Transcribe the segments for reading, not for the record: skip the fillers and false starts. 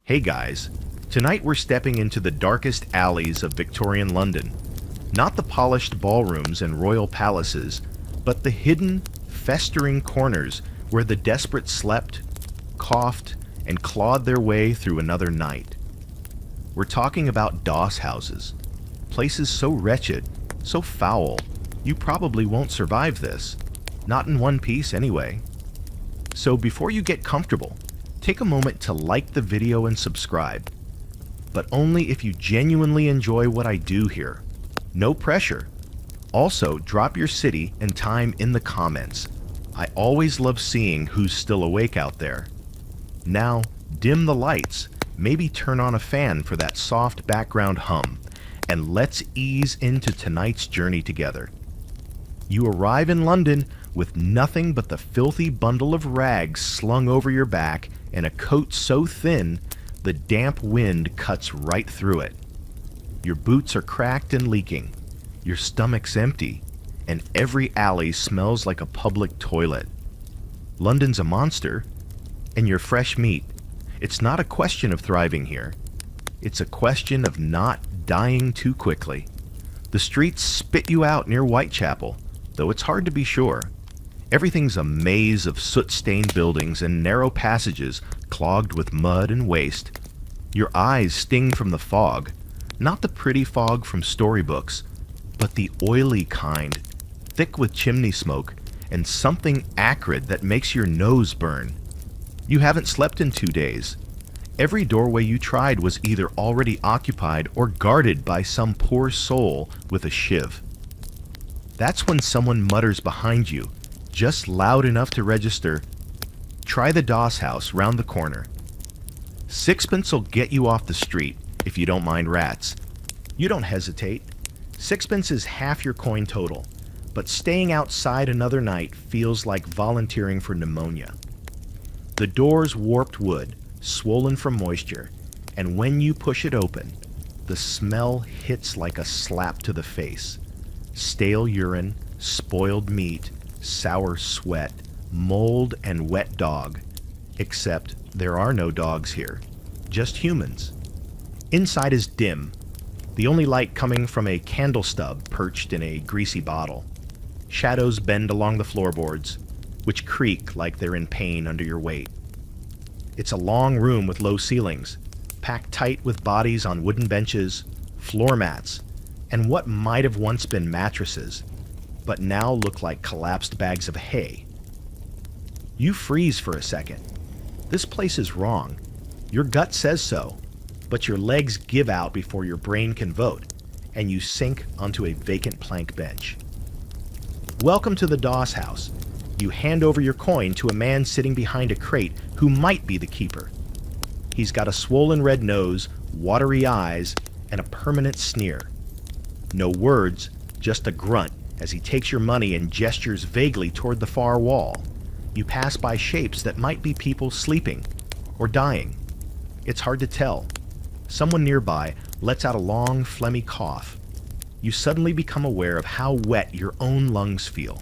Hey guys, tonight we're stepping into the darkest alleys of Victorian London. Not the polished ballrooms and royal palaces, but the hidden, festering corners where the desperate slept, coughed, and clawed their way through another night. We're talking about doss houses, places so wretched, so foul, you probably won't survive this. Not in one piece anyway. So before you get comfortable, take a moment to like the video and subscribe. But only if you genuinely enjoy what I do here. No pressure. Also, drop your city and time in the comments. I always love seeing who's still awake out there. Now, dim the lights, maybe turn on a fan for that soft background hum, and let's ease into tonight's journey together. You arrive in London with nothing but the filthy bundle of rags slung over your back and a coat so thin the damp wind cuts right through it. Your boots are cracked and leaking, your stomach's empty, and every alley smells like a public toilet. London's a monster, and you're fresh meat. It's not a question of thriving here. It's a question of not dying too quickly. The streets spit you out near Whitechapel, though it's hard to be sure. Everything's a maze of soot-stained buildings and narrow passages clogged with mud and waste. Your eyes sting from the fog, not the pretty fog from storybooks, but the oily kind, thick with chimney smoke and something acrid that makes your nose burn. You haven't slept in 2 days. Every doorway you tried was either already occupied or guarded by some poor soul with a shiv. That's when someone mutters behind you, just loud enough to register, "Try the Doss House round the corner." Sixpence'll get you off the street, if you don't mind rats. You don't hesitate. Sixpence is half your coin total, but staying outside another night feels like volunteering for pneumonia. The door's warped wood, swollen from moisture, and when you push it open, the smell hits like a slap to the face. Stale urine, spoiled meat, sour sweat, mold, and wet dog. Except there are no dogs here, just humans. Inside is dim, the only light coming from a candle stub perched in a greasy bottle. Shadows bend along the floorboards, which creak like they're in pain under your weight. It's a long room with low ceilings, packed tight with bodies on wooden benches, floor mats, and what might have once been mattresses, but now look like collapsed bags of hay. You freeze for a second. This place is wrong. Your gut says so, but your legs give out before your brain can vote, and you sink onto a vacant plank bench. Welcome to the Doss House. You hand over your coin to a man sitting behind a crate who might be the keeper. He's got a swollen red nose, watery eyes, and a permanent sneer. No words, just a grunt as he takes your money and gestures vaguely toward the far wall. You pass by shapes that might be people sleeping or dying. It's hard to tell. Someone nearby lets out a long, phlegmy cough. You suddenly become aware of how wet your own lungs feel.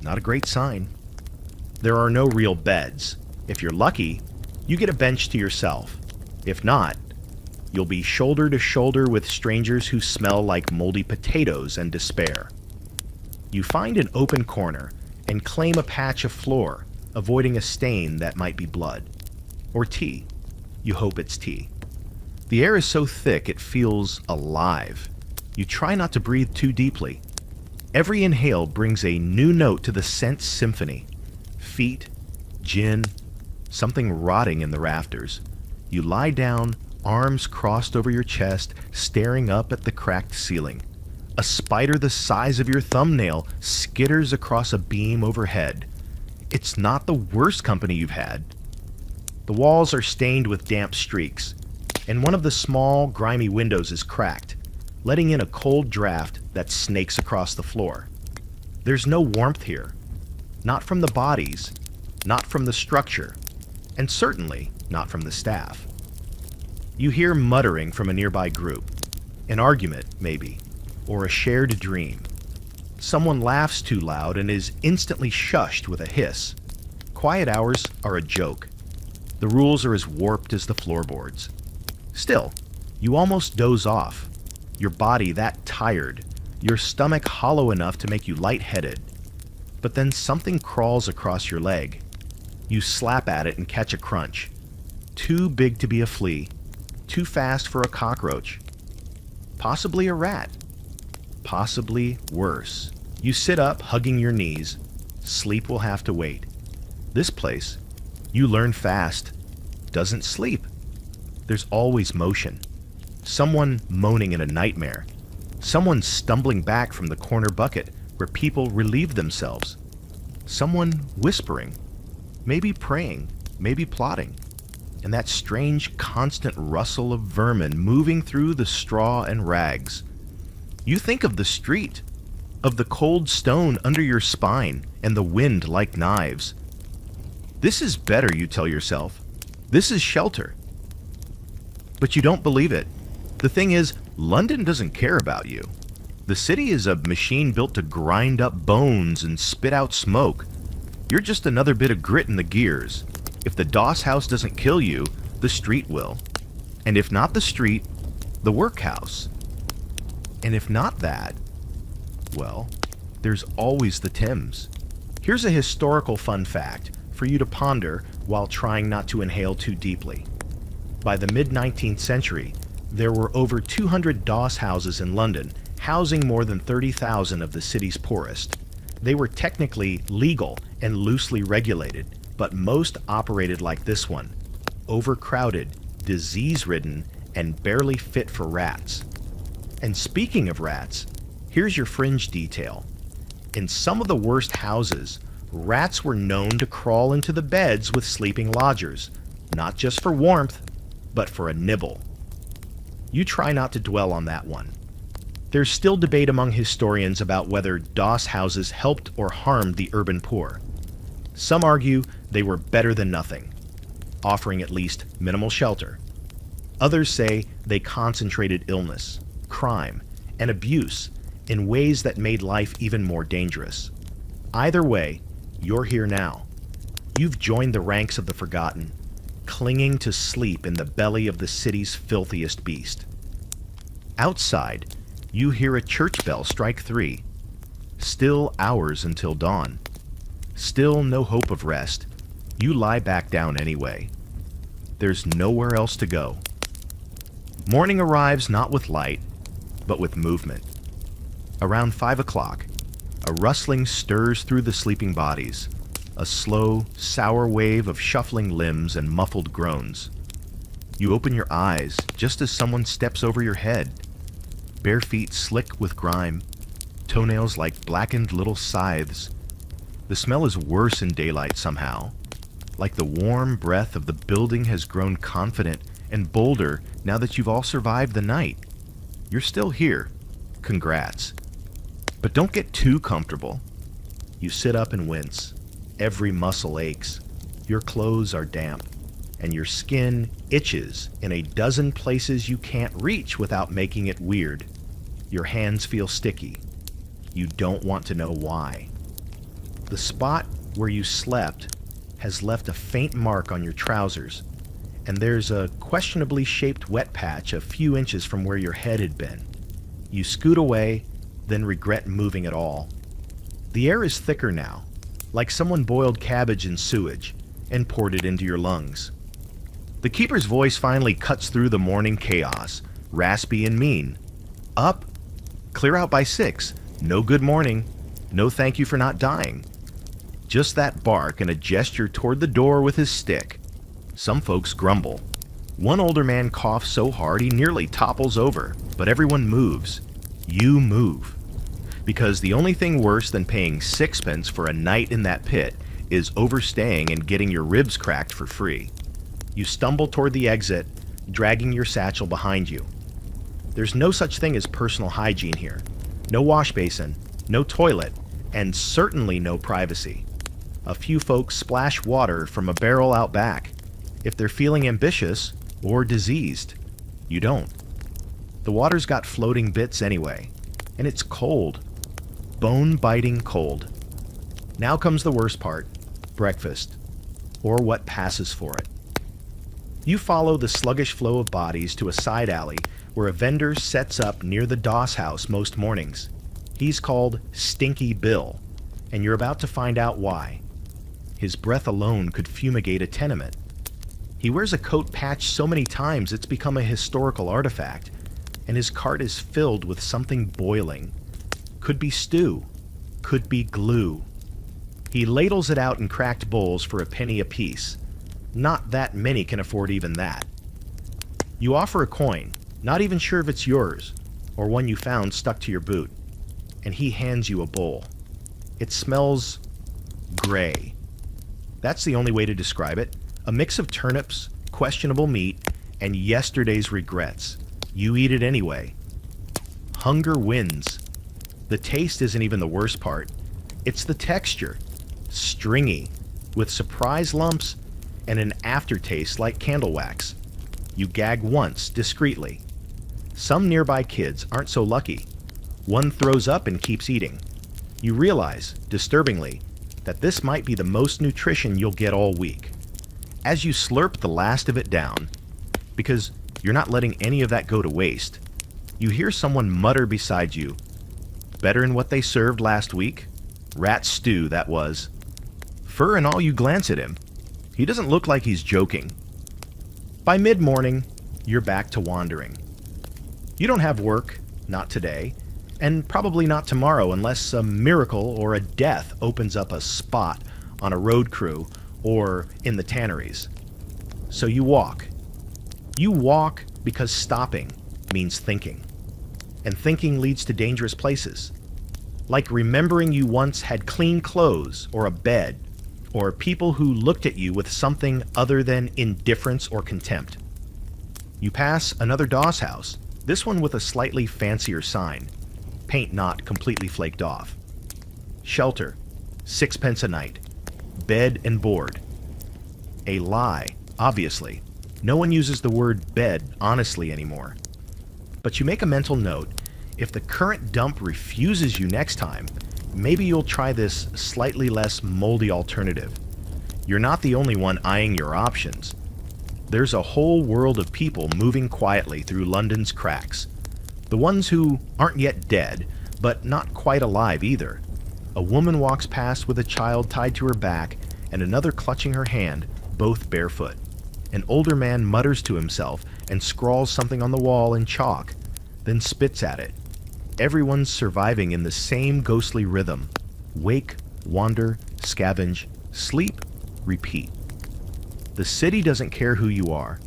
Not a great sign. There are no real beds. If you're lucky, you get a bench to yourself. If not, you'll be shoulder to shoulder with strangers who smell like moldy potatoes and despair. You find an open corner and claim a patch of floor, avoiding a stain that might be blood. Or tea. You hope it's tea. The air is so thick it feels alive. You try not to breathe too deeply. Every inhale brings a new note to the scent symphony. Feet, gin, something rotting in the rafters. You lie down, arms crossed over your chest, staring up at the cracked ceiling. A spider the size of your thumbnail skitters across a beam overhead. It's not the worst company you've had. The walls are stained with damp streaks, and one of the small, grimy windows is cracked, letting in a cold draft that snakes across the floor. There's no warmth here. Not from the bodies, not from the structure, and certainly not from the staff. You hear muttering from a nearby group. An argument, maybe, or a shared dream. Someone laughs too loud and is instantly shushed with a hiss. Quiet hours are a joke. The rules are as warped as the floorboards. Still, you almost doze off, your body that tired, your stomach hollow enough to make you lightheaded. But then something crawls across your leg. You slap at it and catch a crunch. Too big to be a flea, too fast for a cockroach. Possibly a rat. Possibly worse. You sit up, hugging your knees. Sleep will have to wait. This place, you learn fast, doesn't sleep. There's always motion. Someone moaning in a nightmare. Someone stumbling back from the corner bucket where people relieve themselves. Someone whispering, maybe praying, maybe plotting. And that strange constant rustle of vermin moving through the straw and rags. You think of the street, of the cold stone under your spine and the wind like knives. This is better, you tell yourself. This is shelter. But you don't believe it. The thing is, London doesn't care about you. The city is a machine built to grind up bones and spit out smoke. You're just another bit of grit in the gears. If the Doss house doesn't kill you, the street will. And if not the street, the workhouse. And if not that, well, there's always the Thames. Here's a historical fun fact for you to ponder while trying not to inhale too deeply. By the mid-19th century, there were over 200 Doss houses in London, housing more than 30,000 of the city's poorest. They were technically legal and loosely regulated, but most operated like this one: overcrowded, disease-ridden, and barely fit for rats. And speaking of rats, here's your fringe detail. In some of the worst houses, rats were known to crawl into the beds with sleeping lodgers, not just for warmth, but for a nibble. You try not to dwell on that one. There's still debate among historians about whether Doss houses helped or harmed the urban poor. Some argue they were better than nothing, offering at least minimal shelter. Others say they concentrated illness, crime, and abuse in ways that made life even more dangerous. Either way, you're here now. You've joined the ranks of the forgotten, clinging to sleep in the belly of the city's filthiest beast. Outside, you hear a church bell strike 3. Still hours until dawn. Still no hope of rest. You lie back down anyway. There's nowhere else to go. Morning arrives not with light, but with movement. Around 5 o'clock, a rustling stirs through the sleeping bodies, a slow, sour wave of shuffling limbs and muffled groans. You open your eyes just as someone steps over your head, bare feet slick with grime, toenails like blackened little scythes. The smell is worse in daylight somehow, like the warm breath of the building has grown confident and bolder now that you've all survived the night. You're still here. Congrats. But don't get too comfortable. You sit up and wince. Every muscle aches. Your clothes are damp, and your skin itches in a dozen places you can't reach without making it weird. Your hands feel sticky. You don't want to know why. The spot where you slept has left a faint mark on your trousers, and there's a questionably shaped wet patch a few inches from where your head had been. You scoot away, then regret moving at all. The air is thicker now, like someone boiled cabbage in sewage and poured it into your lungs. The keeper's voice finally cuts through the morning chaos, raspy and mean. Up, clear out by 6, no good morning, no thank you for not dying. Just that bark and a gesture toward the door with his stick. Some folks grumble. One older man coughs so hard he nearly topples over, but everyone moves. You move. Because the only thing worse than paying 6pence for a night in that pit is overstaying and getting your ribs cracked for free. You stumble toward the exit, dragging your satchel behind you. There's no such thing as personal hygiene here. No wash basin, no toilet, and certainly no privacy. A few folks splash water from a barrel out back. If they're feeling ambitious or diseased, you don't. The water's got floating bits anyway, and it's cold. Bone-biting cold. Now comes the worst part, breakfast, or what passes for it. You follow the sluggish flow of bodies to a side alley where a vendor sets up near the Doss house most mornings. He's called Stinky Bill, and you're about to find out why. His breath alone could fumigate a tenement. He wears a coat patched so many times it's become a historical artifact, and his cart is filled with something boiling. Could be stew, could be glue. He ladles it out in cracked bowls for a penny apiece. Not that many can afford even that. You offer a coin, not even sure if it's yours, or one you found stuck to your boot, and he hands you a bowl. It smells gray. That's the only way to describe it. A mix of turnips, questionable meat, and yesterday's regrets. You eat it anyway. Hunger wins. The taste isn't even the worst part. It's the texture. Stringy, with surprise lumps and an aftertaste like candle wax. You gag once, discreetly. Some nearby kids aren't so lucky. One throws up and keeps eating. You realize, disturbingly, that this might be the most nutrition you'll get all week. As you slurp the last of it down, because you're not letting any of that go to waste, you hear someone mutter beside you, "Better than what they served last week? Rat stew, that was." Fur and all, you glance at him. He doesn't look like he's joking. By mid-morning, you're back to wandering. You don't have work, not today, and probably not tomorrow unless a miracle or a death opens up a spot on a road crew or in the tanneries. So you walk. You walk because stopping means thinking. And thinking leads to dangerous places. Like remembering you once had clean clothes or a bed, or people who looked at you with something other than indifference or contempt. You pass another Doss house, this one with a slightly fancier sign. Paint not completely flaked off. Shelter, 6 pence a night. Bed and board. A lie, obviously. No one uses the word bed honestly anymore. But you make a mental note, if the current dump refuses you next time, maybe you'll try this slightly less moldy alternative. You're not the only one eyeing your options. There's a whole world of people moving quietly through London's cracks. The ones who aren't yet dead, but not quite alive either. A woman walks past with a child tied to her back and another clutching her hand, both barefoot. An older man mutters to himself and scrawls something on the wall in chalk, then spits at it. Everyone's surviving in the same ghostly rhythm. Wake, wander, scavenge, sleep, repeat. The city doesn't care who you are,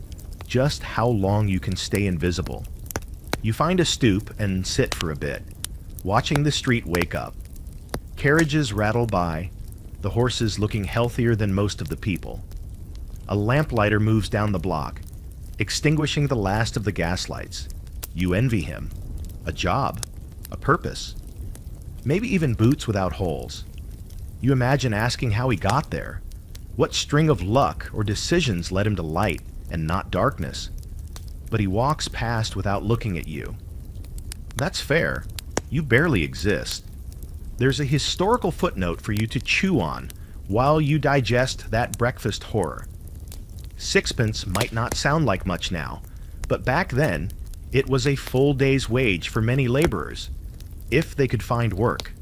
just how long you can stay invisible. You find a stoop and sit for a bit, watching the street wake up. Carriages rattle by, the horses looking healthier than most of the people. A lamplighter moves down the block, extinguishing the last of the gaslights. You envy him. A job. A purpose. Maybe even boots without holes. You imagine asking how he got there. What string of luck or decisions led him to light and not darkness? But he walks past without looking at you. That's fair. You barely exist. There's a historical footnote for you to chew on while you digest that breakfast horror. 6 pence might not sound like much now, but back then, it was a full day's wage for many laborers, if they could find work.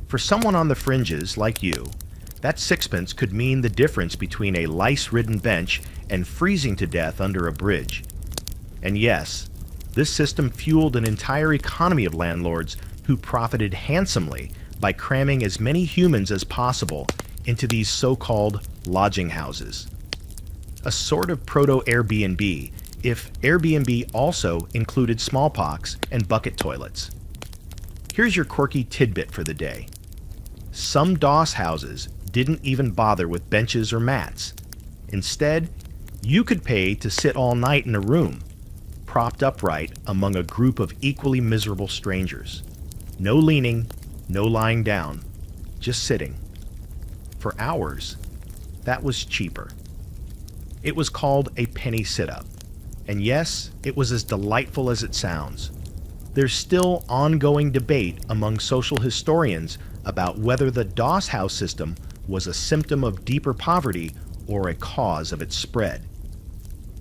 For someone on the fringes like you, that 6 pence could mean the difference between a lice-ridden bench and freezing to death under a bridge. And yes, this system fueled an entire economy of landlords who profited handsomely by cramming as many humans as possible into these so-called lodging houses. A sort of proto-Airbnb, if Airbnb also included smallpox and bucket toilets. Here's your quirky tidbit for the day. Some Doss houses didn't even bother with benches or mats. Instead, you could pay to sit all night in a room, propped upright among a group of equally miserable strangers. No leaning, no lying down, just sitting. For hours, that was cheaper. It was called a penny sit-up. And yes, it was as delightful as it sounds. There's still ongoing debate among social historians about whether the Doss house system was a symptom of deeper poverty or a cause of its spread.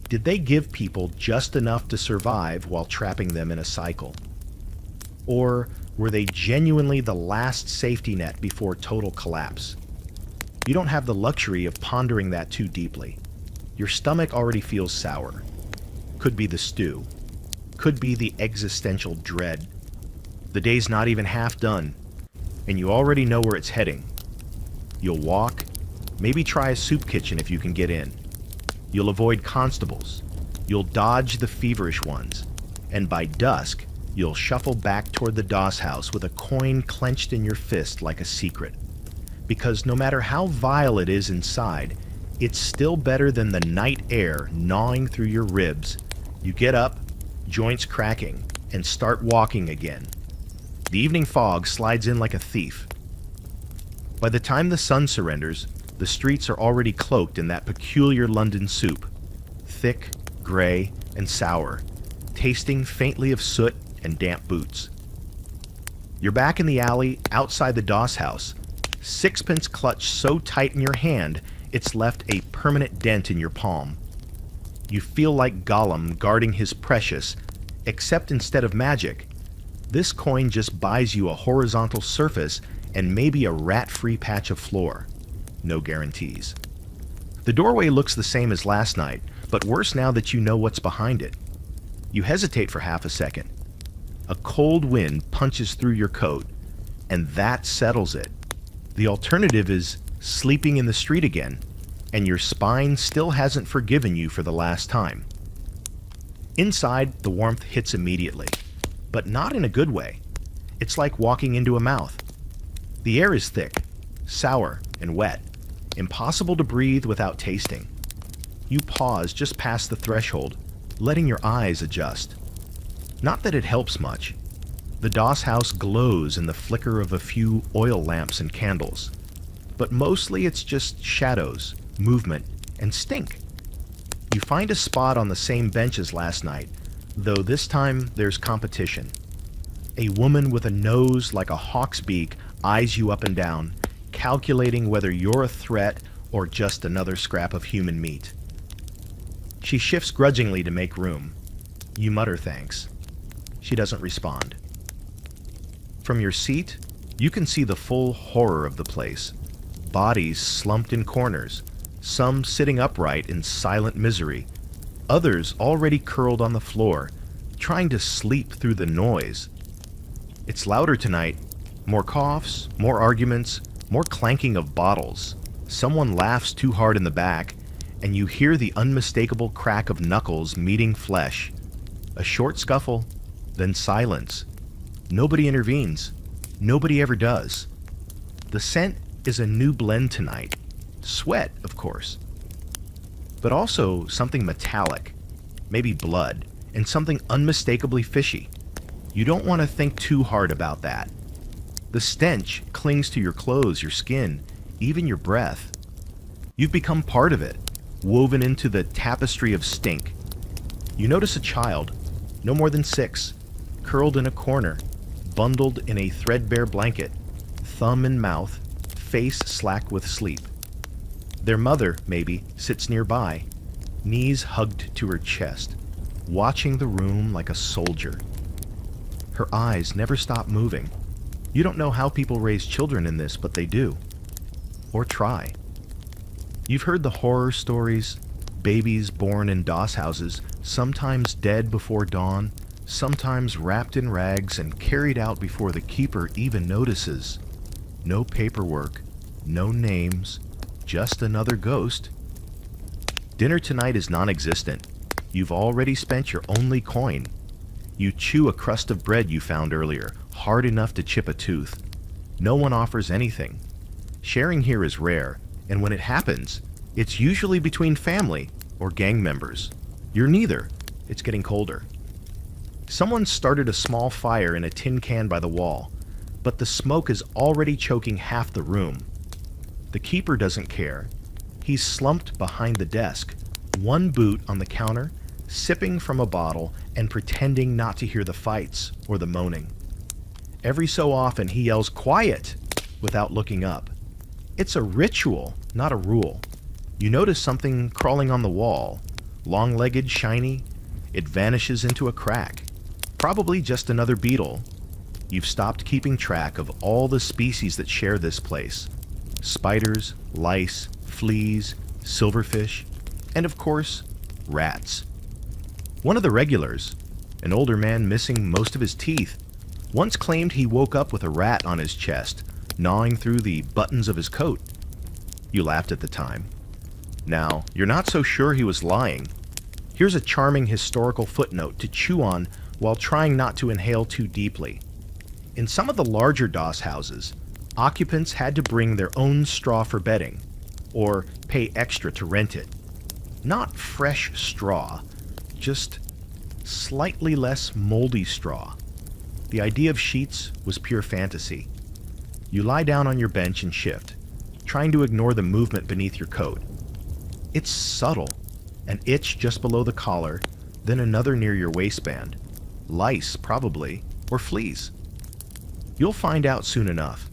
Did they give people just enough to survive while trapping them in a cycle? Or were they genuinely the last safety net before total collapse? You don't have the luxury of pondering that too deeply. Your stomach already feels sour. Could be the stew. Could be the existential dread. The day's not even half done, and you already know where it's heading. You'll walk, maybe try a soup kitchen if you can get in. You'll avoid constables. You'll dodge the feverish ones. And by dusk, you'll shuffle back toward the doss house with a coin clenched in your fist like a secret. Because no matter how vile it is inside, it's still better than the night air gnawing through your ribs. You get up, joints cracking, and start walking again. The evening fog slides in like a thief. By the time the sun surrenders, the streets are already cloaked in that peculiar London soup, thick, gray, and sour, tasting faintly of soot and damp boots. You're back in the alley outside the doss house, sixpence clutched so tight in your hand it's left a permanent dent in your palm. You feel like Gollum guarding his precious, except instead of magic, this coin just buys you a horizontal surface and maybe a rat-free patch of floor. No guarantees. The doorway looks the same as last night, but worse now that you know what's behind it. You hesitate for half a second. A cold wind punches through your coat, and that settles it. The alternative is sleeping in the street again, and your spine still hasn't forgiven you for the last time. Inside, the warmth hits immediately, but not in a good way. It's like walking into a mouth. The air is thick, sour, and wet, impossible to breathe without tasting. You pause just past the threshold, letting your eyes adjust. Not that it helps much. The doss house glows in the flicker of a few oil lamps and candles, but mostly it's just shadows, movement, and stink. You find a spot on the same bench as last night, though this time there's competition. A woman with a nose like a hawk's beak eyes you up and down, calculating whether you're a threat or just another scrap of human meat. She shifts grudgingly to make room. You mutter thanks. She doesn't respond. From your seat, you can see the full horror of the place. Bodies slumped in corners, some sitting upright in silent misery, others already curled on the floor, trying to sleep through the noise. It's louder tonight. More coughs, more arguments, more clanking of bottles. Someone laughs too hard in the back, and you hear the unmistakable crack of knuckles meeting flesh. A short scuffle, then silence. Nobody intervenes. Nobody ever does. The scent is a new blend tonight. Sweat, of course. But also something metallic, maybe blood, and something unmistakably fishy. You don't want to think too hard about that. The stench clings to your clothes, your skin, even your breath. You've become part of it, woven into the tapestry of stink. You notice a child, no more than 6, curled in a corner, bundled in a threadbare blanket, thumb in mouth, face slack with sleep. Their mother, maybe, sits nearby, knees hugged to her chest, watching the room like a soldier. Her eyes never stop moving. You don't know how people raise children in this, but they do. Or try. You've heard the horror stories, babies born in doss houses, sometimes dead before dawn, sometimes wrapped in rags and carried out before the keeper even notices. No paperwork, no names, just another ghost. Dinner tonight is non-existent. You've already spent your only coin. You chew a crust of bread you found earlier, hard enough to chip a tooth. No one offers anything. Sharing here is rare, and when it happens, it's usually between family or gang members. You're neither. It's getting colder. Someone started a small fire in a tin can by the wall, but the smoke is already choking half the room. The keeper doesn't care. He's slumped behind the desk, one boot on the counter, sipping from a bottle and pretending not to hear the fights or the moaning. Every so often he yells, "Quiet!" without looking up. It's a ritual, not a rule. You notice something crawling on the wall, Long-legged, shiny, it vanishes into a crack. Probably just another beetle. You've stopped keeping track of all the species that share this place. Spiders, lice, fleas, silverfish, and of course, rats. One of the regulars, an older man missing most of his teeth, once claimed he woke up with a rat on his chest, gnawing through the buttons of his coat. You laughed at the time. Now, you're not so sure he was lying. Here's a charming historical footnote to chew on while trying not to inhale too deeply. In some of the larger doss houses, occupants had to bring their own straw for bedding, or pay extra to rent it. Not fresh straw, just slightly less moldy straw. The idea of sheets was pure fantasy. You lie down on your bench and shift, trying to ignore the movement beneath your coat. It's subtle, an itch just below the collar, then another near your waistband. Lice, probably, or fleas. You'll find out soon enough.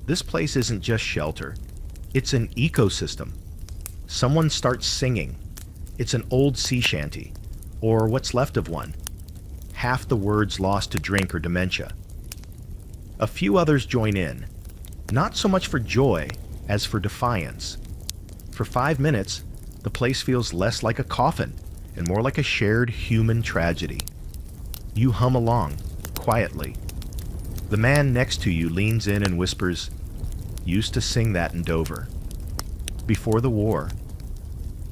This place isn't just shelter. It's an ecosystem. Someone starts singing. It's an old sea shanty, or what's left of one. Half the words lost to drink or dementia. A few others join in, not so much for joy as for defiance. For 5 minutes, the place feels less like a coffin and more like a shared human tragedy. You hum along, quietly. The man next to you leans in and whispers, "Used to sing that in Dover. Before the war.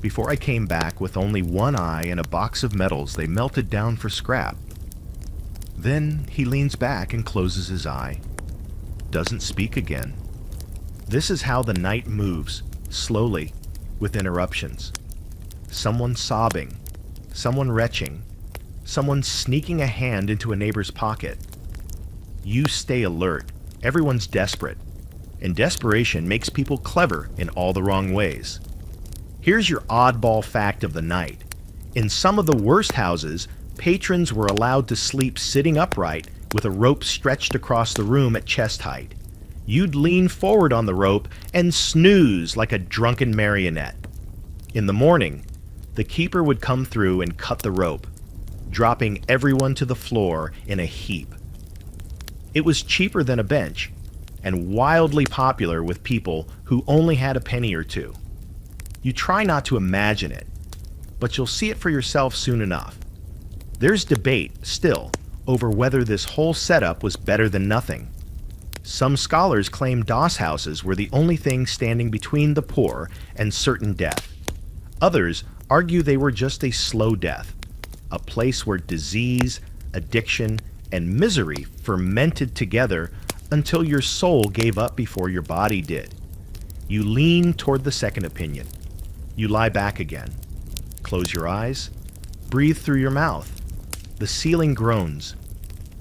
Before I came back with only one eye and a box of medals they melted down for scrap." Then he leans back and closes his eye. Doesn't speak again. This is how the night moves, slowly, with interruptions. Someone sobbing, someone retching, someone sneaking a hand into a neighbor's pocket. You stay alert. Everyone's desperate. And desperation makes people clever in all the wrong ways. Here's your oddball fact of the night. In some of the worst houses, patrons were allowed to sleep sitting upright with a rope stretched across the room at chest height. You'd lean forward on the rope and snooze like a drunken marionette. In the morning, the keeper would come through and cut the rope, dropping everyone to the floor in a heap. It was cheaper than a bench, and wildly popular with people who only had a penny or two. You try not to imagine it, but you'll see it for yourself soon enough. There's debate, still, over whether this whole setup was better than nothing. Some scholars claim doss houses were the only thing standing between the poor and certain death. Others argue they were just a slow death, a place where disease, addiction, and misery fermented together until your soul gave up before your body did. You lean toward the second opinion. You lie back again. Close your eyes. Breathe through your mouth. The ceiling groans.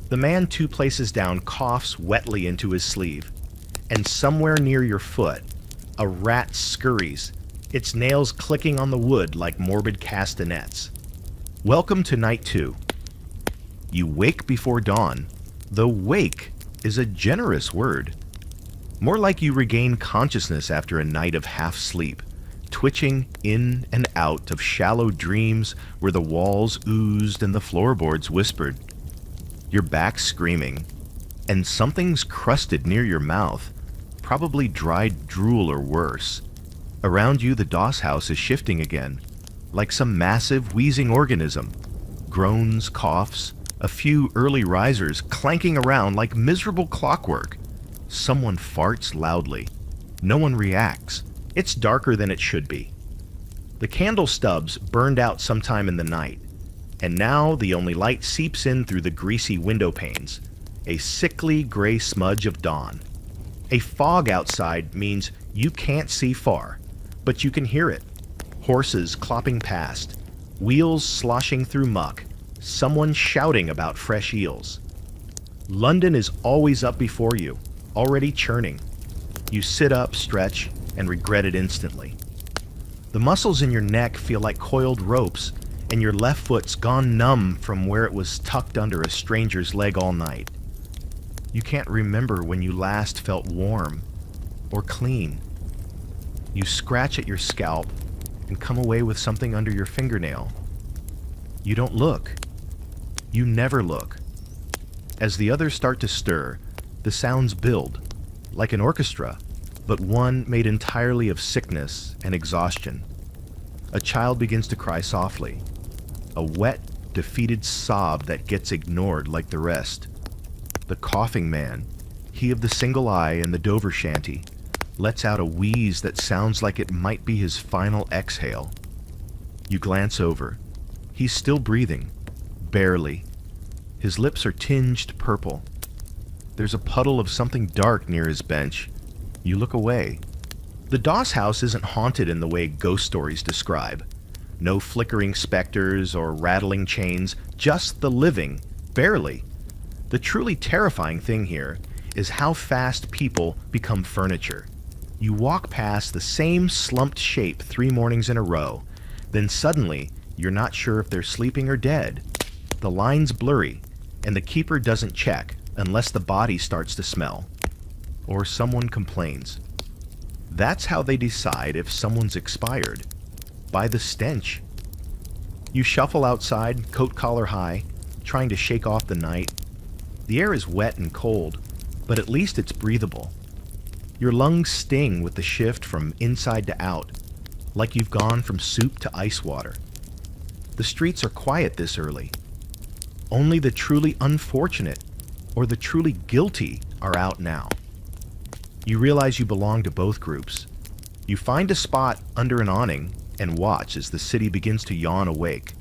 The man 2 places down coughs wetly into his sleeve. And somewhere near your foot, a rat scurries, its nails clicking on the wood like morbid castanets. Welcome to night 2. You wake before dawn, though wake is a generous word. More like you regain consciousness after a night of half sleep, twitching in and out of shallow dreams where the walls oozed and the floorboards whispered. Your back screaming, and something's crusted near your mouth, probably dried drool or worse. Around you, the doss house is shifting again, like some massive wheezing organism. Groans, coughs, a few early risers clanking around like miserable clockwork. Someone farts loudly. No one reacts. It's darker than it should be. The candle stubs burned out sometime in the night, and now the only light seeps in through the greasy window panes, a sickly gray smudge of dawn. A fog outside means you can't see far, but you can hear it. Horses clopping past, wheels sloshing through muck, someone shouting about fresh eels. London is always up before you, already churning. You sit up, stretch, and regret it instantly. The muscles in your neck feel like coiled ropes, and your left foot's gone numb from where it was tucked under a stranger's leg all night. You can't remember when you last felt warm or clean. You scratch at your scalp and come away with something under your fingernail. You don't look. You never look. As the others start to stir, the sounds build, like an orchestra, but one made entirely of sickness and exhaustion. A child begins to cry softly, a wet, defeated sob that gets ignored like the rest. The coughing man, he of the single eye and the Dover shanty, lets out a wheeze that sounds like it might be his final exhale. You glance over. He's still breathing, barely. His lips are tinged purple. There's a puddle of something dark near his bench. You look away. The Doss house isn't haunted in the way ghost stories describe. No flickering specters or rattling chains, just the living, barely. The truly terrifying thing here is how fast people become furniture. You walk past the same slumped shape 3 mornings in a row, then suddenly you're not sure if they're sleeping or dead. The line's blurry, and the keeper doesn't check unless the body starts to smell, or someone complains. That's how they decide if someone's expired, by the stench. You shuffle outside, coat collar high, trying to shake off the night. The air is wet and cold, but at least it's breathable. Your lungs sting with the shift from inside to out, like you've gone from soup to ice water. The streets are quiet this early. Only the truly unfortunate or the truly guilty are out now. You realize you belong to both groups. You find a spot under an awning and watch as the city begins to yawn awake.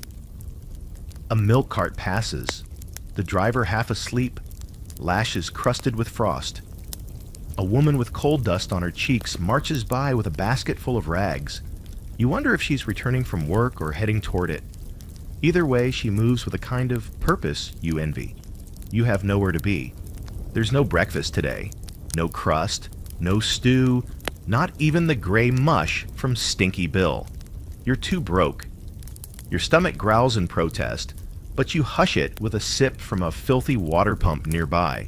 A milk cart passes, the driver half asleep, lashes crusted with frost. A woman with coal dust on her cheeks marches by with a basket full of rags. You wonder if she's returning from work or heading toward it. Either way, she moves with a kind of purpose you envy. You have nowhere to be. There's no breakfast today. No crust, no stew, not even the gray mush from Stinky Bill. You're too broke. Your stomach growls in protest, but you hush it with a sip from a filthy water pump nearby.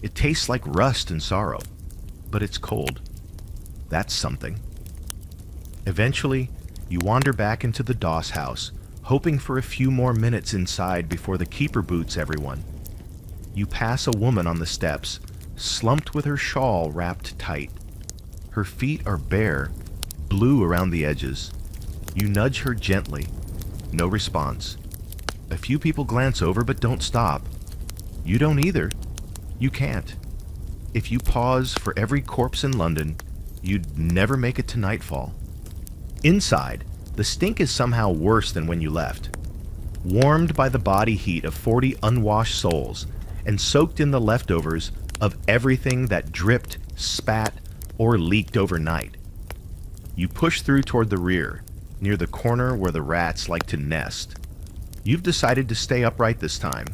It tastes like rust and sorrow, but it's cold. That's something. Eventually, you wander back into the Doss house, hoping for a few more minutes inside before the keeper boots everyone. You pass a woman on the steps, slumped with her shawl wrapped tight. Her feet are bare, blue around the edges. You nudge her gently. No response. A few people glance over but don't stop. You don't either. You can't. If you pause for every corpse in London, you'd never make it to nightfall. Inside, the stink is somehow worse than when you left. Warmed by the body heat of 40 unwashed souls, and soaked in the leftovers of everything that dripped, spat, or leaked overnight. You push through toward the rear, near the corner where the rats like to nest. You've decided to stay upright this time.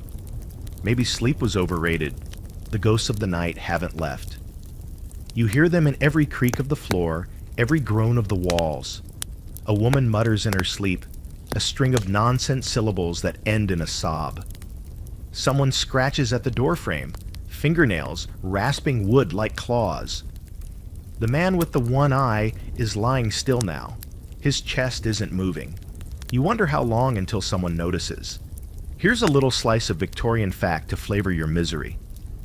Maybe sleep was overrated. The ghosts of the night haven't left. You hear them in every creak of the floor, every groan of the walls. A woman mutters in her sleep, a string of nonsense syllables that end in a sob. Someone scratches at the doorframe, fingernails rasping wood like claws. The man with the one eye is lying still now. His chest isn't moving. You wonder how long until someone notices. Here's a little slice of Victorian fact to flavor your misery.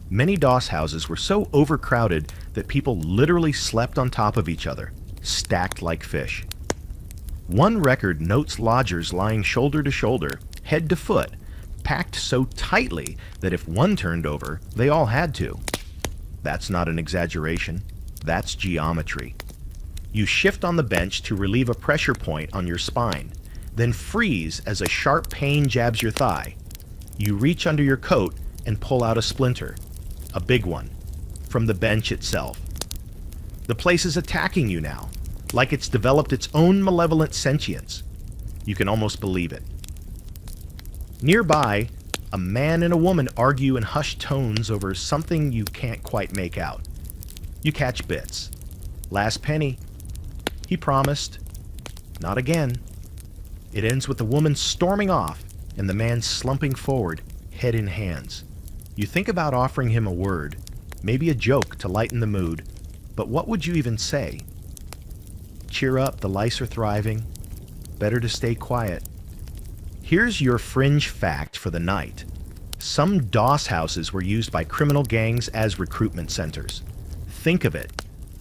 Many Doss houses were so overcrowded that people literally slept on top of each other, stacked like fish. One record notes lodgers lying shoulder to shoulder, head to foot, packed so tightly that if one turned over, they all had to. That's not an exaggeration. That's geometry. You shift on the bench to relieve a pressure point on your spine, then freeze as a sharp pain jabs your thigh. You reach under your coat and pull out a splinter, a big one, from the bench itself. The place is attacking you now, like it's developed its own malevolent sentience. You can almost believe it. Nearby, a man and a woman argue in hushed tones over something you can't quite make out. You catch bits. Last penny. He promised. Not again. It ends with the woman storming off and the man slumping forward, head in hands. You think about offering him a word, maybe a joke to lighten the mood, but what would you even say? Cheer up, the lice are thriving. better to stay quiet. Here's your fringe fact for the night. Some doss houses were used by criminal gangs as recruitment centers. Think of it,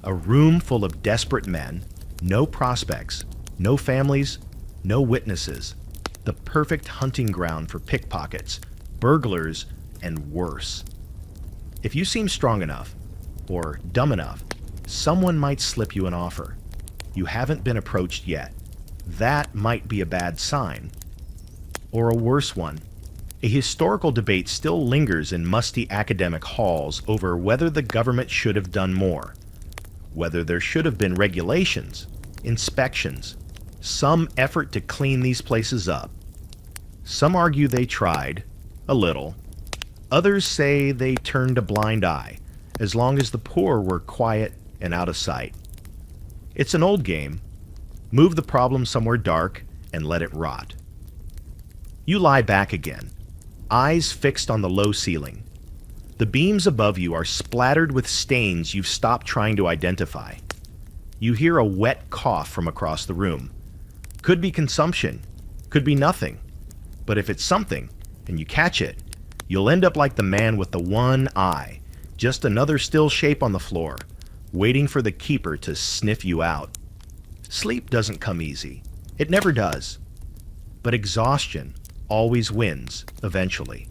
a room full of desperate men, no prospects, no families, no witnesses. The perfect hunting ground for pickpockets, burglars, and worse. If you seem strong enough, or dumb enough, someone might slip you an offer. You haven't been approached yet. That might be a bad sign. Or a worse one. A historical debate still lingers in musty academic halls over whether the government should have done more, whether there should have been regulations, inspections, some effort to clean these places up. Some argue they tried, a little. Others say they turned a blind eye, as long as the poor were quiet and out of sight. It's an old game. Move the problem somewhere dark and let it rot. You lie back again, eyes fixed on the low ceiling. The beams above you are splattered with stains you've stopped trying to identify. You hear a wet cough from across the room. Could be consumption, could be nothing. But if it's something, and you catch it, you'll end up like the man with the one eye, just another still shape on the floor, waiting for the keeper to sniff you out. Sleep doesn't come easy. It never does. But exhaustion always wins, eventually.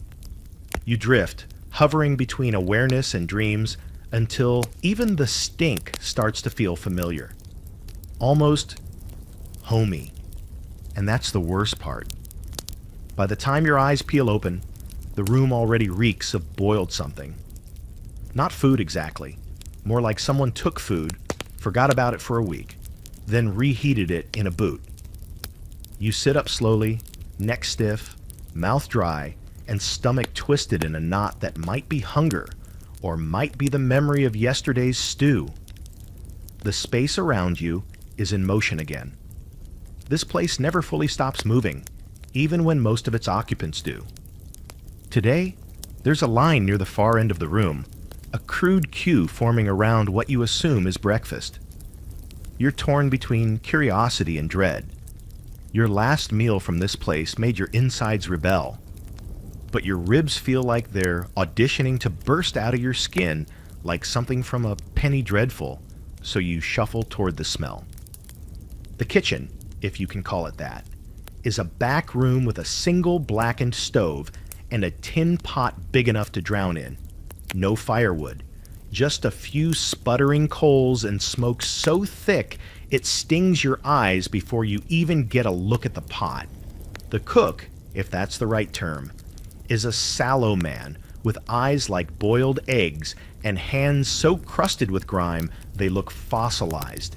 You drift, hovering between awareness and dreams, until even the stink starts to feel familiar. Almost homey. And that's the worst part. By the time your eyes peel open, the room already reeks of boiled something. Not food exactly. More like someone took food, forgot about it for a week, then reheated it in a boot. You sit up slowly, neck stiff, mouth dry, and stomach twisted in a knot that might be hunger, or might be the memory of yesterday's stew. The space around you is in motion again. This place never fully stops moving, even when most of its occupants do. Today, there's a line near the far end of the room, a crude queue forming around what you assume is breakfast. You're torn between curiosity and dread. Your last meal from this place made your insides rebel, but your ribs feel like they're auditioning to burst out of your skin like something from a penny dreadful, so you shuffle toward the smell. The kitchen, if you can call it that, is a back room with a single blackened stove and a tin pot big enough to drown in. No firewood, just a few sputtering coals and smoke so thick it stings your eyes before you even get a look at the pot. The cook, if that's the right term, is a sallow man with eyes like boiled eggs and hands so crusted with grime they look fossilized.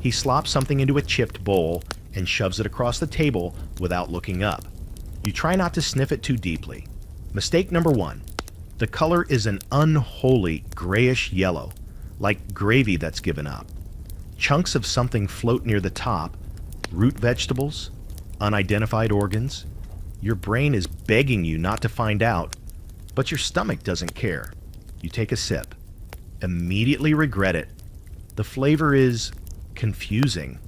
He slops something into a chipped bowl and shoves it across the table without looking up. You try not to sniff it too deeply. Mistake number one. The color is an unholy grayish yellow, like gravy that's given up. Chunks of something float near the top, root vegetables, unidentified organs. Your brain is begging you not to find out, but your stomach doesn't care. You take a sip. Immediately regret it. The flavor is confusing.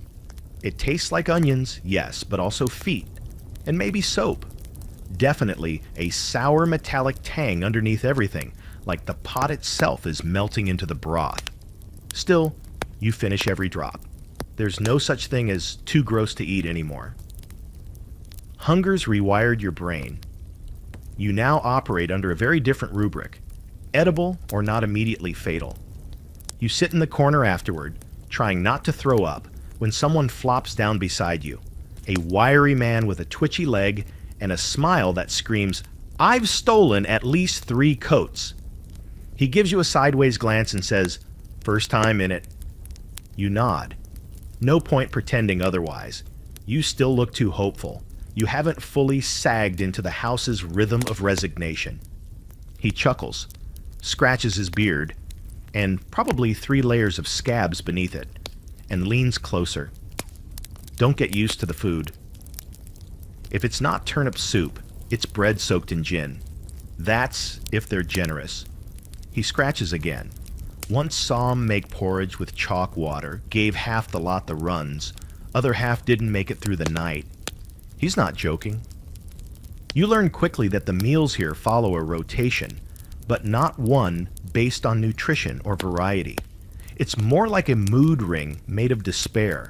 It tastes like onions, yes, but also feet, and maybe soap. Definitely a sour metallic tang underneath everything, like the pot itself is melting into the broth. Still, you finish every drop. There's no such thing as too gross to eat anymore. Hunger's rewired your brain. You now operate under a very different rubric, edible or not immediately fatal. You sit in the corner afterward, trying not to throw up, when someone flops down beside you, a wiry man with a twitchy leg and a smile that screams, "I've stolen at least 3 coats." He gives you a sideways glance and says, "First time in it." You nod. No point pretending otherwise. You still look too hopeful. You haven't fully sagged into the house's rhythm of resignation. He chuckles, scratches his beard, and probably 3 layers of scabs beneath it, and leans closer. Don't get used to the food. If it's not turnip soup, it's bread soaked in gin. That's if they're generous. He scratches again. Once saw 'em make porridge with chalk water, gave half the lot the runs. Other half didn't make it through the night. He's not joking. You learn quickly that the meals here follow a rotation, but not one based on nutrition or variety. It's more like a mood ring made of despair.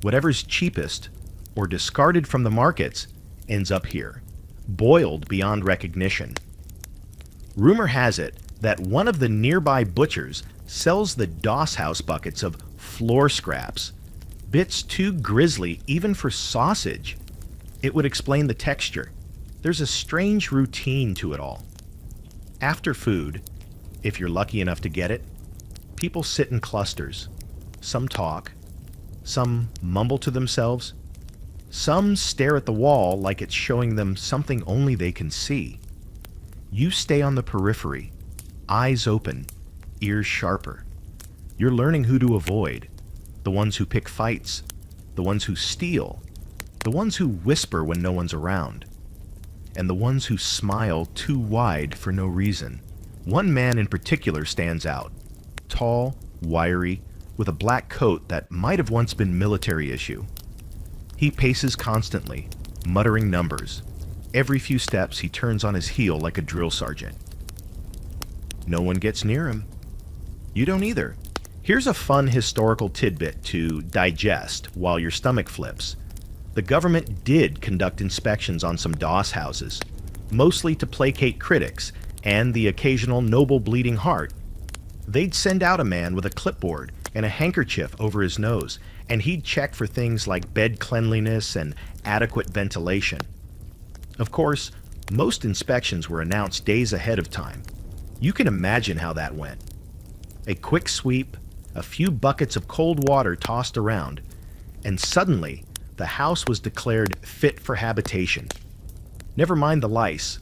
Whatever's cheapest or discarded from the markets ends up here, boiled beyond recognition. Rumor has it that one of the nearby butchers sells the doss house buckets of floor scraps, bits too grisly even for sausage. It would explain the texture. There's a strange routine to it all. After food, if you're lucky enough to get it, people sit in clusters. Some talk, some mumble to themselves, some stare at the wall like it's showing them something only they can see. You stay on the periphery, eyes open, ears sharper. You're learning who to avoid, the ones who pick fights, the ones who steal, the ones who whisper when no one's around, and the ones who smile too wide for no reason. One man in particular stands out, tall, wiry, with a black coat that might have once been military issue. He paces constantly, muttering numbers. Every few steps he turns on his heel like a drill sergeant. No one gets near him. You don't either. Here's a fun historical tidbit to digest while your stomach flips. The government did conduct inspections on some doss houses, mostly to placate critics and the occasional noble bleeding heart. They'd send out a man with a clipboard and a handkerchief over his nose, and he'd check for things like bed cleanliness and adequate ventilation. Of course, most inspections were announced days ahead of time. You can imagine how that went. A quick sweep, a few buckets of cold water tossed around, and suddenly the house was declared fit for habitation. Never mind the lice,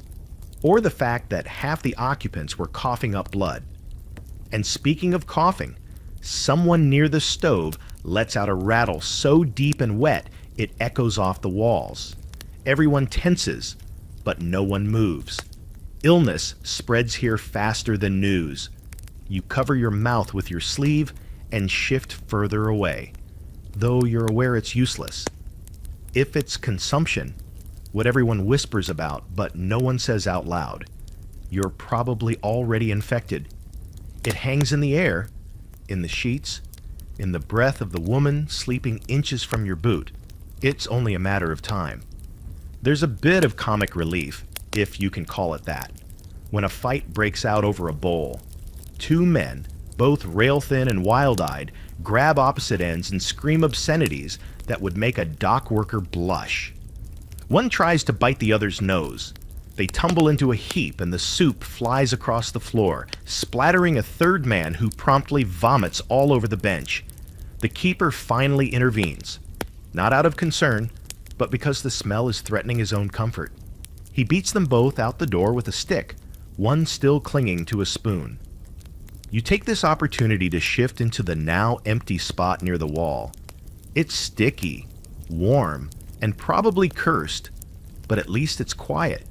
or the fact that half the occupants were coughing up blood. And speaking of coughing, someone near the stove lets out a rattle so deep and wet it echoes off the walls. Everyone tenses, but no one moves. Illness spreads here faster than news. You cover your mouth with your sleeve and shift further away, though you're aware it's useless. If it's consumption, what everyone whispers about but no one says out loud, you're probably already infected. It hangs in the air, in the sheets, in the breath of the woman sleeping inches from your boot. It's only a matter of time. There's a bit of comic relief, if you can call it that, when a fight breaks out over a bowl. Two men, both rail-thin and wild-eyed, grab opposite ends and scream obscenities that would make a dock worker blush. One tries to bite the other's nose. They tumble into a heap and the soup flies across the floor, splattering a third man who promptly vomits all over the bench. The keeper finally intervenes, not out of concern, but because the smell is threatening his own comfort. He beats them both out the door with a stick, one still clinging to a spoon. You take this opportunity to shift into the now empty spot near the wall. It's sticky, warm, and probably cursed, but at least it's quiet.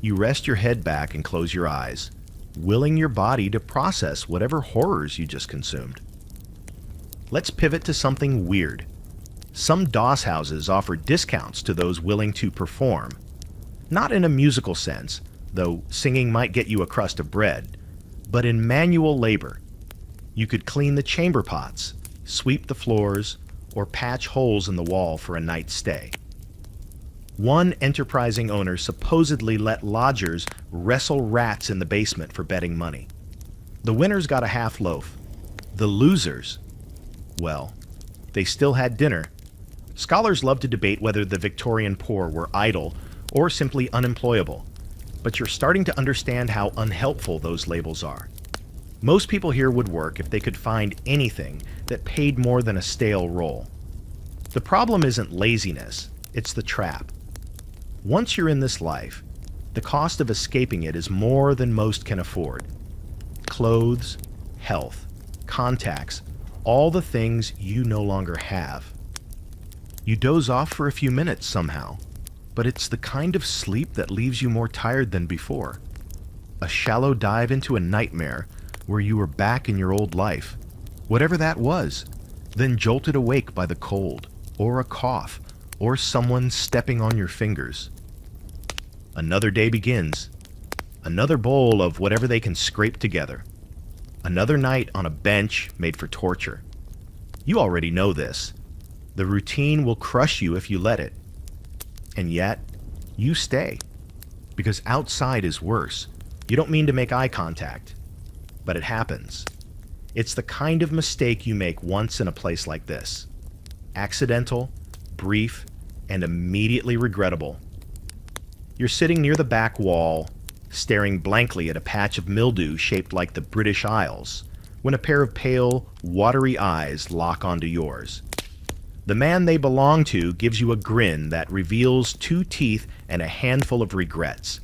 You rest your head back and close your eyes, willing your body to process whatever horrors you just consumed. Let's pivot to something weird. Some doss houses offer discounts to those willing to perform. Not in a musical sense, though singing might get you a crust of bread, but in manual labor. You could clean the chamber pots, sweep the floors, or patch holes in the wall for a night's stay. One enterprising owner supposedly let lodgers wrestle rats in the basement for betting money. The winners got a half loaf. The losers, well, they still had dinner. Scholars love to debate whether the Victorian poor were idle or simply unemployable, but you're starting to understand how unhelpful those labels are. Most people here would work if they could find anything that paid more than a stale roll. The problem isn't laziness, it's the trap. Once you're in this life, the cost of escaping it is more than most can afford. Clothes, health, contacts, all the things you no longer have. You doze off for a few minutes somehow, but it's the kind of sleep that leaves you more tired than before. A shallow dive into a nightmare where you were back in your old life, whatever that was, then jolted awake by the cold, or a cough, or someone stepping on your fingers. Another day begins. Another bowl of whatever they can scrape together. Another night on a bench made for torture. You already know this. The routine will crush you if you let it. And yet, you stay. Because outside is worse. You don't mean to make eye contact. But it happens. It's the kind of mistake you make once in a place like this. Accidental, brief, and immediately regrettable. You're sitting near the back wall, staring blankly at a patch of mildew shaped like the British Isles, when a pair of pale, watery eyes lock onto yours. The man they belong to gives you a grin that reveals 2 teeth and a handful of regrets.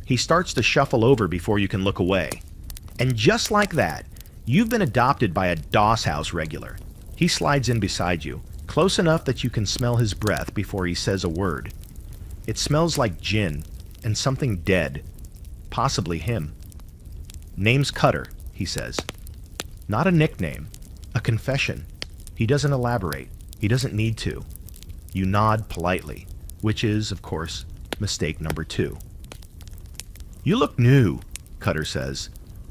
He starts to shuffle over before you can look away. And just like that, you've been adopted by a Doss House regular. He slides in beside you, close enough that you can smell his breath before he says a word. It smells like gin and something dead. Possibly him. Name's Cutter, he says. Not a nickname, a confession. He doesn't elaborate. He doesn't need to. You nod politely, which is, of course, mistake number 2. You look new, Cutter says,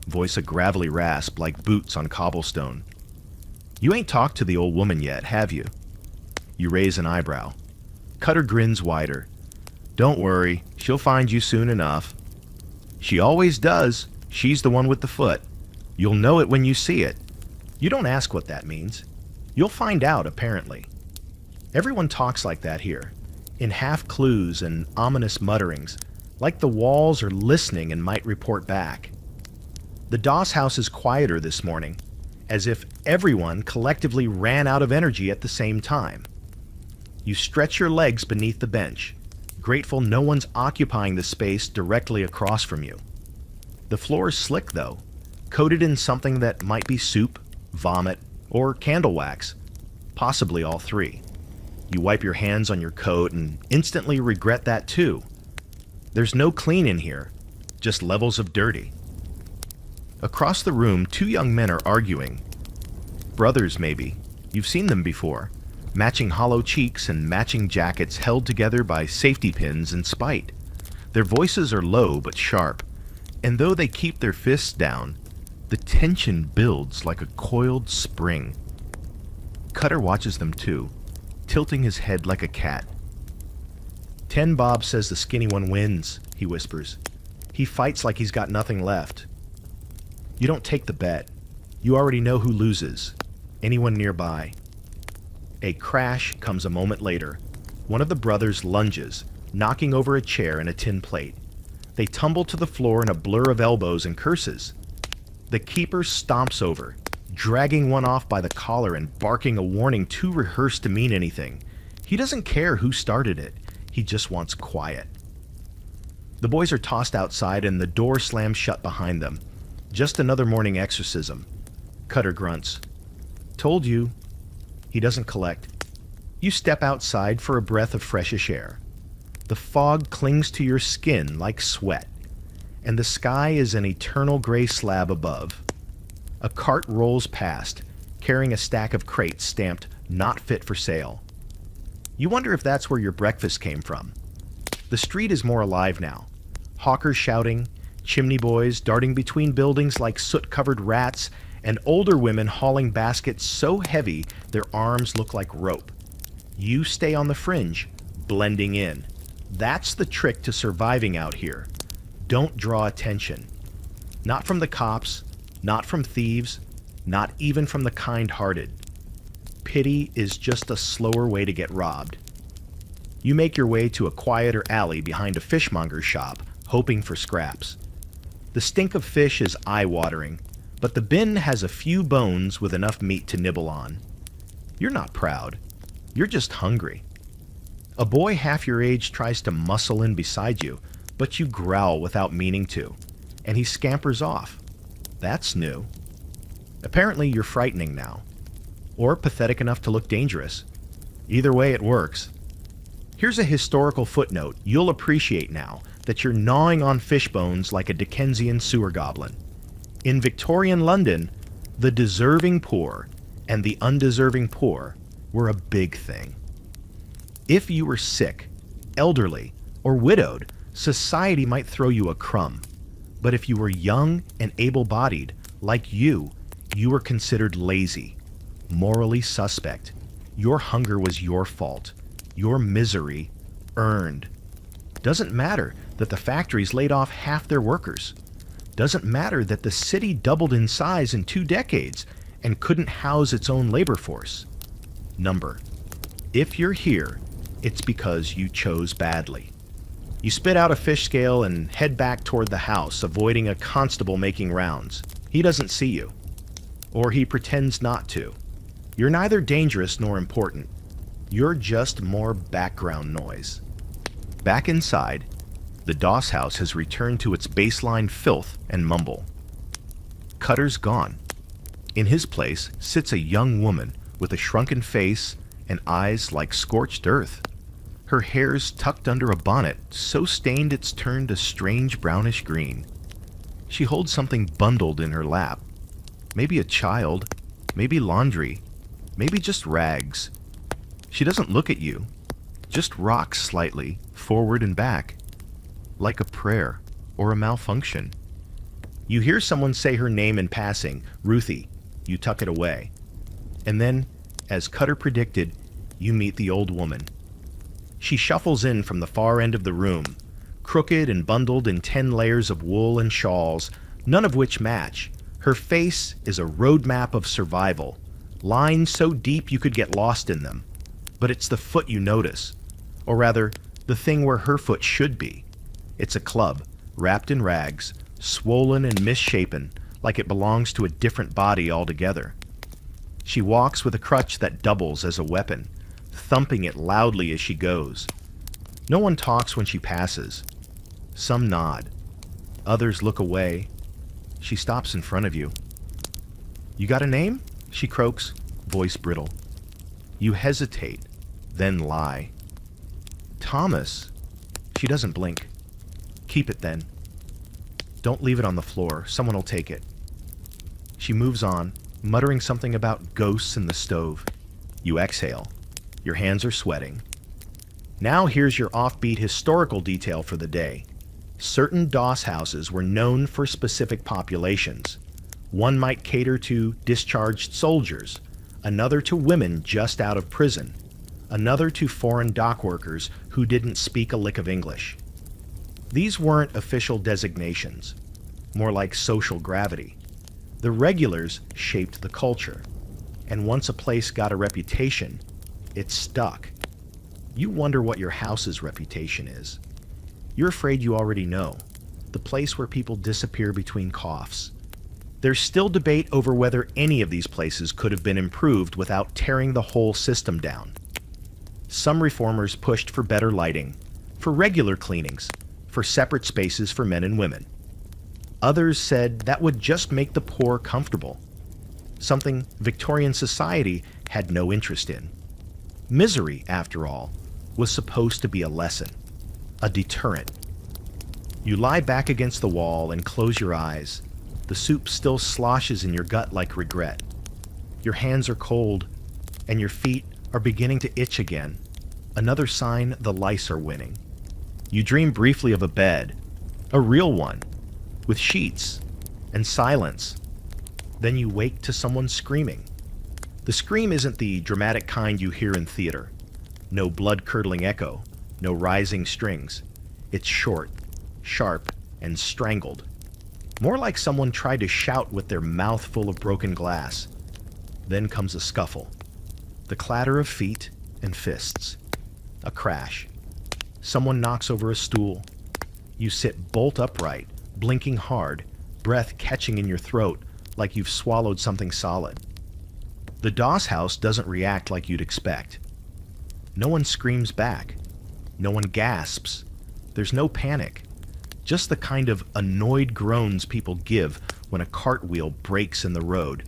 voice a gravelly rasp like boots on cobblestone. You ain't talked to the old woman yet, have you? You raise an eyebrow. Cutter grins wider. Don't worry, she'll find you soon enough. She always does. She's the one with the foot. You'll know it when you see it. You don't ask what that means. You'll find out, apparently. Everyone talks like that here, in half-clues and ominous mutterings, like the walls are listening and might report back. The Doss House is quieter this morning, as if everyone collectively ran out of energy at the same time. You stretch your legs beneath the bench, grateful no one's occupying the space directly across from you. The floor is slick, though, coated in something that might be soup, vomit, or candle wax, possibly all 3. You wipe your hands on your coat and instantly regret that too. There's no clean in here, just levels of dirty. Across the room, 2 young men are arguing. Brothers, maybe. You've seen them before. Matching hollow cheeks and matching jackets held together by safety pins in spite. Their voices are low but sharp, and though they keep their fists down, the tension builds like a coiled spring. Cutter watches them too, tilting his head like a cat. 10 Bob says the skinny one wins, he whispers. He fights like he's got nothing left. You don't take the bet. You already know who loses. Anyone nearby. A crash comes a moment later. One of the brothers lunges, knocking over a chair and a tin plate. They tumble to the floor in a blur of elbows and curses. The keeper stomps over, dragging one off by the collar and barking a warning too rehearsed to mean anything. He doesn't care who started it. He just wants quiet. The boys are tossed outside and the door slams shut behind them. Just another morning exorcism. Cutter grunts. Told you. He doesn't collect. You step outside for a breath of freshish air. The fog clings to your skin like sweat, and the sky is an eternal gray slab above. A cart rolls past, carrying a stack of crates stamped "Not Fit for Sale." You wonder if that's where your breakfast came from. The street is more alive now. Hawkers shouting, chimney boys darting between buildings like soot-covered rats, and older women hauling baskets so heavy their arms look like rope. You stay on the fringe, blending in. That's the trick to surviving out here. Don't draw attention. Not from the cops, not from thieves, not even from the kind-hearted. Pity is just a slower way to get robbed. You make your way to a quieter alley behind a fishmonger's shop, hoping for scraps. The stink of fish is eye-watering, but the bin has a few bones with enough meat to nibble on. You're not proud. You're just hungry. A boy half your age tries to muscle in beside you, but you growl without meaning to, and he scampers off. That's new. Apparently you're frightening now, or pathetic enough to look dangerous. Either way, it works. Here's a historical footnote you'll appreciate now that you're gnawing on fish bones like a Dickensian sewer goblin. In Victorian London, the deserving poor, and the undeserving poor were a big thing. If you were sick, elderly, or widowed, society might throw you a crumb. But if you were young and able-bodied, like you were considered lazy, morally suspect. Your hunger was your fault. Your misery earned. Doesn't matter that the factories laid off half their workers. Doesn't matter that the city doubled in size in 2 decades and couldn't house its own labor force. Number. If you're here, it's because you chose badly. You spit out a fish scale and head back toward the house, avoiding a constable making rounds. He doesn't see you. Or he pretends not to. You're neither dangerous nor important. You're just more background noise. Back inside, the Doss house has returned to its baseline filth and mumble. Cutter's gone. In his place sits a young woman with a shrunken face and eyes like scorched earth. Her hair's tucked under a bonnet so stained it's turned a strange brownish green. She holds something bundled in her lap. Maybe a child, maybe laundry, maybe just rags. She doesn't look at you, just rocks slightly, forward and back, like a prayer or a malfunction. You hear someone say her name in passing, Ruthie. You tuck it away. And then, as Cutter predicted, you meet the old woman. She shuffles in from the far end of the room, crooked and bundled in 10 layers of wool and shawls, none of which match. Her face is a roadmap of survival, lines so deep you could get lost in them. But it's the foot you notice, or rather, the thing where her foot should be. It's a club, wrapped in rags, swollen and misshapen, like it belongs to a different body altogether. She walks with a crutch that doubles as a weapon, thumping it loudly as she goes. No one talks when she passes. Some nod. Others look away. She stops in front of you. "You got a name?" she croaks, voice brittle. You hesitate, then lie. "Thomas." She doesn't blink. "Keep it then. Don't leave it on the floor. Someone will take it." She moves on, muttering something about ghosts in the stove. You exhale. Your hands are sweating. Now here's your offbeat historical detail for the day. Certain Doss houses were known for specific populations. One might cater to discharged soldiers, another to women just out of prison, another to foreign dock workers who didn't speak a lick of English. These weren't official designations, more like social gravity. The regulars shaped the culture, and once a place got a reputation, it stuck. You wonder what your house's reputation is. You're afraid you already know. The place where people disappear between coughs. There's still debate over whether any of these places could have been improved without tearing the whole system down. Some reformers pushed for better lighting, for regular cleanings, for separate spaces for men and women. Others said that would just make the poor comfortable, something Victorian society had no interest in. Misery, after all, was supposed to be a lesson, a deterrent. You lie back against the wall and close your eyes. The soup still sloshes in your gut like regret. Your hands are cold, and your feet are beginning to itch again, another sign the lice are winning. You dream briefly of a bed, a real one, with sheets and silence. Then you wake to someone screaming. The scream isn't the dramatic kind you hear in theater. No blood-curdling echo, no rising strings. It's short, sharp, and strangled. More like someone tried to shout with their mouth full of broken glass. Then comes a scuffle. The clatter of feet and fists. A crash. Someone knocks over a stool. You sit bolt upright, blinking hard, breath catching in your throat like you've swallowed something solid. The Doss house doesn't react like you'd expect. No one screams back. No one gasps. There's no panic. Just the kind of annoyed groans people give when a cartwheel breaks in the road.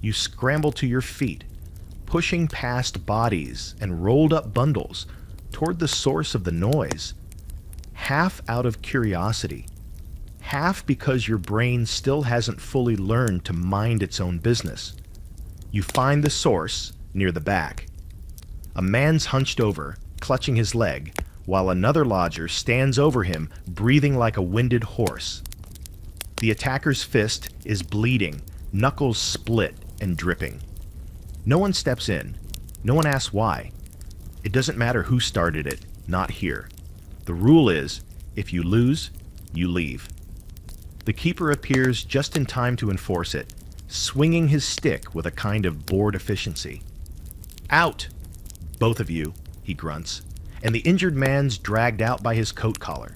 You scramble to your feet, pushing past bodies and rolled up bundles toward the source of the noise, half out of curiosity, half because your brain still hasn't fully learned to mind its own business. You find the source near the back. A man's hunched over, clutching his leg, while another lodger stands over him, breathing like a winded horse. The attacker's fist is bleeding, knuckles split and dripping. No one steps in. No one asks why. It doesn't matter who started it, not here. The rule is, if you lose, you leave. The keeper appears just in time to enforce it, swinging his stick with a kind of bored efficiency. "Out! Both of you," he grunts, and the injured man's dragged out by his coat collar.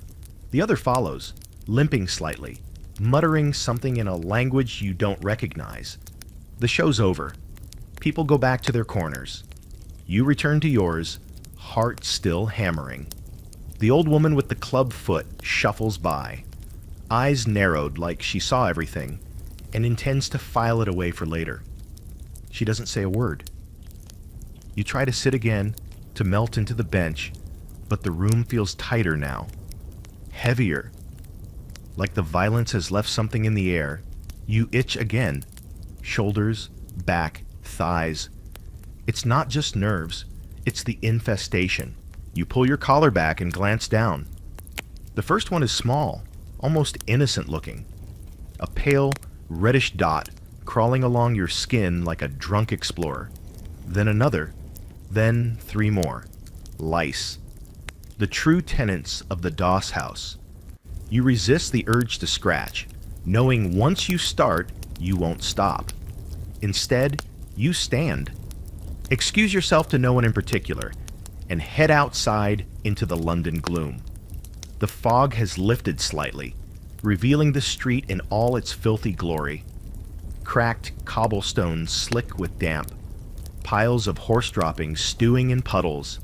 The other follows, limping slightly, muttering something in a language you don't recognize. The show's over. People go back to their corners. You return to yours, heart still hammering. The old woman with the club foot shuffles by, eyes narrowed like she saw everything, and intends to file it away for later. She doesn't say a word. You try to sit again, to melt into the bench, but the room feels tighter now, heavier. Like the violence has left something in the air, you itch again. Shoulders, back, thighs. It's not just nerves, it's the infestation. You pull your collar back and glance down. The first one is small, almost innocent looking. A pale, reddish dot crawling along your skin like a drunk explorer. Then another, then 3 more. Lice. The true tenants of the Doss house. You resist the urge to scratch, knowing once you start, you won't stop. Instead, you stand. Excuse yourself to no one in particular, and head outside into the London gloom. The fog has lifted slightly, revealing the street in all its filthy glory. Cracked cobblestones slick with damp, piles of horse droppings stewing in puddles,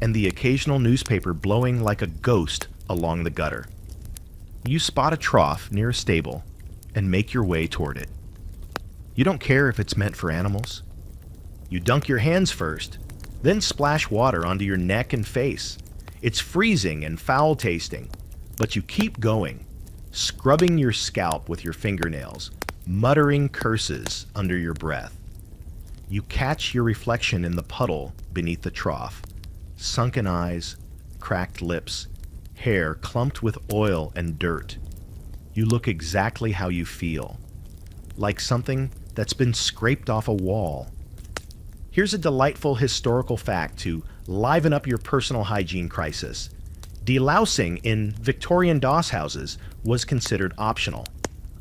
and the occasional newspaper blowing like a ghost along the gutter. You spot a trough near a stable and make your way toward it. You don't care if it's meant for animals. You dunk your hands first, then splash water onto your neck and face. It's freezing and foul-tasting, but you keep going, scrubbing your scalp with your fingernails, muttering curses under your breath. You catch your reflection in the puddle beneath the trough. Sunken eyes, cracked lips, hair clumped with oil and dirt. You look exactly how you feel, like something that's been scraped off a wall. Here's a delightful historical fact to liven up your personal hygiene crisis. Delousing in Victorian Doss houses was considered optional.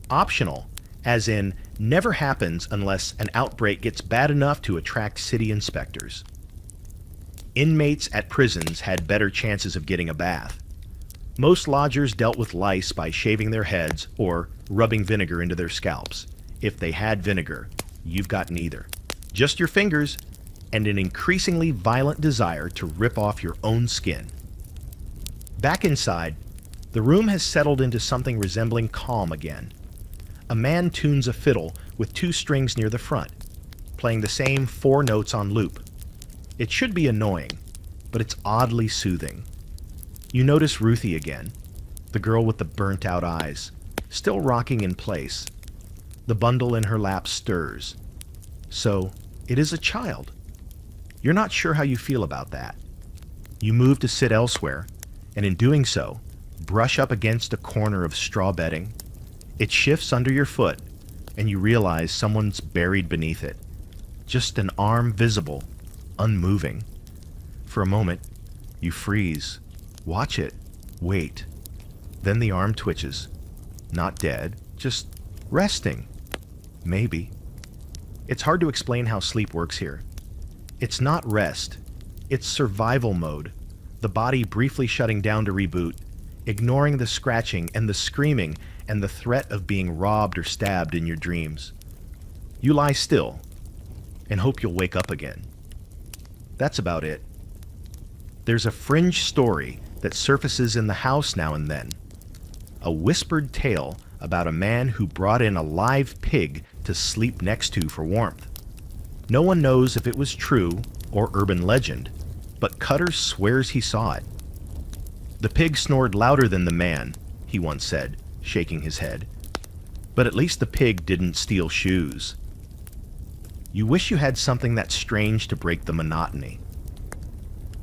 Optional, as in never happens unless an outbreak gets bad enough to attract city inspectors. Inmates at prisons had better chances of getting a bath. Most lodgers dealt with lice by shaving their heads or rubbing vinegar into their scalps. If they had vinegar, you've got neither. Just your fingers and an increasingly violent desire to rip off your own skin. Back inside, the room has settled into something resembling calm again. A man tunes a fiddle with 2 strings near the front, playing the same 4 notes on loop. It should be annoying, but it's oddly soothing. You notice Ruthie again, the girl with the burnt-out eyes, still rocking in place. The bundle in her lap stirs. So, it is a child. You're not sure how you feel about that. You move to sit elsewhere, and in doing so, brush up against a corner of straw bedding. It shifts under your foot, and you realize someone's buried beneath it. Just an arm visible, unmoving. For a moment, you freeze. Watch it. Wait. Then the arm twitches. Not dead, just resting. Maybe. It's hard to explain how sleep works here. It's not rest. It's survival mode. The body briefly shutting down to reboot, ignoring the scratching and the screaming and the threat of being robbed or stabbed in your dreams. You lie still and hope you'll wake up again. That's about it. There's a fringe story that surfaces in the house now and then. A whispered tale about a man who brought in a live pig to sleep next to for warmth. No one knows if it was true or urban legend, but Cutter swears he saw it. The pig snored louder than the man, he once said, shaking his head. But at least the pig didn't steal shoes. You wish you had something that strange to break the monotony.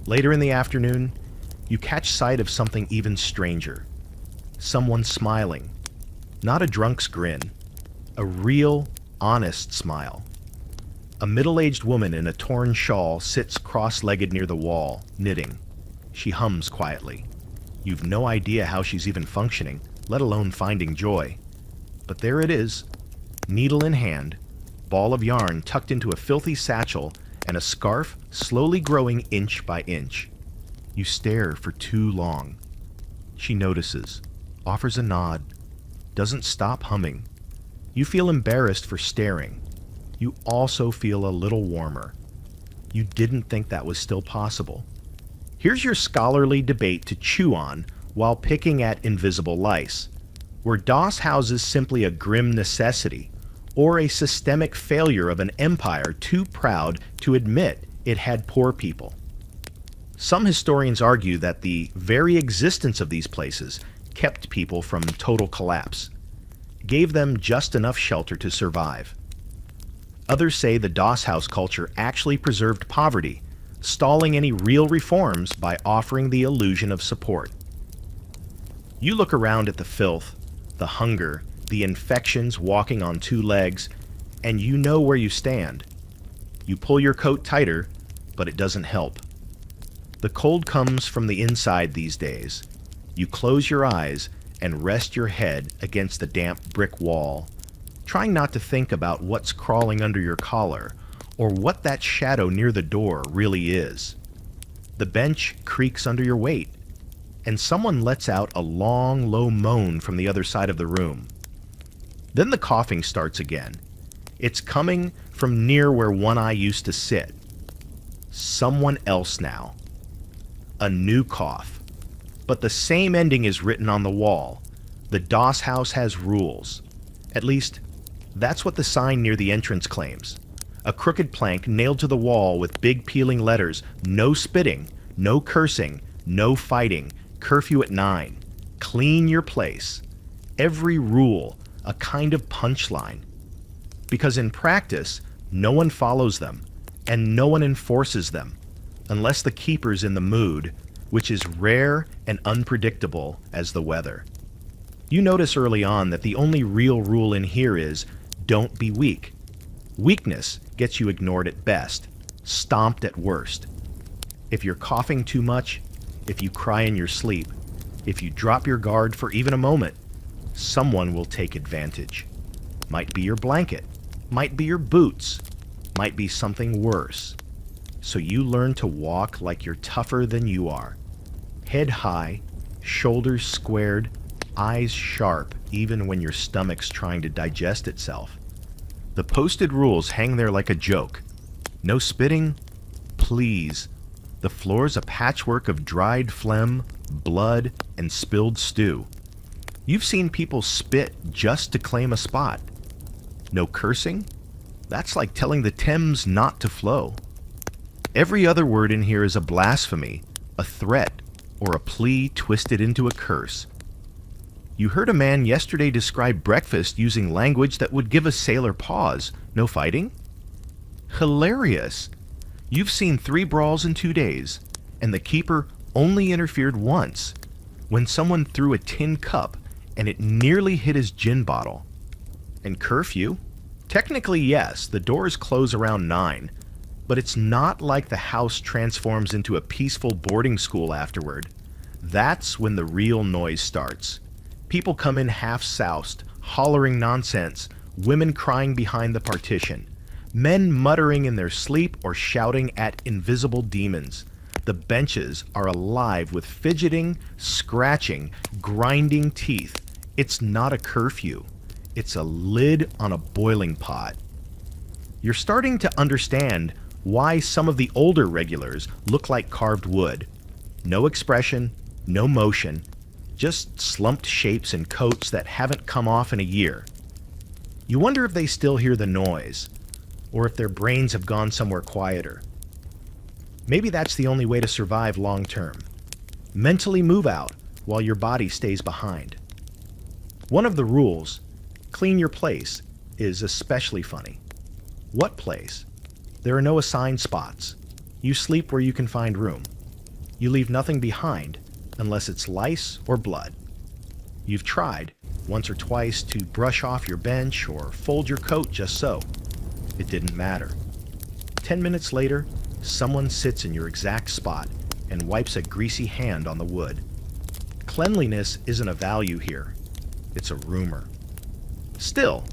Later in the afternoon, you catch sight of something even stranger. Someone smiling. Not a drunk's grin. A real, honest smile. A middle-aged woman in a torn shawl sits cross-legged near the wall, knitting. She hums quietly. You've no idea how she's even functioning, let alone finding joy. But there it is, needle in hand, ball of yarn tucked into a filthy satchel, and a scarf slowly growing inch by inch. You stare for too long. She notices, offers a nod, doesn't stop humming. You feel embarrassed for staring. You also feel a little warmer. You didn't think that was still possible. Here's your scholarly debate to chew on while picking at invisible lice. Were doss houses simply a grim necessity, or a systemic failure of an empire too proud to admit it had poor people? Some historians argue that the very existence of these places kept people from total collapse, gave them just enough shelter to survive. Others say the doss house culture actually preserved poverty, stalling any real reforms by offering the illusion of support. You look around at the filth, the hunger, the infections walking on two legs, and you know where you stand. You pull your coat tighter, but it doesn't help. The cold comes from the inside these days. You close your eyes and rest your head against the damp brick wall, trying not to think about what's crawling under your collar or what that shadow near the door really is. The bench creaks under your weight, and someone lets out a long, low moan from the other side of the room. Then the coughing starts again. It's coming from near where one eye used to sit. Someone else now. A new cough. But the same ending is written on the wall. The doss house has rules. At least, that's what the sign near the entrance claims. A crooked plank nailed to the wall with big peeling letters: no spitting, no cursing, no fighting, curfew at 9. Clean your place. Every rule, a kind of punchline. Because in practice, no one follows them, and no one enforces them, unless the keeper's in the mood, which is rare and unpredictable as the weather. You notice early on that the only real rule in here is, don't be weak. Weakness gets you ignored at best, stomped at worst. If you're coughing too much, if you cry in your sleep, if you drop your guard for even a moment, someone will take advantage. Might be your blanket, might be your boots, might be something worse. So you learn to walk like you're tougher than you are. Head high, shoulders squared, eyes sharp even when your stomach's trying to digest itself. The posted rules hang there like a joke. No spitting? Please. The floor's a patchwork of dried phlegm, blood, and spilled stew. You've seen people spit just to claim a spot. No cursing? That's like telling the Thames not to flow. Every other word in here is a blasphemy, a threat, or a plea twisted into a curse. You heard a man yesterday describe breakfast using language that would give a sailor pause. No fighting? Hilarious. You've seen 3 brawls in 2 days, and the keeper only interfered once, when someone threw a tin cup and it nearly hit his gin bottle. And curfew? Technically, yes, the doors close around 9, but it's not like the house transforms into a peaceful boarding school afterward. That's when the real noise starts. People come in half-soused, hollering nonsense, women crying behind the partition, men muttering in their sleep or shouting at invisible demons. The benches are alive with fidgeting, scratching, grinding teeth. It's not a curfew. It's a lid on a boiling pot. You're starting to understand why some of the older regulars look like carved wood. No expression, no motion, just slumped shapes and coats that haven't come off in a year. You wonder if they still hear the noise, or if their brains have gone somewhere quieter. Maybe that's the only way to survive long term. Mentally move out while your body stays behind. One of the rules, clean your place, is especially funny. What place? There are no assigned spots. You sleep where you can find room. You leave nothing behind unless it's lice or blood. You've tried, once or twice, to brush off your bench or fold your coat just so. It didn't matter. 10 minutes later, someone sits in your exact spot and wipes a greasy hand on the wood. Cleanliness isn't a value here. It's a rumor. Still,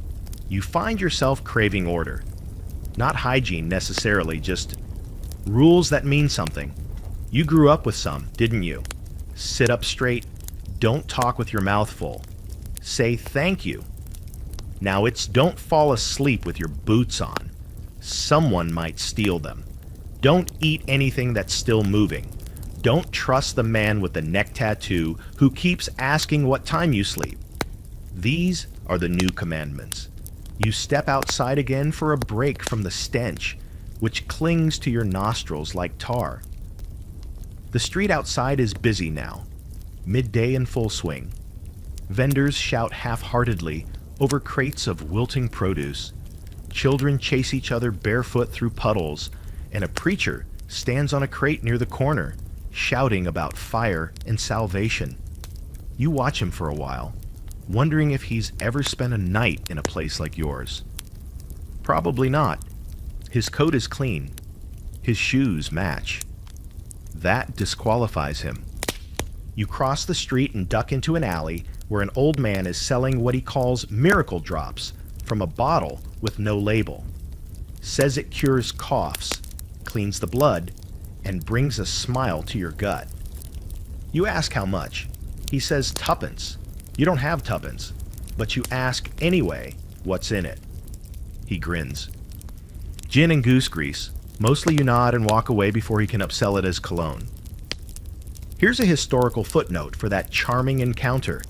you find yourself craving order. Not hygiene necessarily, just rules that mean something. You grew up with some, didn't you? Sit up straight. Don't talk with your mouth full. Say thank you. Now it's don't fall asleep with your boots on. Someone might steal them. Don't eat anything that's still moving. Don't trust the man with the neck tattoo who keeps asking what time you sleep. These are the new commandments. You step outside again for a break from the stench, which clings to your nostrils like tar. The street outside is busy now, midday in full swing. Vendors shout half-heartedly over crates of wilting produce. Children chase each other barefoot through puddles, and a preacher stands on a crate near the corner, shouting about fire and salvation. You watch him for a while, wondering if he's ever spent a night in a place like yours. Probably not. His coat is clean. His shoes match. That disqualifies him. You cross the street and duck into an alley where an old man is selling what he calls miracle drops from a bottle with no label. Says it cures coughs, cleans the blood, and brings a smile to your gut. You ask how much. He says tuppence. You don't have tuppence, but you ask anyway what's in it. He grins. Gin and goose grease. Mostly you nod and walk away before he can upsell it as cologne. Here's a historical footnote for that charming encounter.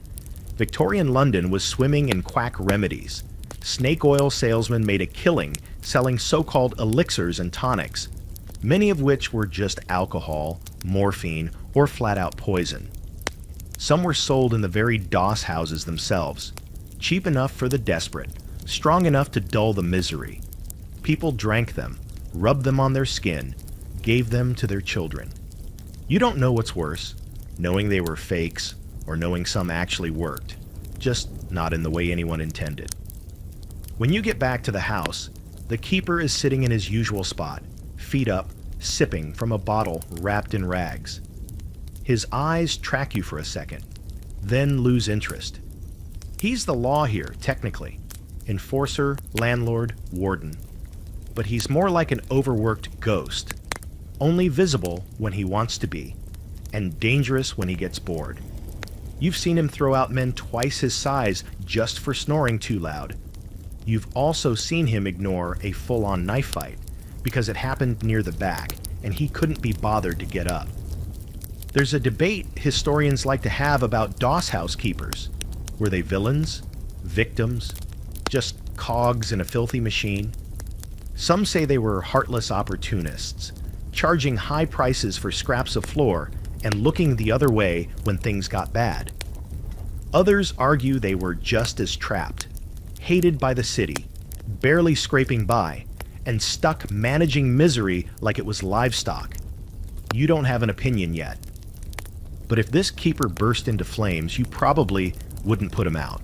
Victorian London was swimming in quack remedies. Snake oil salesmen made a killing selling so-called elixirs and tonics, many of which were just alcohol, morphine, or flat-out poison. Some were sold in the very doss houses themselves, cheap enough for the desperate, strong enough to dull the misery. People drank them, rubbed them on their skin, gave them to their children. You don't know what's worse, knowing they were fakes or knowing some actually worked, just not in the way anyone intended. When you get back to the house, the keeper is sitting in his usual spot, feet up, sipping from a bottle wrapped in rags. His eyes track you for a second, then lose interest. He's the law here, technically. Enforcer, landlord, warden. But he's more like an overworked ghost, only visible when he wants to be, and dangerous when he gets bored. You've seen him throw out men twice his size just for snoring too loud. You've also seen him ignore a full-on knife fight because it happened near the back and he couldn't be bothered to get up. There's a debate historians like to have about doss house keepers. Were they villains? Victims? Just cogs in a filthy machine? Some say they were heartless opportunists, charging high prices for scraps of floor and looking the other way when things got bad. Others argue they were just as trapped, hated by the city, barely scraping by, and stuck managing misery like it was livestock. You don't have an opinion yet. But if this keeper burst into flames, you probably wouldn't put him out.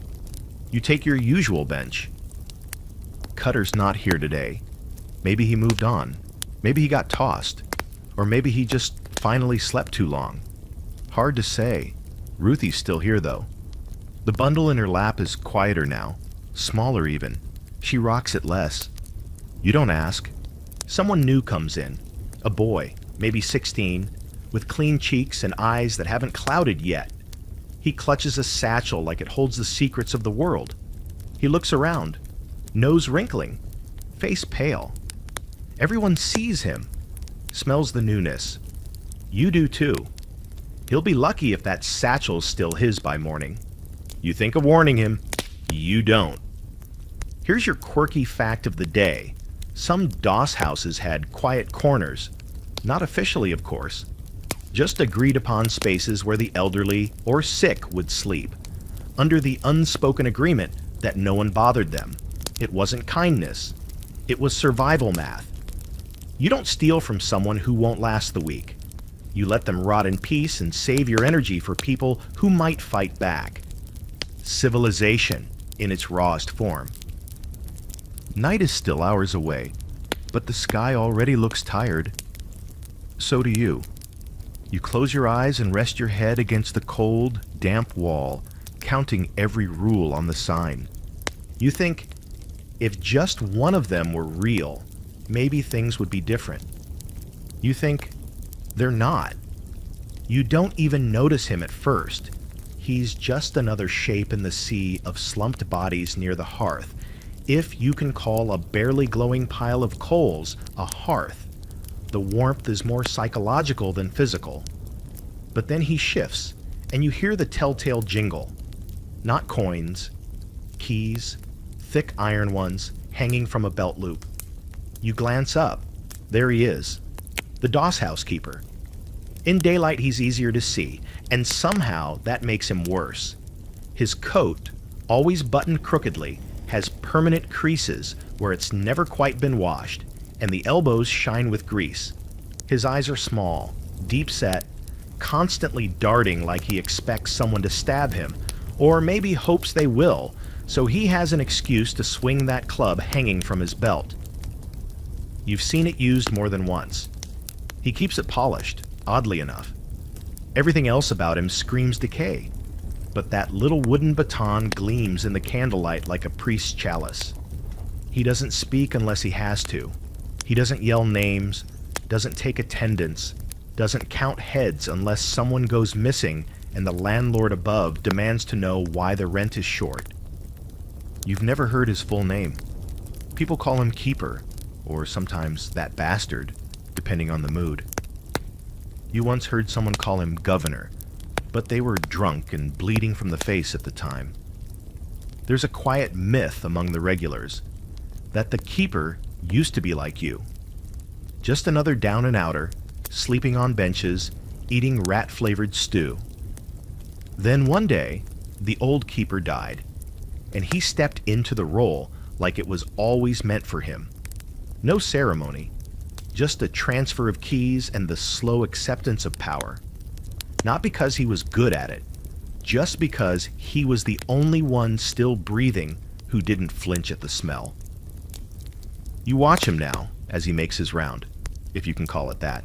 You take your usual bench. Cutter's not here today. Maybe he moved on. Maybe he got tossed. Or maybe he just finally slept too long. Hard to say. Ruthie's still here, though. The bundle in her lap is quieter now. Smaller, even. She rocks it less. You don't ask. Someone new comes in. A boy, maybe 16, with clean cheeks and eyes that haven't clouded yet. He clutches a satchel like it holds the secrets of the world. He looks around. Nose wrinkling. Face pale. Everyone sees him. Smells the newness. You do too. He'll be lucky if that satchel's still his by morning. You think of warning him. You don't. Here's your quirky fact of the day. Some doss houses had quiet corners. Not officially, of course. Just agreed upon spaces where the elderly or sick would sleep, under the unspoken agreement that no one bothered them. It wasn't kindness. It was survival math. You don't steal from someone who won't last the week. You let them rot in peace and save your energy for people who might fight back. Civilization in its rawest form. Night is still hours away, but the sky already looks tired. So do you. You close your eyes and rest your head against the cold, damp wall, counting every rule on the sign. You think, if just one of them were real, maybe things would be different. You think, they're not. You don't even notice him at first. He's just another shape in the sea of slumped bodies near the hearth, if you can call a barely glowing pile of coals a hearth. The warmth is more psychological than physical. But then he shifts, and you hear the telltale jingle. Not coins, keys, thick iron ones hanging from a belt loop. You glance up. There he is, the Doss housekeeper. In daylight, he's easier to see, and somehow that makes him worse. His coat, always buttoned crookedly, has permanent creases where it's never quite been washed, and the elbows shine with grease. His eyes are small, deep-set, constantly darting like he expects someone to stab him, or maybe hopes they will, so he has an excuse to swing that club hanging from his belt. You've seen it used more than once. He keeps it polished, oddly enough. Everything else about him screams decay, but that little wooden baton gleams in the candlelight like a priest's chalice. He doesn't speak unless he has to. He doesn't yell names, doesn't take attendance, doesn't count heads unless someone goes missing and the landlord above demands to know why the rent is short. You've never heard his full name. People call him Keeper, or sometimes that bastard, depending on the mood. You once heard someone call him Governor, but they were drunk and bleeding from the face at the time. There's a quiet myth among the regulars that the Keeper used to be like you. Just another down and outer, sleeping on benches, eating rat-flavored stew. Then one day, the old Keeper died, and he stepped into the role like it was always meant for him. No ceremony, just a transfer of keys and the slow acceptance of power. Not because he was good at it, just because he was the only one still breathing who didn't flinch at the smell. You watch him now as he makes his round, if you can call it that.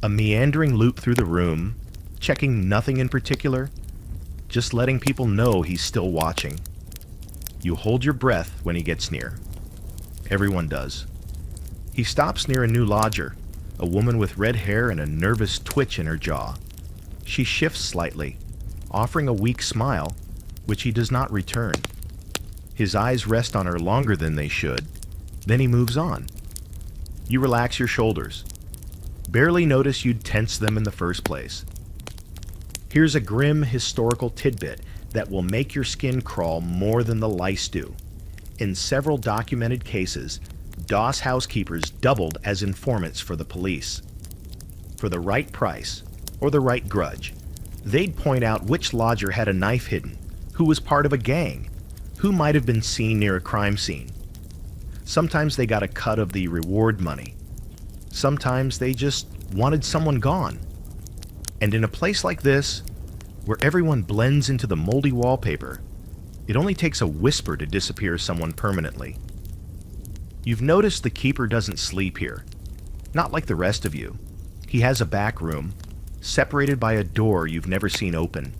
A meandering loop through the room, checking nothing in particular, just letting people know he's still watching. You hold your breath when he gets near. Everyone does. He stops near a new lodger, a woman with red hair and a nervous twitch in her jaw. She shifts slightly, offering a weak smile, which he does not return. His eyes rest on her longer than they should. Then he moves on. You relax your shoulders. Barely notice you'd tense them in the first place. Here's a grim historical tidbit that will make your skin crawl more than the lice do. In several documented cases, Doss housekeepers doubled as informants for the police. For the right price, or the right grudge, they'd point out which lodger had a knife hidden, who was part of a gang, who might have been seen near a crime scene. Sometimes they got a cut of the reward money. Sometimes they just wanted someone gone. And in a place like this, where everyone blends into the moldy wallpaper, it only takes a whisper to disappear someone permanently. You've noticed the Keeper doesn't sleep here. Not like the rest of you. He has a back room, separated by a door you've never seen open.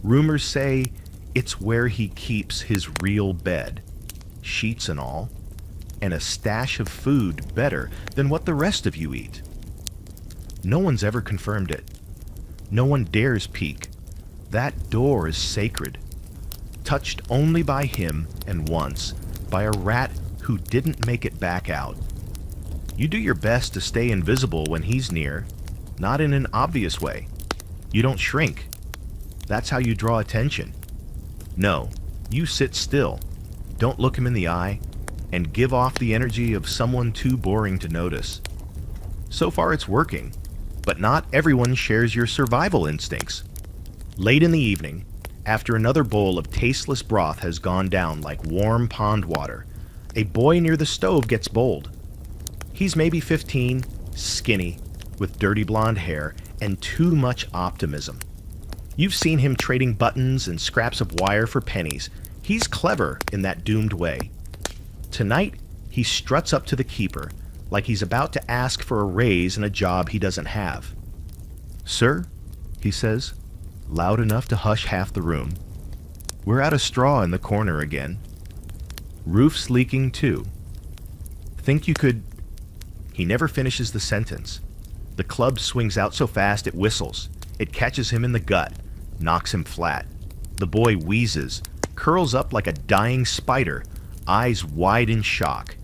Rumors say it's where he keeps his real bed, sheets and all, and a stash of food better than what the rest of you eat. No one's ever confirmed it. No one dares peek. That door is sacred, touched only by him and once by a rat who didn't make it back out. You do your best to stay invisible when he's near, not in an obvious way. You don't shrink. That's how you draw attention. No, you sit still, don't look him in the eye, and give off the energy of someone too boring to notice. So far it's working, but not everyone shares your survival instincts. Late in the evening, after another bowl of tasteless broth has gone down like warm pond water, A boy near the stove gets bold. He's maybe 15, skinny, with dirty blonde hair and too much optimism. You've seen him trading buttons and scraps of wire for pennies. He's clever in that doomed way. Tonight, he struts up to the keeper like he's about to ask for a raise in a job he doesn't have. "Sir," he says, loud enough to hush half the room, "we're out of straw in the corner again. Roof's leaking too. Think you could—" He never finishes the sentence. The club swings out so fast it whistles. It catches him in the gut, knocks him flat. The boy wheezes, curls up like a dying spider, eyes wide in shock.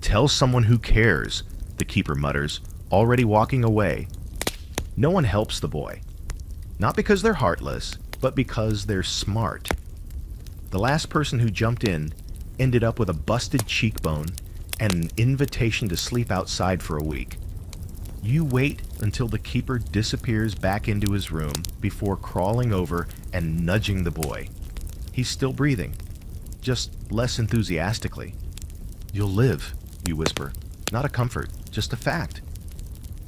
"Tell someone who cares," the keeper mutters, already walking away. No one helps the boy. Not because they're heartless, but because they're smart. The last person who jumped in ended up with a busted cheekbone and an invitation to sleep outside for a week. You wait until the keeper disappears back into his room before crawling over and nudging the boy. He's still breathing, just less enthusiastically. "You'll live," you whisper. Not a comfort, just a fact.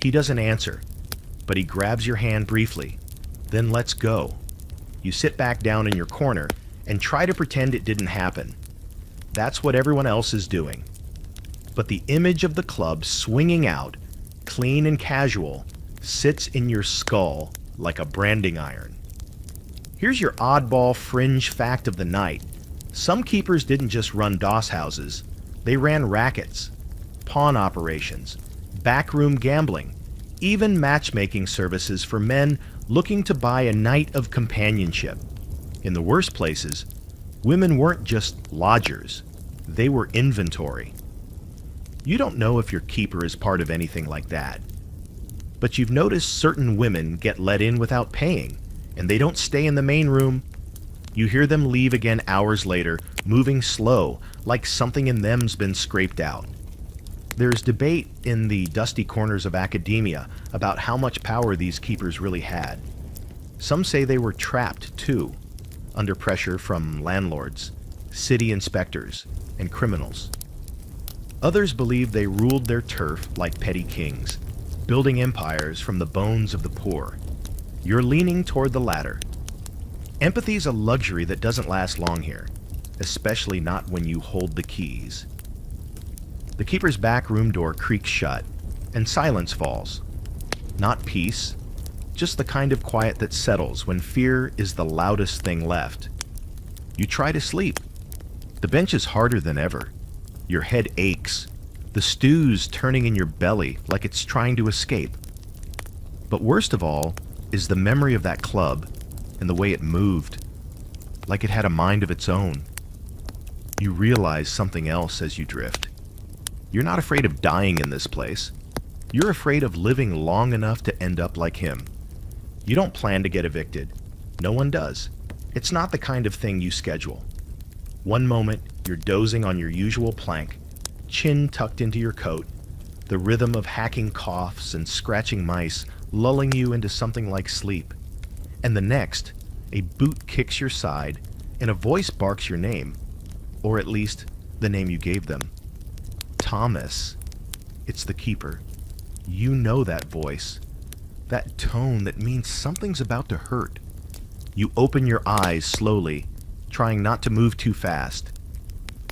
He doesn't answer, but he grabs your hand briefly, then lets go. You sit back down in your corner and try to pretend it didn't happen. That's what everyone else is doing. But the image of the club swinging out, clean and casual, sits in your skull like a branding iron. Here's your oddball fringe fact of the night. Some keepers didn't just run doss houses. They ran rackets, pawn operations, backroom gambling, even matchmaking services for men looking to buy a night of companionship. In the worst places, women weren't just lodgers. They were inventory. You don't know if your keeper is part of anything like that. But you've noticed certain women get let in without paying, and they don't stay in the main room. You hear them leave again hours later, moving slow, like something in them's been scraped out. There's debate in the dusty corners of academia about how much power these keepers really had. Some say they were trapped, too, under pressure from landlords, city inspectors, and criminals. Others believe they ruled their turf like petty kings, building empires from the bones of the poor. You're leaning toward the latter. Empathy's a luxury that doesn't last long here, especially not when you hold the keys. The keeper's back room door creaks shut, and silence falls. Not peace, just the kind of quiet that settles when fear is the loudest thing left. You try to sleep. The bench is harder than ever. Your head aches. The stew's turning in your belly like it's trying to escape. But worst of all is the memory of that club and the way it moved, like it had a mind of its own. You realize something else as you drift. You're not afraid of dying in this place. You're afraid of living long enough to end up like him. You don't plan to get evicted. No one does. It's not the kind of thing you schedule. One moment, you're dozing on your usual plank, chin tucked into your coat, the rhythm of hacking coughs and scratching mice lulling you into something like sleep. And the next, a boot kicks your side and a voice barks your name, or at least the name you gave them. Thomas. It's the keeper. You know that voice, that tone that means something's about to hurt. You open your eyes slowly, trying not to move too fast.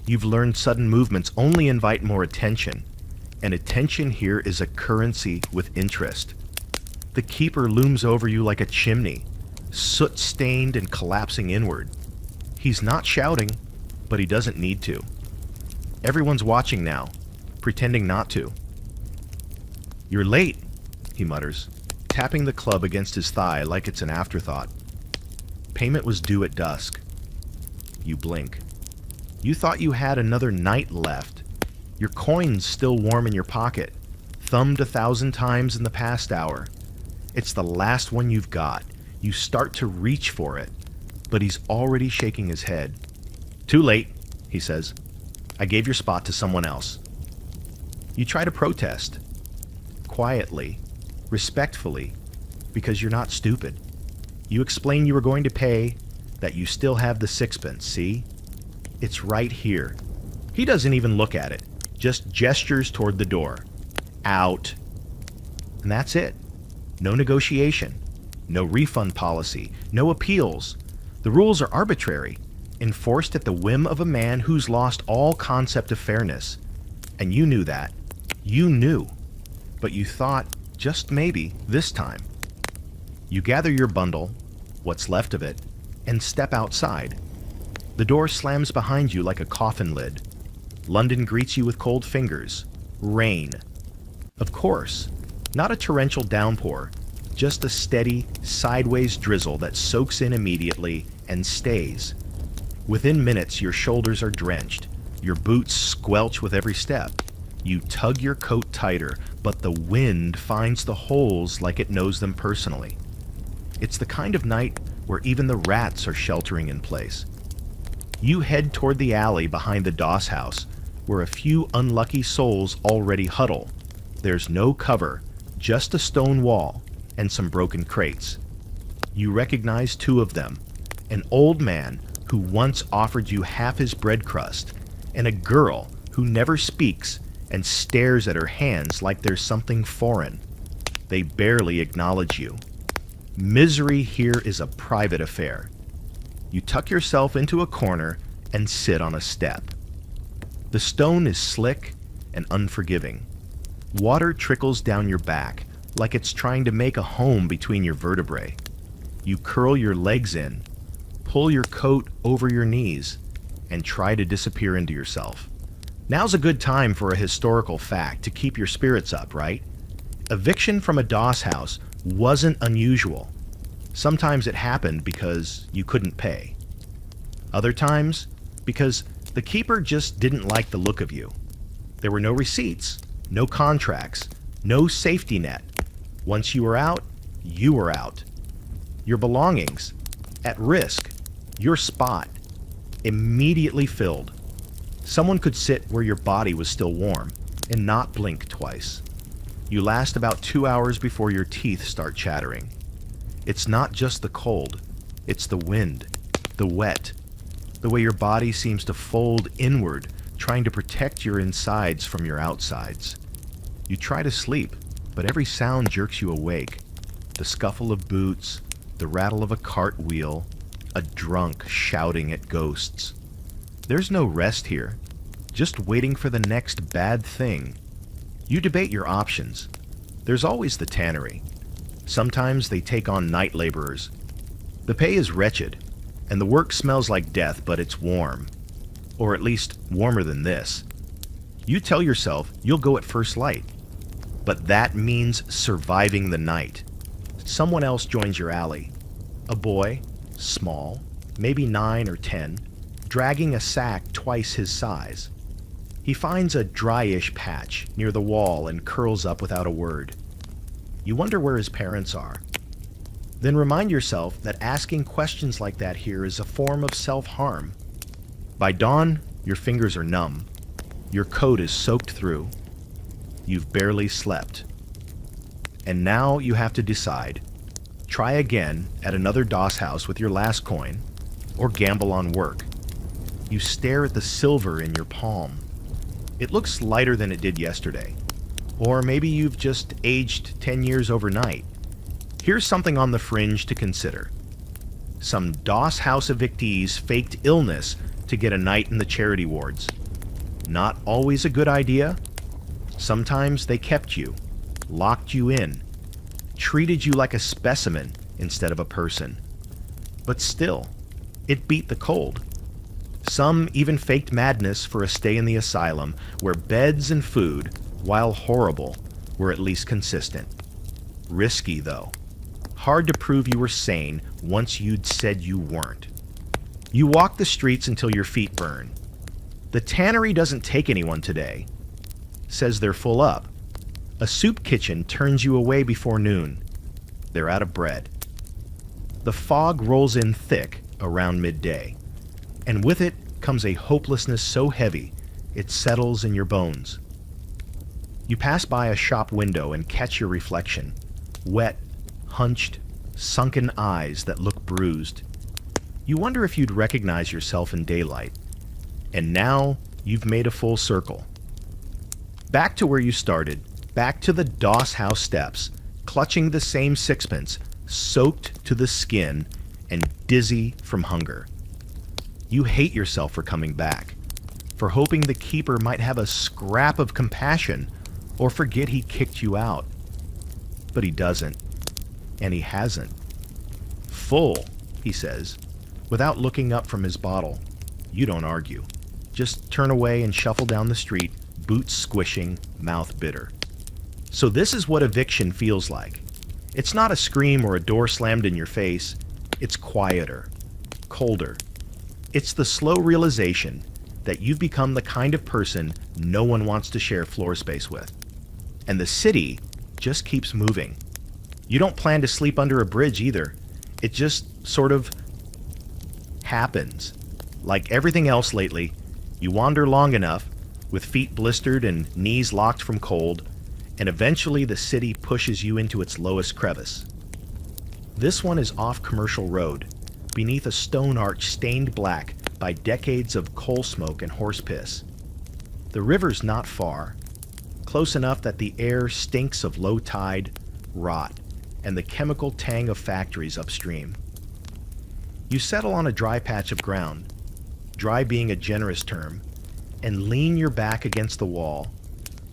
You've learned sudden movements only invite more attention, and attention here is a currency with interest. The keeper looms over you like a chimney, soot-stained and collapsing inward. He's not shouting, but he doesn't need to. Everyone's watching now, pretending not to. "You're late," he mutters, tapping the club against his thigh like it's an afterthought. "Payment was due at dusk." You blink. You thought you had another night left. Your coin's still warm in your pocket, thumbed 1,000 times in the past hour. It's the last one you've got. You start to reach for it, but he's already shaking his head. "Too late," he says. "I gave your spot to someone else." You try to protest. Quietly, respectfully, because you're not stupid. You explain you were going to pay, that you still have the sixpence, see? It's right here. He doesn't even look at it, just gestures toward the door. Out. And that's it. No negotiation, no refund policy, no appeals. The rules are arbitrary, enforced at the whim of a man who's lost all concept of fairness. And you knew that. You knew. But you thought, just maybe, this time. You gather your bundle, what's left of it, and step outside. The door slams behind you like a coffin lid. London greets you with cold fingers. Rain. Of course, not a torrential downpour, just a steady, sideways drizzle that soaks in immediately and stays. Within minutes, your shoulders are drenched. Your boots squelch with every step. You tug your coat tighter, but the wind finds the holes like it knows them personally. It's the kind of night where even the rats are sheltering in place. You head toward the alley behind the Doss house, where a few unlucky souls already huddle. There's no cover, just a stone wall and some broken crates. You recognize two of them, an old man who once offered you half his bread crust, and a girl who never speaks and stares at her hands like there's something foreign. They barely acknowledge you. Misery here is a private affair. You tuck yourself into a corner and sit on a step. The stone is slick and unforgiving. Water trickles down your back like it's trying to make a home between your vertebrae. You curl your legs in, pull your coat over your knees, and try to disappear into yourself. Now's a good time for a historical fact to keep your spirits up, right? Eviction from a Doss house wasn't unusual. Sometimes it happened because you couldn't pay. Other times, because the keeper just didn't like the look of you. There were no receipts, no contracts, no safety net. Once you were out, you were out. Your belongings, at risk, your spot, immediately filled. Someone could sit where your body was still warm and not blink twice. You last about 2 hours before your teeth start chattering. It's not just the cold, it's the wind, the wet, the way your body seems to fold inward, trying to protect your insides from your outsides. You try to sleep, but every sound jerks you awake. The scuffle of boots, the rattle of a cartwheel, a drunk shouting at ghosts. There's no rest here, just waiting for the next bad thing. You debate your options. There's always the tannery. Sometimes they take on night laborers. The pay is wretched, and the work smells like death, but it's warm. Or at least warmer than this. You tell yourself you'll go at first light, but that means surviving the night. Someone else joins your alley. A boy, small, maybe 9 or 10, dragging a sack twice his size. He finds a dryish patch near the wall and curls up without a word. You wonder where his parents are. Then remind yourself that asking questions like that here is a form of self-harm. By dawn, your fingers are numb. Your coat is soaked through. You've barely slept. And now you have to decide. Try again at another Doss house with your last coin, or gamble on work. You stare at the silver in your palm. It looks lighter than it did yesterday. Or maybe you've just aged 10 years overnight. Here's something on the fringe to consider. Some Doss house evictees faked illness to get a night in the charity wards. Not always a good idea. Sometimes they kept you, locked you in, treated you like a specimen instead of a person. But still, it beat the cold. Some even faked madness for a stay in the asylum, where beds and food, while horrible, were at least consistent. Risky, though. Hard to prove you were sane once you'd said you weren't. You walk the streets until your feet burn. The tannery doesn't take anyone today. Says they're full up. A soup kitchen turns you away before noon. They're out of bread. The fog rolls in thick around midday, and with it comes a hopelessness so heavy it settles in your bones. You pass by a shop window and catch your reflection. Wet, hunched, sunken eyes that look bruised. You wonder if you'd recognize yourself in daylight. And now You've made a full circle. Back to where you started, back to the Doss House steps, clutching the same sixpence, soaked to the skin and dizzy from hunger. You hate yourself for coming back, for hoping the keeper might have a scrap of compassion or forget he kicked you out. But he doesn't, and he hasn't. Full, he says, without looking up from his bottle. You don't argue. Just turn away and shuffle down the street, boots squishing, mouth bitter. So this is what eviction feels like. It's not a scream or a door slammed in your face. It's quieter, colder. It's the slow realization that you've become the kind of person no one wants to share floor space with. And the city just keeps moving. You don't plan to sleep under a bridge either. It just sort of happens. Like everything else lately, you wander long enough, with feet blistered and knees locked from cold, and eventually the city pushes you into its lowest crevice. This one is off Commercial Road, beneath a stone arch stained black by decades of coal smoke and horse piss. The river's not far, close enough that the air stinks of low tide, rot, and the chemical tang of factories upstream. You settle on a dry patch of ground, dry being a generous term, and lean your back against the wall,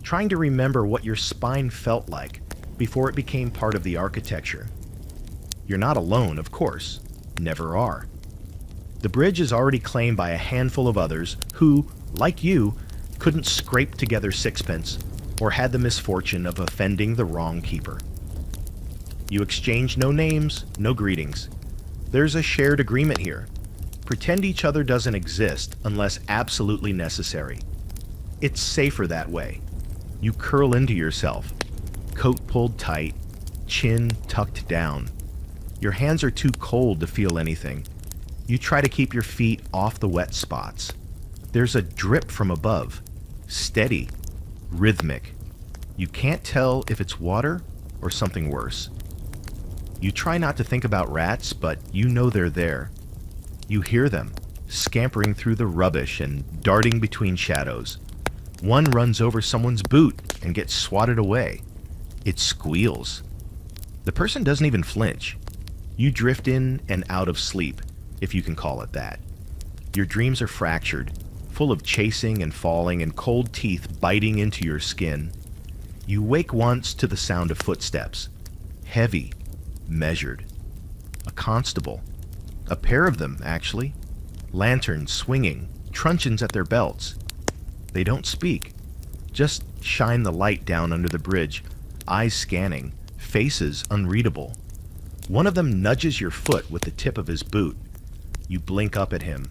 trying to remember what your spine felt like before it became part of the architecture. You're not alone, of course. Never are. The bridge is already claimed by a handful of others who, like you, couldn't scrape together sixpence or had the misfortune of offending the wrong keeper. You exchange no names, no greetings. There's a shared agreement here. Pretend each other doesn't exist unless absolutely necessary. It's safer that way. You curl into yourself, coat pulled tight, chin tucked down. Your hands are too cold to feel anything. You try to keep your feet off the wet spots. There's a drip from above, steady, rhythmic. You can't tell if it's water or something worse. You try not to think about rats, but you know they're there. You hear them, scampering through the rubbish and darting between shadows. One runs over someone's boot and gets swatted away. It squeals. The person doesn't even flinch. You drift in and out of sleep, if you can call it that. Your dreams are fractured, full of chasing and falling and cold teeth biting into your skin. You wake once to the sound of footsteps. Heavy, measured. A constable. A pair of them, actually. Lanterns swinging, truncheons at their belts. They don't speak. Just shine the light down under the bridge, eyes scanning, faces unreadable. One of them nudges your foot with the tip of his boot. You blink up at him.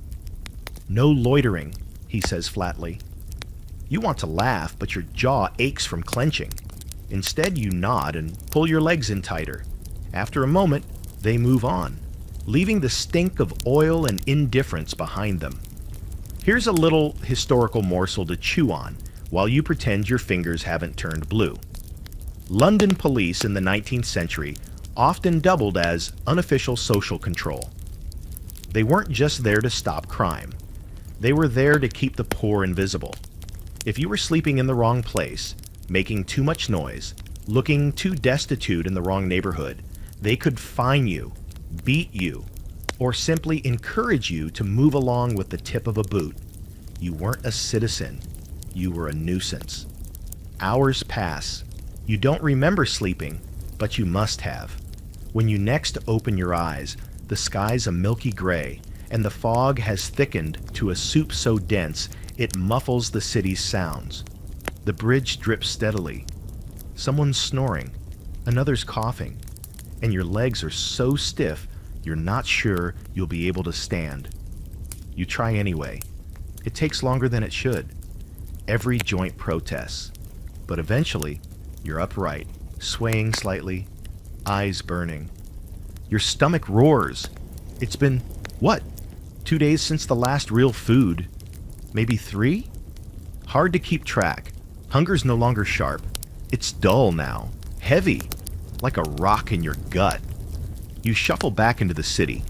No loitering, he says flatly. You want to laugh, but your jaw aches from clenching. Instead, you nod and pull your legs in tighter. After a moment, they move on, leaving the stink of oil and indifference behind them. Here's a little historical morsel to chew on while you pretend your fingers haven't turned blue. London police in the 19th century often doubled as unofficial social control. They weren't just there to stop crime. They were there to keep the poor invisible. If you were sleeping in the wrong place, making too much noise, looking too destitute in the wrong neighborhood, they could fine you, beat you, or simply encourage you to move along with the tip of a boot. You weren't a citizen. You were a nuisance. Hours pass. You don't remember sleeping, but you must have. When you next open your eyes, the sky's a milky gray, and the fog has thickened to a soup so dense it muffles the city's sounds. The bridge drips steadily. Someone's snoring, another's coughing, and your legs are so stiff you're not sure you'll be able to stand. You try anyway. It takes longer than it should. Every joint protests. But eventually, you're upright, swaying slightly, eyes burning. Your stomach roars. It's been, what, 2 days since the last real food? Maybe 3? Hard to keep track. Hunger's no longer sharp. It's dull now, heavy, like a rock in your gut. You shuffle back into the city,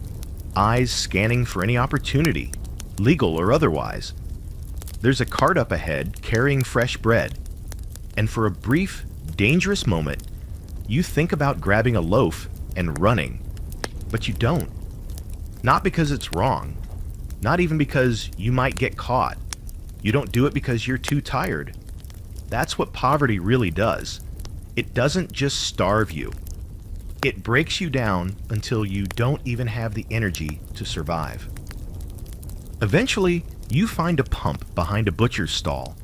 eyes scanning for any opportunity, legal or otherwise. There's a cart up ahead carrying fresh bread, and for a brief, dangerous moment, you think about grabbing a loaf and running, but you don't. Not because it's wrong, not even because you might get caught. You don't do it because you're too tired. That's what poverty really does. It doesn't just starve you. It breaks you down until you don't even have the energy to survive. Eventually, you find a pump behind a butcher's stall.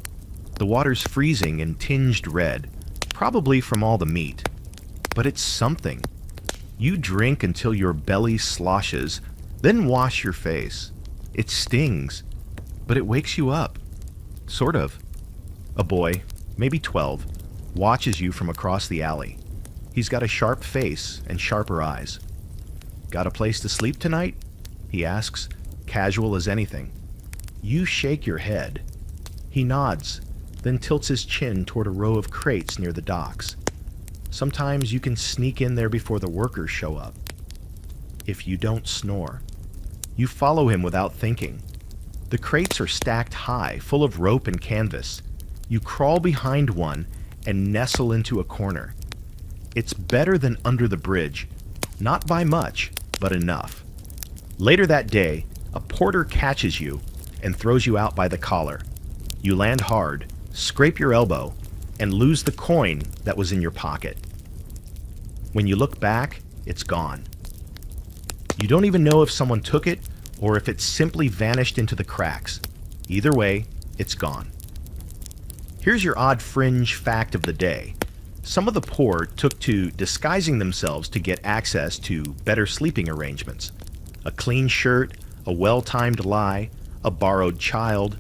The water's freezing and tinged red, probably from all the meat. But it's something. You drink until your belly sloshes, then wash your face. It stings, but it wakes you up. Sort of. A boy, maybe 12, watches you from across the alley. He's got a sharp face and sharper eyes. "Got a place to sleep tonight?" he asks, casual as anything. You shake your head. He nods, then tilts his chin toward a row of crates near the docks. Sometimes you can sneak in there before the workers show up. If you don't snore. You follow him without thinking. The crates are stacked high, full of rope and canvas. You crawl behind one and nestle into a corner. It's better than under the bridge. Not by much, but enough. Later that day, a porter catches you and throws you out by the collar. You land hard, scrape your elbow, and lose the coin that was in your pocket. When you look back, it's gone. You don't even know if someone took it or if it simply vanished into the cracks. Either way, it's gone. Here's your odd fringe fact of the day. Some of the poor took to disguising themselves to get access to better sleeping arrangements. A clean shirt, a well-timed lie, a borrowed child.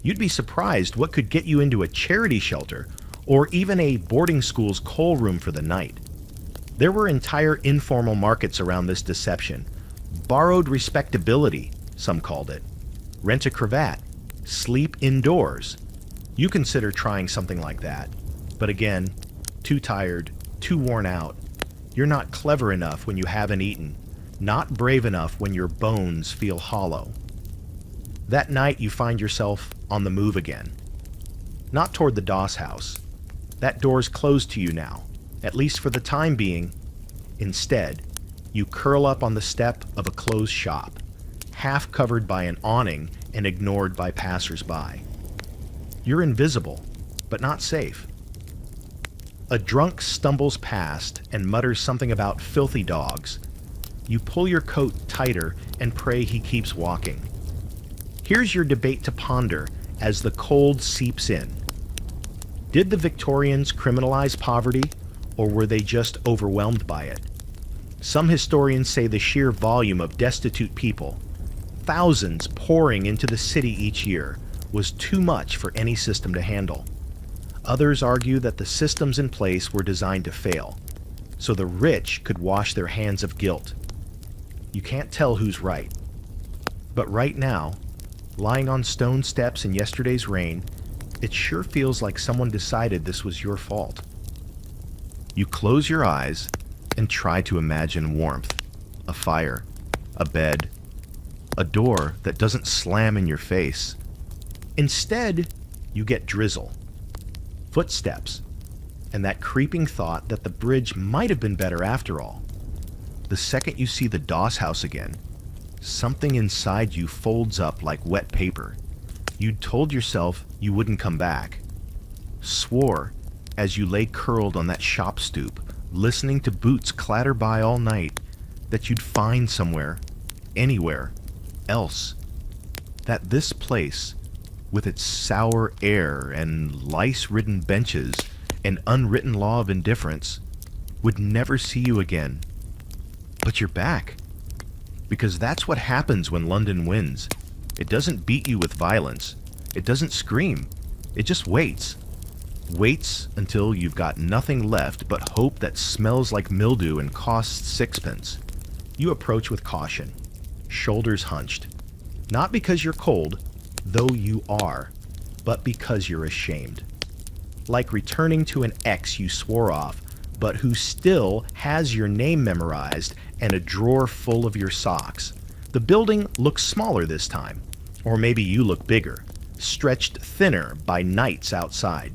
You'd be surprised what could get you into a charity shelter or even a boarding school's coal room for the night. There were entire informal markets around this deception. Borrowed respectability, some called it. Rent a cravat. Sleep indoors. You consider trying something like that. But again, too tired, too worn out. You're not clever enough when you haven't eaten. Not brave enough when your bones feel hollow. That night you find yourself on the move again. Not toward the Doss house. That door's closed to you now, at least for the time being. Instead, you curl up on the step of a closed shop, half covered by an awning and ignored by passers-by. You're invisible, but not safe. A drunk stumbles past and mutters something about filthy dogs. You pull your coat tighter and pray he keeps walking. Here's your debate to ponder as the cold seeps in. Did the Victorians criminalize poverty, or were they just overwhelmed by it? Some historians say the sheer volume of destitute people, thousands pouring into the city each year, was too much for any system to handle. Others argue that the systems in place were designed to fail, so the rich could wash their hands of guilt. You can't tell who's right. But right now, lying on stone steps in yesterday's rain, it sure feels like someone decided this was your fault. You close your eyes and try to imagine warmth, a fire, a bed, a door that doesn't slam in your face. Instead, you get drizzle, footsteps, and that creeping thought that the bridge might have been better after all. The second you see the Doss house again, something inside you folds up like wet paper. You'd told yourself you wouldn't come back. Swore as you lay curled on that shop stoop, listening to boots clatter by all night, that you'd find somewhere, anywhere, else. That this place, with its sour air and lice-ridden benches and unwritten law of indifference, would never see you again. But you're back. Because that's what happens when London wins. It doesn't beat you with violence. It doesn't scream. It just waits. Waits until you've got nothing left but hope that smells like mildew and costs sixpence. You approach with caution, shoulders hunched. Not because you're cold, though you are, but because you're ashamed. Like returning to an ex you swore off, but who still has your name memorized and a drawer full of your socks. The building looks smaller this time, or maybe you look bigger. stretched thinner by nights outside.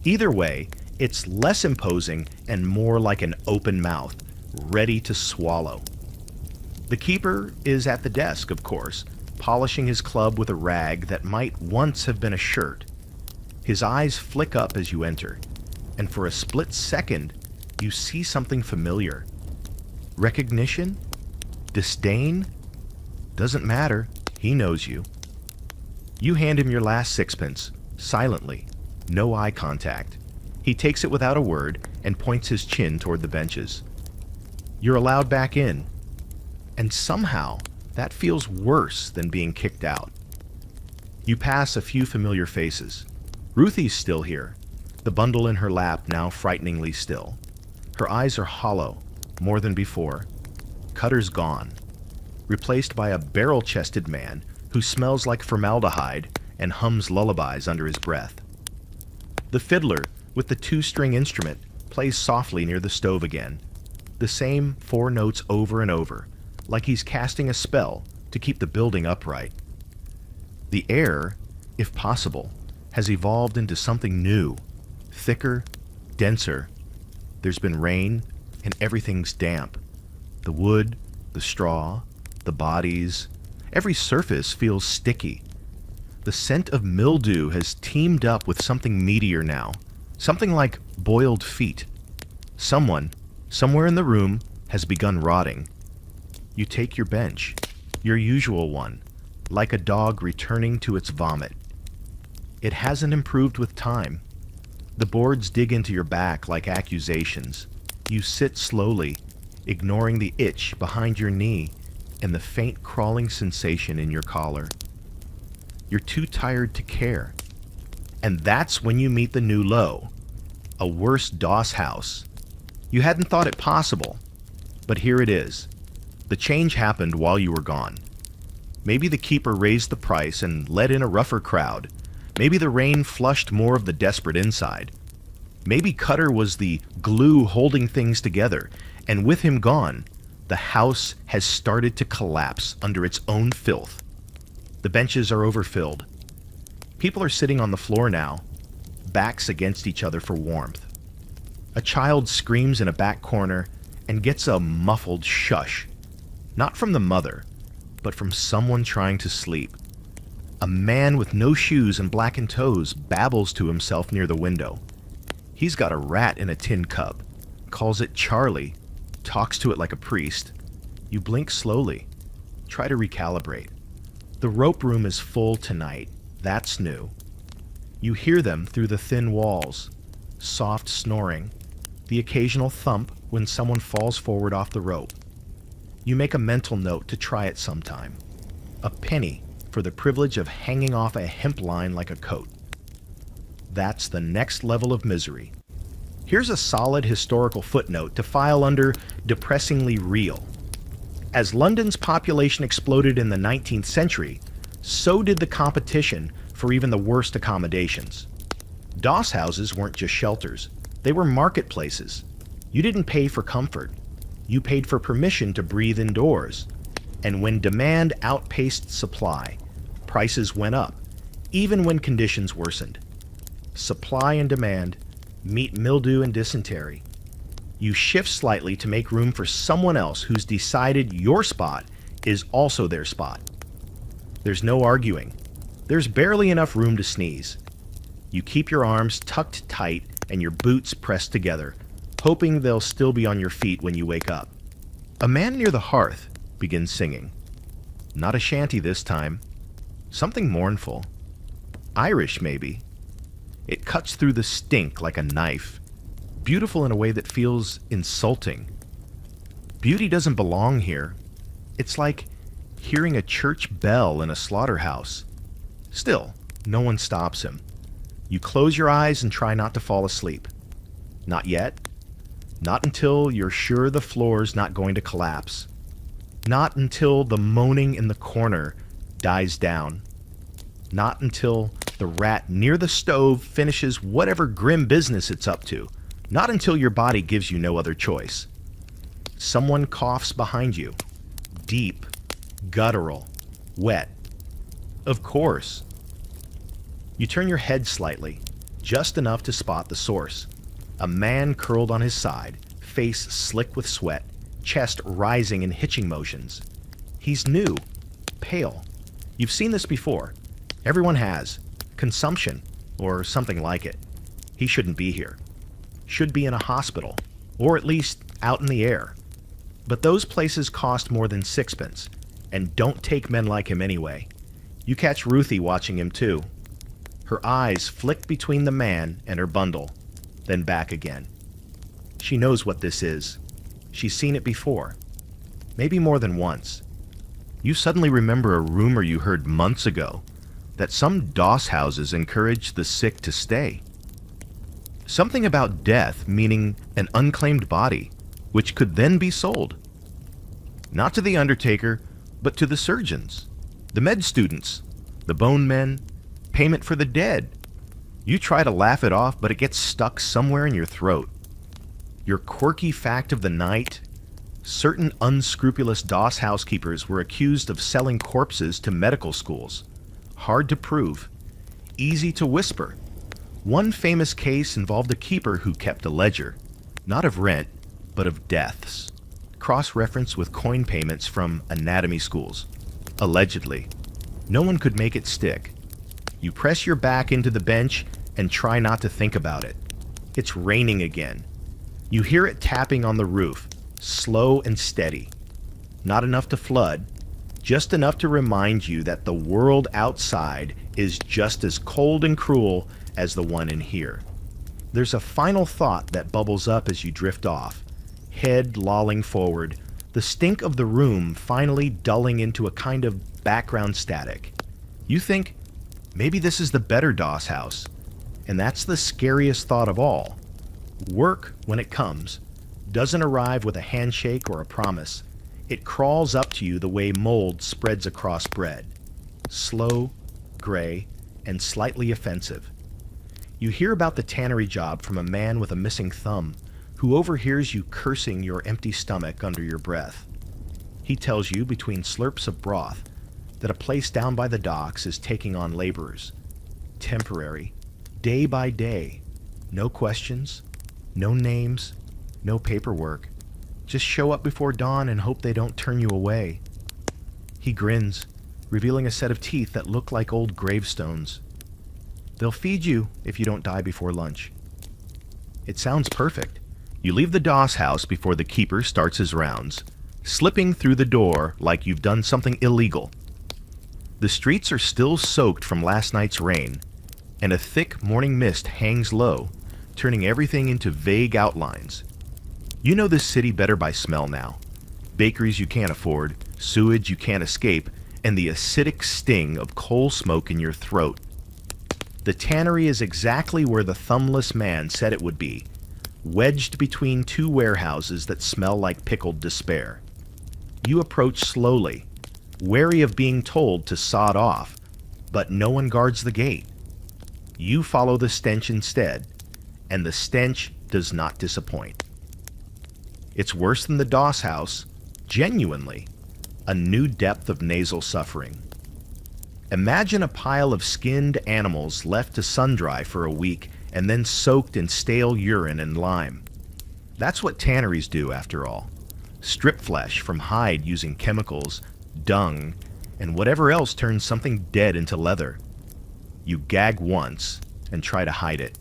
Either way, it's less imposing and more like an open mouth, ready to swallow. The keeper is at the desk, of course, polishing his club with a rag that might once have been a shirt. His eyes flick up as you enter, and for a split second, you see something familiar. Recognition? Disdain? Doesn't matter, he knows you. You hand him your last sixpence, silently, no eye contact. He takes it without a word and points his chin toward the benches. You're allowed back in, and somehow that feels worse than being kicked out. You pass a few familiar faces. Ruthie's still here, the bundle in her lap now frighteningly still. Her eyes are hollow, more than before. Cutter's gone, replaced by a barrel-chested man who smells like formaldehyde and hums lullabies under his breath. The fiddler with the two-string instrument plays softly near the stove again, the same 4 notes over and over, like he's casting a spell to keep the building upright. The air, if possible, has evolved into something new, thicker, denser. There's been rain, and everything's damp. The wood, the straw, the bodies, every surface feels sticky. The scent of mildew has teamed up with something meatier now, something like boiled feet. Someone, somewhere in the room, has begun rotting. You take your bench, your usual one, like a dog returning to its vomit. It hasn't improved with time. The boards dig into your back like accusations. You sit slowly, ignoring the itch behind your knee and the faint crawling sensation in your collar. You're too tired to care. And that's when you meet the new low, a worse doss house. You hadn't thought it possible, but here it is. The change happened while you were gone. Maybe the keeper raised the price and let in a rougher crowd. Maybe the rain flushed more of the desperate inside. Maybe Cutter was the glue holding things together, and with him gone, the house has started to collapse under its own filth. The benches are overfilled. People are sitting on the floor now, backs against each other for warmth. A child screams in a back corner and gets a muffled shush, not from the mother, but from someone trying to sleep. A man with no shoes and blackened toes babbles to himself near the window. He's got a rat in a tin cup, calls it Charlie, talks to it like a priest. You blink slowly, try to recalibrate. The rope room is full tonight. That's new. You hear them through the thin walls, soft snoring, the occasional thump when someone falls forward off the rope. You make a mental note to try it sometime. A penny for the privilege of hanging off a hemp line like a coat. That's the next level of misery. Here's a solid historical footnote to file under depressingly real. As London's population exploded in the 19th century, so did the competition for even the worst accommodations. Doss houses weren't just shelters, they were marketplaces. You didn't pay for comfort, you paid for permission to breathe indoors. And when demand outpaced supply, prices went up, even when conditions worsened. Supply and demand meet mildew and dysentery. You shift slightly to make room for someone else who's decided your spot is also their spot. There's no arguing. There's barely enough room to sneeze. You keep your arms tucked tight and your boots pressed together, hoping they'll still be on your feet when you wake up. A man near the hearth begins singing. Not a shanty this time. Something mournful. Irish, maybe. It cuts through the stink like a knife. Beautiful in a way that feels insulting. Beauty doesn't belong here. It's like hearing a church bell in a slaughterhouse. Still, no one stops him. You close your eyes and try not to fall asleep. Not yet. Not until you're sure the floor's not going to collapse. Not until the moaning in the corner dies down. Not until the rat near the stove finishes whatever grim business it's up to. Not until your body gives you no other choice. Someone coughs behind you. Deep, guttural, wet. Of course. You turn your head slightly, just enough to spot the source. A man curled on his side, face slick with sweat, chest rising in hitching motions. He's new, pale. You've seen this before. Everyone has. Consumption, or something like it. He shouldn't be here. Should be in a hospital, or at least out in the air. But those places cost more than sixpence, and don't take men like him anyway. You catch Ruthie watching him too. Her eyes flick between the man and her bundle, then back again. She knows what this is. She's seen it before. Maybe more than once. You suddenly remember a rumor you heard months ago that some doss houses encourage the sick to stay. Something about death meaning an unclaimed body, which could then be sold. Not to the undertaker, but to the surgeons, the med students, the bone men, payment for the dead. You try to laugh it off, but it gets stuck somewhere in your throat. Your quirky fact of the night: certain unscrupulous doss housekeepers were accused of selling corpses to medical schools. Hard to prove, easy to whisper. One famous case involved a keeper who kept a ledger, not of rent, but of deaths. Cross-reference with coin payments from anatomy schools. Allegedly. No one could make it stick. You press your back into the bench and try not to think about it. It's raining again. You hear it tapping on the roof, slow and steady. Not enough to flood, just enough to remind you that the world outside is just as cold and cruel as the one in here. There's a final thought that bubbles up as you drift off, head lolling forward, the stink of the room finally dulling into a kind of background static. You think, maybe this is the better doss house. And that's the scariest thought of all. Work, when it comes, doesn't arrive with a handshake or a promise. It crawls up to you the way mold spreads across bread. Slow, gray, and slightly offensive. You hear about the tannery job from a man with a missing thumb who overhears you cursing your empty stomach under your breath. He tells you, between slurps of broth, that a place down by the docks is taking on laborers. Temporary, day by day. No questions, no names, no paperwork. Just show up before dawn and hope they don't turn you away. He grins, revealing a set of teeth that look like old gravestones. They'll feed you if you don't die before lunch. It sounds perfect. You leave the doss house before the keeper starts his rounds, slipping through the door like you've done something illegal. The streets are still soaked from last night's rain, and a thick morning mist hangs low, turning everything into vague outlines. You know this city better by smell now. Bakeries you can't afford, sewage you can't escape, and the acidic sting of coal smoke in your throat. The tannery is exactly where the thumbless man said it would be, wedged between two warehouses that smell like pickled despair. You approach slowly, wary of being told to sod off, but no one guards the gate. You follow the stench instead, and the stench does not disappoint. It's worse than the doss house, genuinely, a new depth of nasal suffering. Imagine a pile of skinned animals left to sun-dry for a week and then soaked in stale urine and lime. That's what tanneries do, after all. Strip flesh from hide using chemicals, dung, and whatever else turns something dead into leather. You gag once and try to hide it.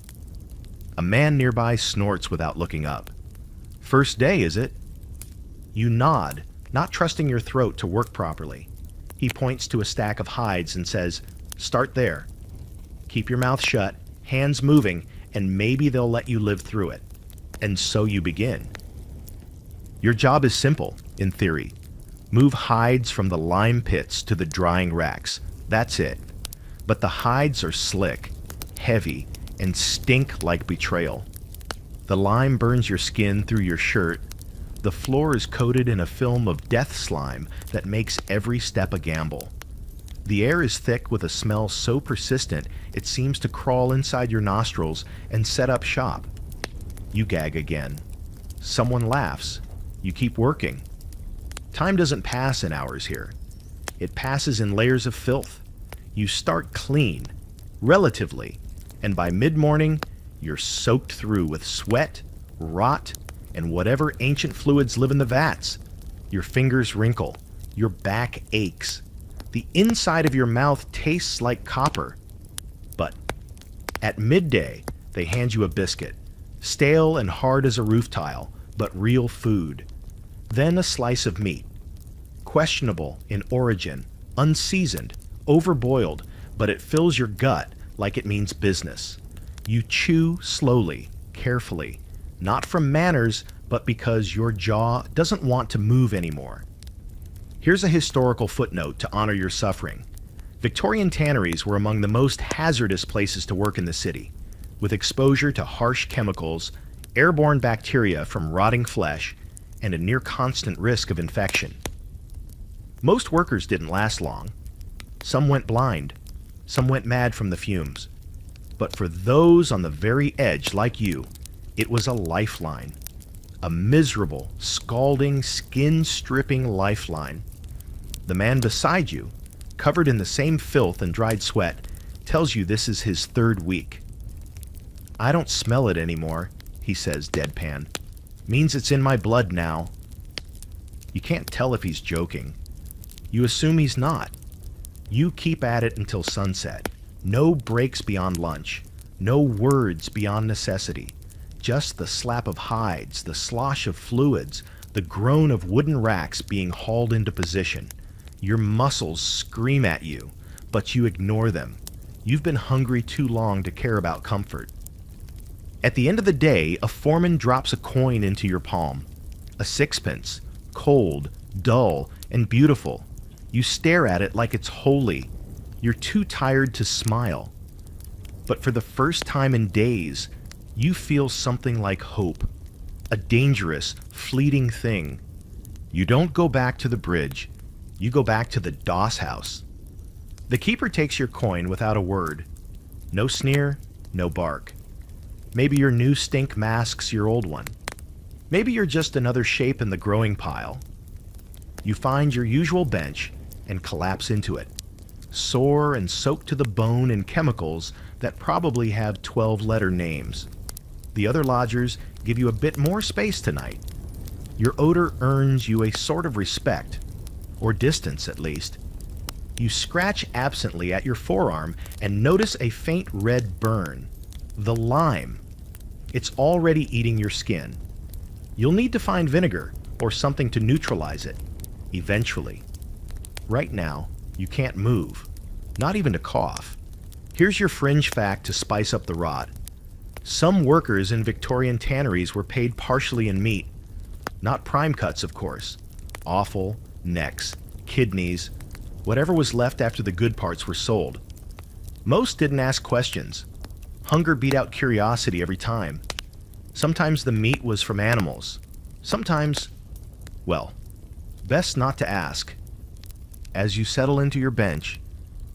A man nearby snorts without looking up. First day, is it? You nod, not trusting your throat to work properly. He points to a stack of hides and says, "Start there. Keep your mouth shut, hands moving, and maybe they'll let you live through it." And so you begin. Your job is simple, in theory. Move hides from the lime pits to the drying racks. That's it. But the hides are slick, heavy, and stink like betrayal. The lime burns your skin through your shirt. The floor is coated in a film of death slime that makes every step a gamble. The air is thick with a smell so persistent it seems to crawl inside your nostrils and set up shop. You gag again. Someone laughs. You keep working. Time doesn't pass in hours here. It passes in layers of filth. You start clean, Relatively. And by mid-morning, you're soaked through with sweat, rot, and whatever ancient fluids live in the vats. Your fingers wrinkle. Your back aches. The inside of your mouth tastes like copper. But at midday, they hand you a biscuit, stale and hard as a roof tile, but real food. Then a slice of meat, questionable in origin, unseasoned, overboiled, but it fills your gut like it means business. You chew slowly, carefully, not from manners, but because your jaw doesn't want to move anymore. Here's a historical footnote to honor your suffering. Victorian tanneries were among the most hazardous places to work in the city, with exposure to harsh chemicals, airborne bacteria from rotting flesh, and a near constant risk of infection. Most workers didn't last long. Some went blind, some went mad from the fumes. But for those on the very edge like you, it was a lifeline. A miserable, scalding, skin-stripping lifeline. The man beside you, covered in the same filth and dried sweat, tells you this is his third week. "I don't smell it anymore," he says deadpan. "Means it's in my blood now." You can't tell if he's joking. You assume he's not. You keep at it until sunset. No breaks beyond lunch. No words beyond necessity. Just the slap of hides, the slosh of fluids, the groan of wooden racks being hauled into position. Your muscles scream at you, but you ignore them. You've been hungry too long to care about comfort. At the end of the day, a foreman drops a coin into your palm. A sixpence, cold, dull, and beautiful. You stare at it like it's holy. You're too tired to smile. But for the first time in days, you feel something like hope. A dangerous, fleeting thing. You don't go back to the bridge. You go back to the doss house. The keeper takes your coin without a word. No sneer, no bark. Maybe your new stink masks your old one. Maybe you're just another shape in the growing pile. You find your usual bench and collapse into it, sore and soaked to the bone in chemicals that probably have 12-letter names. The other lodgers give you a bit more space tonight. Your odor earns you a sort of respect, or distance at least. You scratch absently at your forearm and notice a faint red burn. The lime. It's already eating your skin. You'll need to find vinegar or something to neutralize it, eventually. Right now, you can't move, not even to cough. Here's your fringe fact to spice up the rot. Some workers in Victorian tanneries were paid partially in meat. Not prime cuts, of course. Offal, necks, kidneys, whatever was left after the good parts were sold. Most didn't ask questions. Hunger beat out curiosity every time. Sometimes the meat was from animals. Sometimes, well, best not to ask. As you settle into your bench,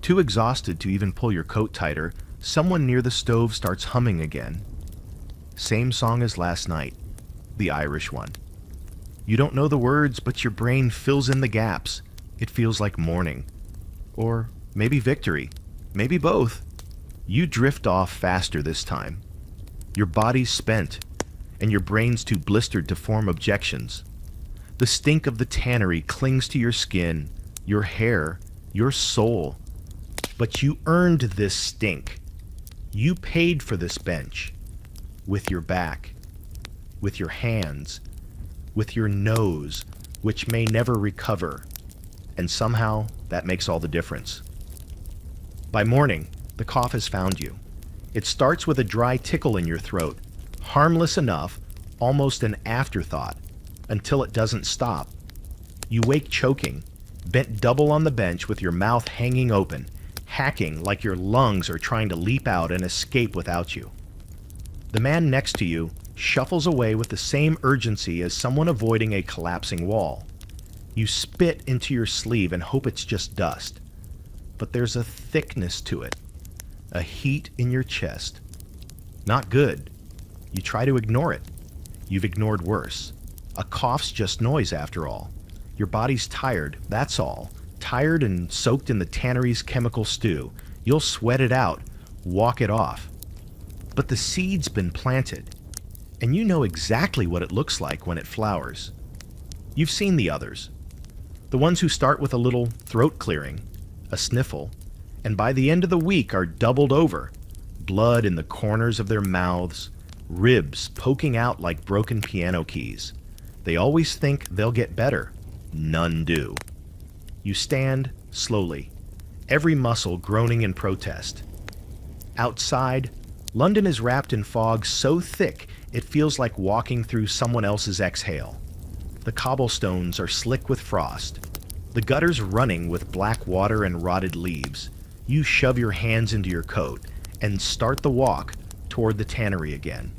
too exhausted to even pull your coat tighter, someone near the stove starts humming again. Same song as last night, the Irish one. You don't know the words, but your brain fills in the gaps. It feels like morning. Or maybe victory. Maybe both. You drift off faster this time. Your body's spent, and your brain's too blistered to form objections. The stink of the tannery clings to your skin, your hair, your soul. But you earned this stink. You paid for this bench. With your back. With your hands. With your nose, which may never recover. And somehow, that makes all the difference. By morning, the cough has found you. It starts with a dry tickle in your throat, harmless enough, almost an afterthought, until it doesn't stop. You wake choking, bent double on the bench with your mouth hanging open, hacking like your lungs are trying to leap out and escape without you. The man next to you shuffles away with the same urgency as someone avoiding a collapsing wall. You spit into your sleeve and hope it's just dust. But there's a thickness to it, a heat in your chest. Not good. You try to ignore it. You've ignored worse. A cough's just noise after all. Your body's tired, that's all. Tired and soaked in the tannery's chemical stew. You'll sweat it out, walk it off. But the seed's been planted, and you know exactly what it looks like when it flowers. You've seen the others. The ones who start with a little throat clearing, a sniffle, and by the end of the week are doubled over, blood in the corners of their mouths, ribs poking out like broken piano keys. They always think they'll get better. None do. You stand slowly, every muscle groaning in protest. Outside, London is wrapped in fog so thick it feels like walking through someone else's exhale. The cobblestones are slick with frost. The gutters running with black water and rotted leaves. You shove your hands into your coat and start the walk toward the tannery again.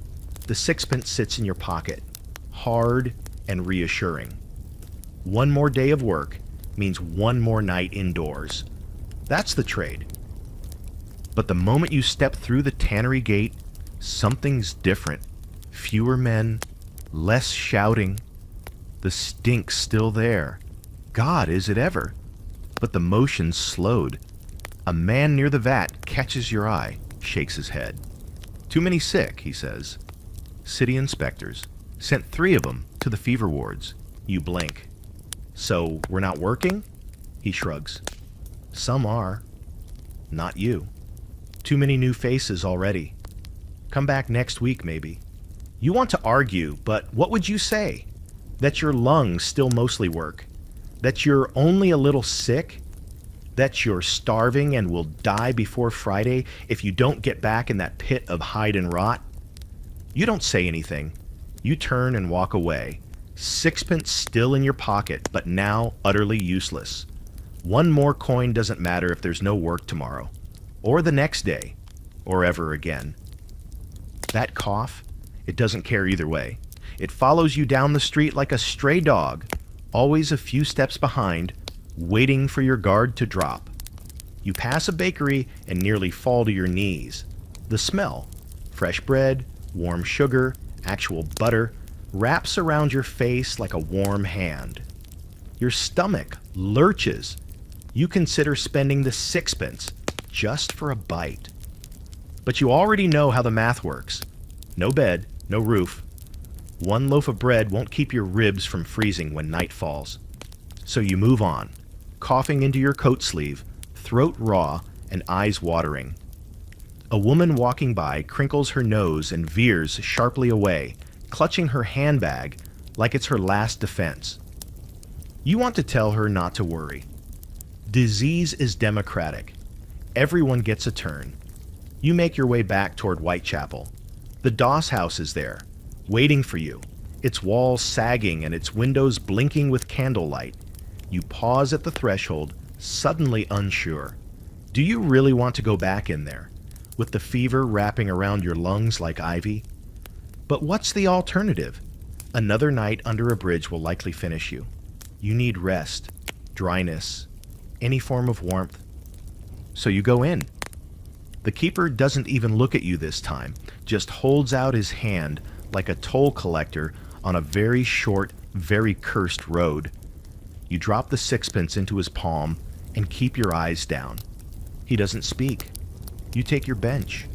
The sixpence sits in your pocket, hard and reassuring. One more day of work means one more night indoors. That's the trade. But the moment you step through the tannery gate, something's different. Fewer men, less shouting. The stink's still there. God, is it ever? But the motion's slowed. A man near the vat catches your eye, shakes his head. Too many sick, he says. City inspectors. Sent 3 of them to the fever wards. You blink. So, we're not working? He shrugs. Some are. Not you. Too many new faces already. Come back next week, maybe. You want to argue, but what would you say? That your lungs still mostly work? That you're only a little sick? That you're starving and will die before Friday if you don't get back in that pit of hide and rot? You don't say anything. You turn and walk away. Sixpence still in your pocket, but now utterly useless. One more coin doesn't matter if there's no work tomorrow, or the next day, or ever again. That cough, it doesn't care either way. It follows you down the street like a stray dog, always a few steps behind, waiting for your guard to drop. You pass a bakery and nearly fall to your knees. The smell, fresh bread, warm sugar, actual butter, wraps around your face like a warm hand. Your stomach lurches. You consider spending the sixpence just for a bite. But you already know how the math works. No bed, no roof. One loaf of bread won't keep your ribs from freezing when night falls. So you move on, coughing into your coat sleeve, throat raw and eyes watering. A woman walking by crinkles her nose and veers sharply away, clutching her handbag like it's her last defense. You want to tell her not to worry. Disease is democratic. Everyone gets a turn. You make your way back toward Whitechapel. The Doss house is there, waiting for you, its walls sagging and its windows blinking with candlelight. You pause at the threshold, suddenly unsure. Do you really want to go back in there, with the fever wrapping around your lungs like ivy? But what's the alternative? Another night under a bridge will likely finish you. You need rest, dryness, any form of warmth. So you go in. The keeper doesn't even look at you this time, just holds out his hand like a toll collector on a very short, very cursed road. You drop the sixpence into his palm and keep your eyes down. He doesn't speak. You take your bench.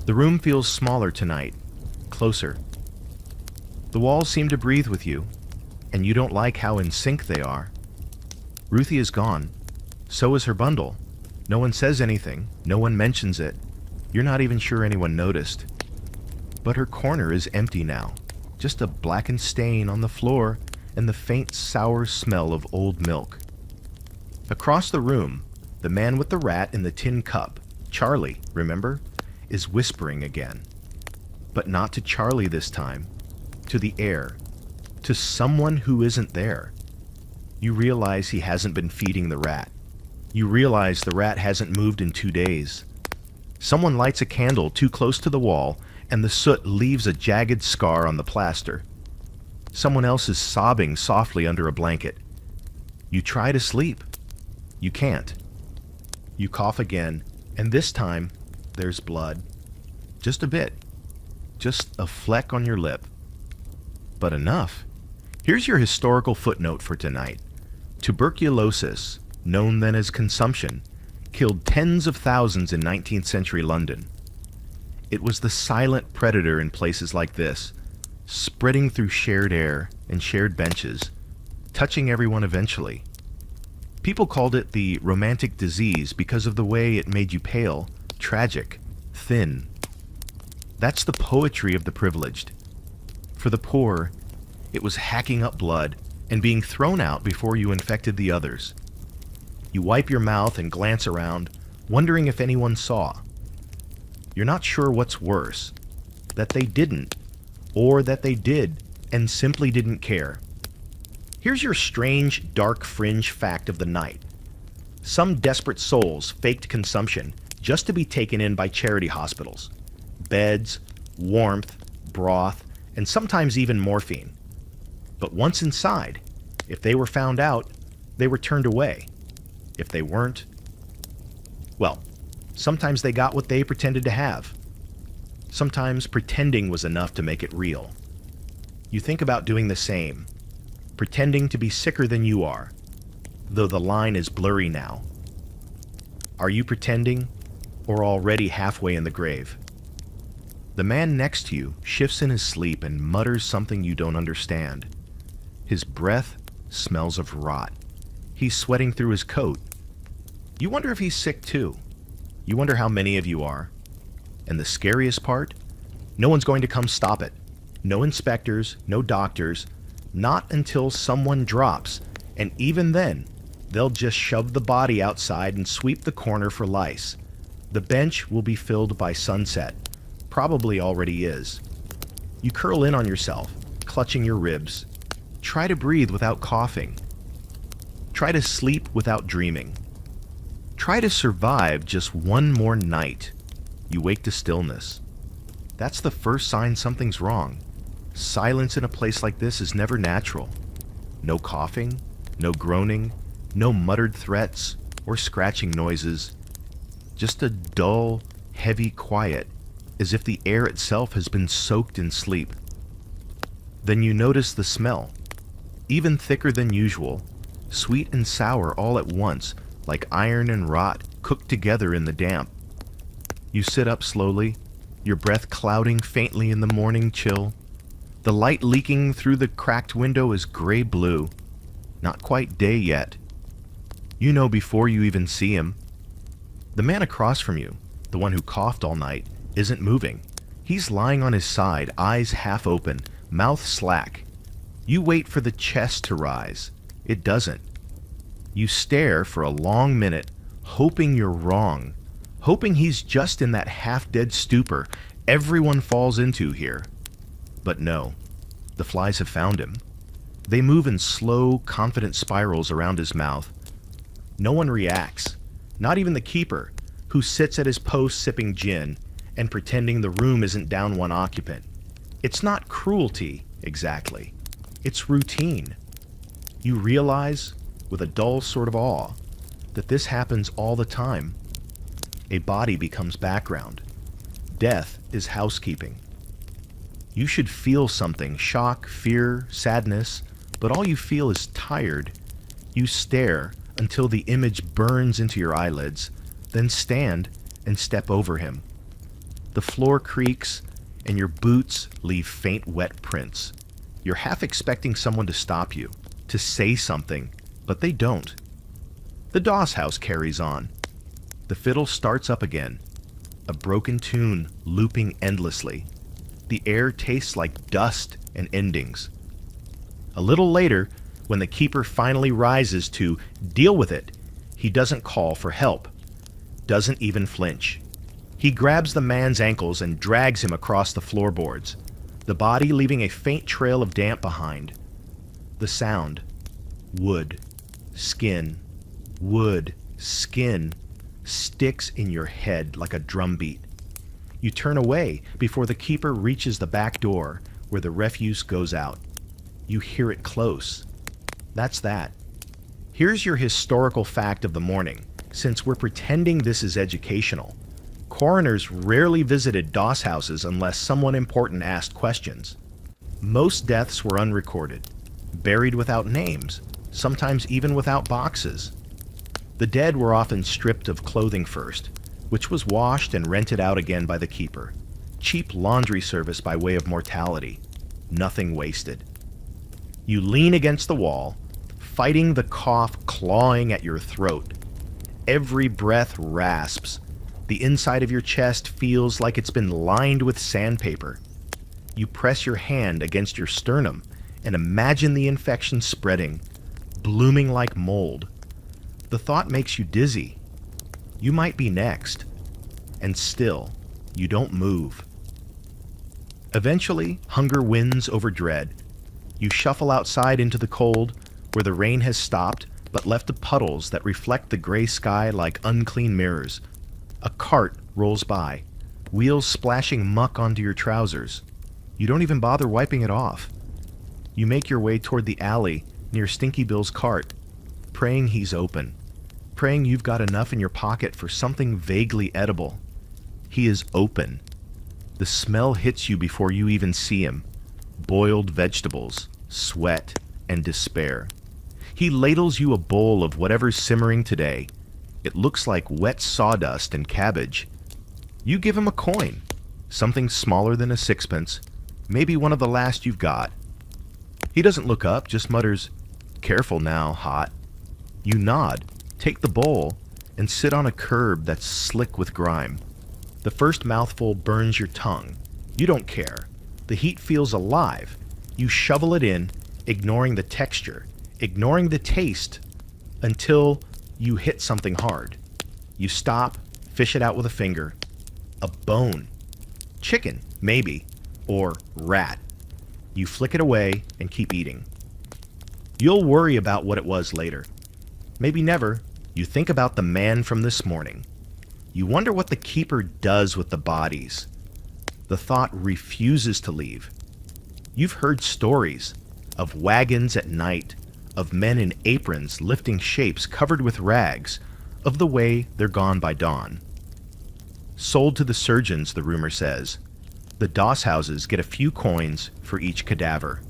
The room feels smaller tonight, closer. The walls seem to breathe with you, and you don't like how in sync they are. Ruthie is gone. So is her bundle. No one says anything. No one mentions it. You're not even sure anyone noticed. But her corner is empty now. Just a blackened stain on the floor and the faint sour smell of old milk. Across the room, the man with the rat in the tin cup, Charlie, remember, is whispering again. But not to Charlie this time. To the air. To someone who isn't there. You realize he hasn't been feeding the rat. You realize the rat hasn't moved in 2 days. Someone lights a candle too close to the wall, and the soot leaves a jagged scar on the plaster. Someone else is sobbing softly under a blanket. You try to sleep. You can't. You cough again, and this time, there's blood. Just a bit. Just a fleck on your lip. But enough. Here's your historical footnote for tonight. Tuberculosis, known then as consumption, killed tens of thousands in 19th century London. It was the silent predator in places like this, spreading through shared air and shared benches, touching everyone eventually. People called it the romantic disease because of the way it made you pale, tragic, thin. That's the poetry of the privileged. For the poor, it was hacking up blood and being thrown out before you infected the others. You wipe your mouth and glance around, wondering if anyone saw. You're not sure what's worse, that they didn't, or that they did and simply didn't care. Here's your strange, dark fringe fact of the night. Some desperate souls faked consumption just to be taken in by charity hospitals. Beds, warmth, broth, and sometimes even morphine. But once inside, if they were found out, they were turned away. If they weren't, well, sometimes they got what they pretended to have. Sometimes pretending was enough to make it real. You think about doing the same, pretending to be sicker than you are, though the line is blurry now. Are you pretending, or already halfway in the grave? The man next to you shifts in his sleep and mutters something you don't understand. His breath smells of rot. He's sweating through his coat. You wonder if he's sick too. You wonder how many of you are. And the scariest part? No one's going to come stop it. No inspectors, no doctors, not until someone drops, and even then, they'll just shove the body outside and sweep the corner for lice. The bench will be filled by sunset. Probably already is. You curl in on yourself, clutching your ribs. Try to breathe without coughing. Try to sleep without dreaming. Try to survive just one more night. You wake to stillness. That's the first sign something's wrong. Silence in a place like this is never natural. No coughing, no groaning, no muttered threats or scratching noises. Just a dull, heavy quiet, as if the air itself has been soaked in sleep. Then you notice the smell, even thicker than usual, sweet and sour all at once, like iron and rot cooked together in the damp. You sit up slowly, your breath clouding faintly in the morning chill. The light leaking through the cracked window is gray-blue. Not quite day yet. You know before you even see him. The man across from you, the one who coughed all night, isn't moving. He's lying on his side, eyes half open, mouth slack. You wait for the chest to rise. It doesn't. You stare for a long minute, hoping you're wrong, hoping he's just in that half-dead stupor everyone falls into here. But no, the flies have found him. They move in slow, confident spirals around his mouth. No one reacts, not even the keeper, who sits at his post sipping gin and pretending the room isn't down one occupant. It's not cruelty, exactly. It's routine. You realize, with a dull sort of awe, that this happens all the time. A body becomes background. Death is housekeeping. You should feel something, shock, fear, sadness, but all you feel is tired. You stare until the image burns into your eyelids, then stand and step over him. The floor creaks, and your boots leave faint wet prints. You're half expecting someone to stop you, to say something, but they don't. The Doss house carries on. The fiddle starts up again, a broken tune looping endlessly. The air tastes like dust and endings. A little later, when the keeper finally rises to deal with it, he doesn't call for help, doesn't even flinch. He grabs the man's ankles and drags him across the floorboards, the body leaving a faint trail of damp behind. The sound, wood, skin, wood, skin, sticks in your head like a drumbeat. You turn away before the keeper reaches the back door where the refuse goes out. You hear it close. That's that. Here's your historical fact of the morning, since we're pretending this is educational. Coroners rarely visited Doss houses unless someone important asked questions. Most deaths were unrecorded, buried without names, sometimes even without boxes. The dead were often stripped of clothing first, which was washed and rented out again by the keeper. Cheap laundry service by way of mortality. Nothing wasted. You lean against the wall, fighting the cough clawing at your throat. Every breath rasps. The inside of your chest feels like it's been lined with sandpaper. You press your hand against your sternum and imagine the infection spreading, blooming like mold. The thought makes you dizzy. You might be next. And still, you don't move. Eventually, hunger wins over dread. You shuffle outside into the cold, where the rain has stopped but left the puddles that reflect the gray sky like unclean mirrors. A cart rolls by, wheels splashing muck onto your trousers. You don't even bother wiping it off. You make your way toward the alley near Stinky Bill's cart, praying he's open, praying you've got enough in your pocket for something vaguely edible. He is open. The smell hits you before you even see him. Boiled vegetables, sweat, and despair. He ladles you a bowl of whatever's simmering today. It looks like wet sawdust and cabbage. You give him a coin, something smaller than a sixpence, maybe one of the last you've got. He doesn't look up, just mutters, "Careful now, hot." You nod, take the bowl, and sit on a curb that's slick with grime. The first mouthful burns your tongue. You don't care. The heat feels alive. You shovel it in, ignoring the texture, ignoring the taste, until you hit something hard. You stop, fish it out with a finger. A bone. Chicken, maybe. Or rat. You flick it away and keep eating. You'll worry about what it was later. Maybe never. You think about the man from this morning. You wonder what the keeper does with the bodies. The thought refuses to leave. You've heard stories of wagons at night, of men in aprons lifting shapes covered with rags, of the way they're gone by dawn. Sold to the surgeons, the rumor says. The doss houses get a few coins for each cadaver.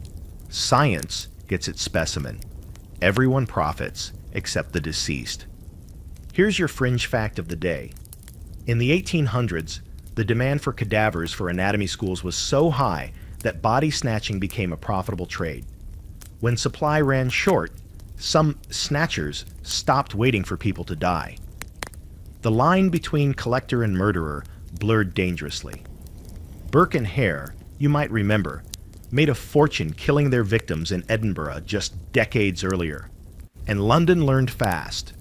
Science gets its specimen. Everyone profits except the deceased. Here's your fringe fact of the day. In the 1800s, the demand for cadavers for anatomy schools was so high that body snatching became a profitable trade. When supply ran short, some snatchers stopped waiting for people to die. The line between collector and murderer blurred dangerously. Burke and Hare, you might remember, made a fortune killing their victims in Edinburgh just decades earlier. And London learned fast.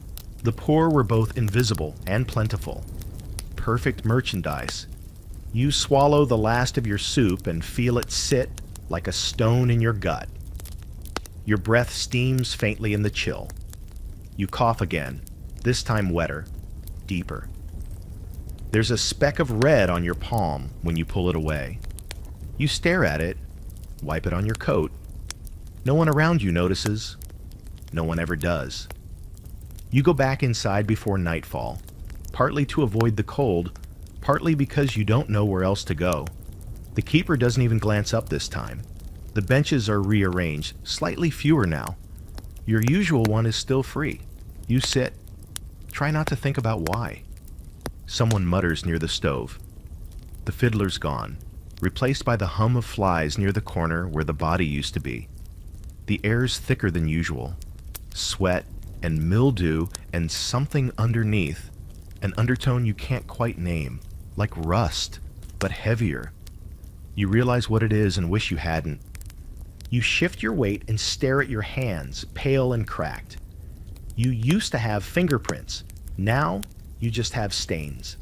The poor were both invisible and plentiful. Perfect merchandise. You swallow the last of your soup and feel it sit like a stone in your gut. Your breath steams faintly in the chill. You cough again, this time wetter, deeper. There's a speck of red on your palm when you pull it away. You stare at it, wipe it on your coat. No one around you notices. No one ever does. You go back inside before nightfall, partly to avoid the cold, partly because you don't know where else to go. The keeper doesn't even glance up this time. The benches are rearranged, slightly fewer now. Your usual one is still free. You sit. Try not to think about why. Someone mutters near the stove. The fiddler's gone, replaced by the hum of flies near the corner where the body used to be. The air's thicker than usual. Sweat and mildew and something underneath, an undertone you can't quite name, like rust, but heavier. You realize what it is and wish you hadn't. You shift your weight and stare at your hands, pale and cracked. You used to have fingerprints. Now, you just have stains.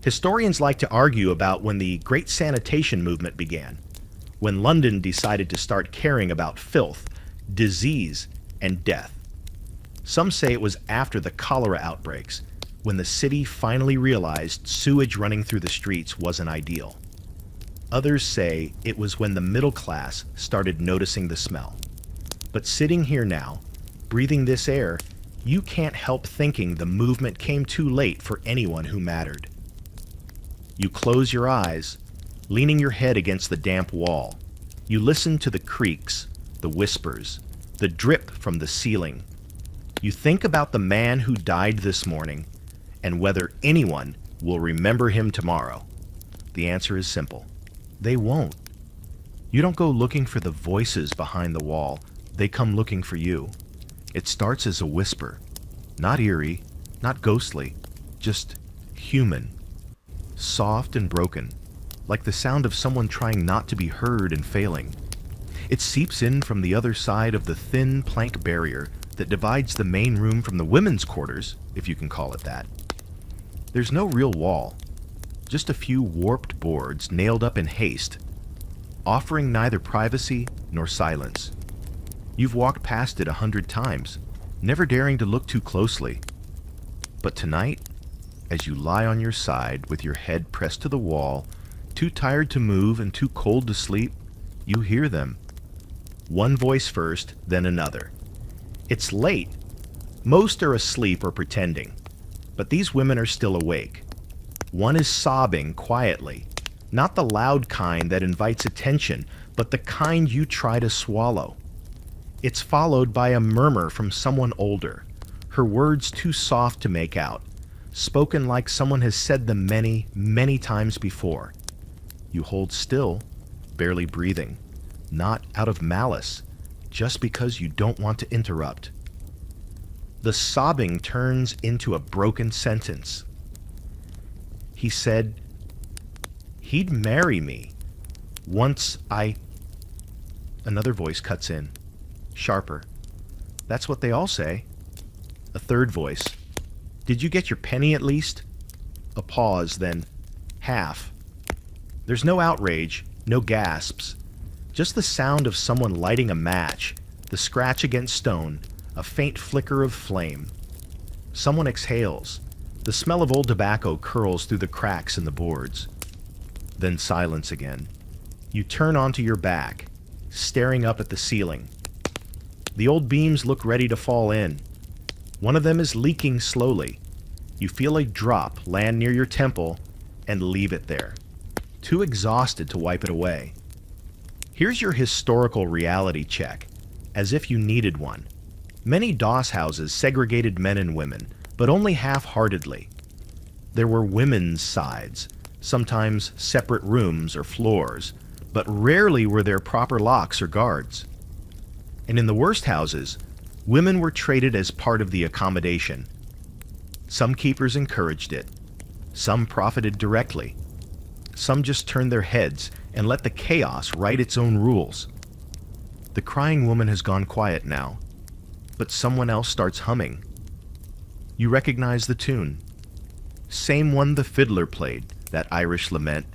Historians like to argue about when the Great Sanitation movement began, when London decided to start caring about filth, disease, and death. Some say it was after the cholera outbreaks, when the city finally realized sewage running through the streets wasn't ideal. Others say it was when the middle class started noticing the smell. But sitting here now, breathing this air, you can't help thinking the movement came too late for anyone who mattered. You close your eyes, leaning your head against the damp wall. You listen to the creaks, the whispers, the drip from the ceiling. You think about the man who died this morning and whether anyone will remember him tomorrow. The answer is simple. They won't. You don't go looking for the voices behind the wall. They come looking for you. It starts as a whisper. Not eerie, not ghostly, just human. Soft and broken, like the sound of someone trying not to be heard and failing. It seeps in from the other side of the thin plank barrier that divides the main room from the women's quarters, if you can call it that. There's no real wall, just a few warped boards nailed up in haste, offering neither privacy nor silence. You've walked past it 100 times, never daring to look too closely. But tonight, as you lie on your side with your head pressed to the wall, too tired to move and too cold to sleep, you hear them. One voice first, then another. It's late. Most are asleep or pretending, but these women are still awake. One is sobbing quietly, not the loud kind that invites attention, but the kind you try to swallow. It's followed by a murmur from someone older, her words too soft to make out, spoken like someone has said them many, many times before. You hold still, barely breathing, not out of malice, just because you don't want to interrupt. The sobbing turns into a broken sentence. He said, he'd marry me. Once I... Another voice cuts in, sharper. That's what they all say. A third voice. Did you get your penny at least? A pause, then half. There's no outrage, no gasps. Just the sound of someone lighting a match, the scratch against stone, a faint flicker of flame. Someone exhales. The smell of old tobacco curls through the cracks in the boards. Then silence again. You turn onto your back, staring up at the ceiling. The old beams look ready to fall in. One of them is leaking slowly. You feel a drop land near your temple and leave it there, too exhausted to wipe it away. Here's your historical reality check, as if you needed one. Many doss houses segregated men and women, but only half-heartedly. There were women's sides, sometimes separate rooms or floors, but rarely were there proper locks or guards. And in the worst houses, women were treated as part of the accommodation. Some keepers encouraged it. Some profited directly. Some just turned their heads and let the chaos write its own rules. The crying woman has gone quiet now, but someone else starts humming. You recognize the tune. Same one the fiddler played, that Irish lament.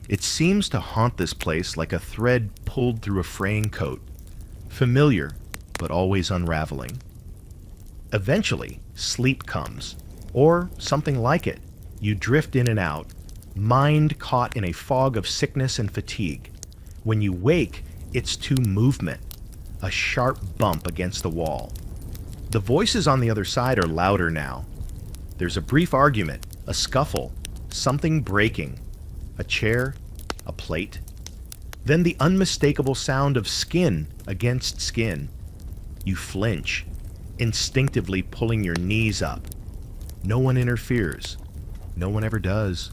It seems to haunt this place like a thread pulled through a fraying coat. Familiar, but always unraveling. Eventually, sleep comes, or something like it. You drift in and out, mind caught in a fog of sickness and fatigue. When you wake, it's to movement, a sharp bump against the wall. The voices on the other side are louder now. There's a brief argument, a scuffle, something breaking, a chair, a plate. Then the unmistakable sound of skin against skin. You flinch, instinctively pulling your knees up. No one interferes. No one ever does.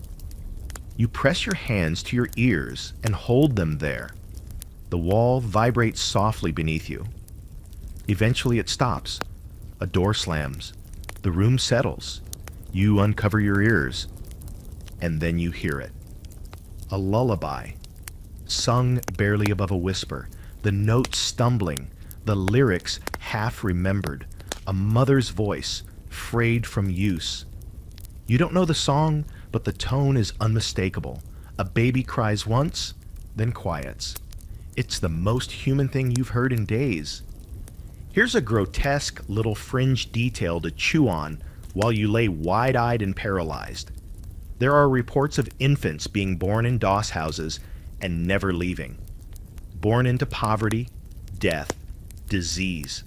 You press your hands to your ears and hold them there. The wall vibrates softly beneath you. Eventually it stops. A door slams. The room settles. You uncover your ears. And then you hear it. A lullaby, sung barely above a whisper, the notes stumbling, the lyrics half remembered, a mother's voice, frayed from use. You don't know the song, but the tone is unmistakable. A baby cries once, then quiets. It's the most human thing you've heard in days. Here's a grotesque little fringe detail to chew on while you lay wide-eyed and paralyzed. There are reports of infants being born in doss houses and never leaving. Born into poverty, death, disease.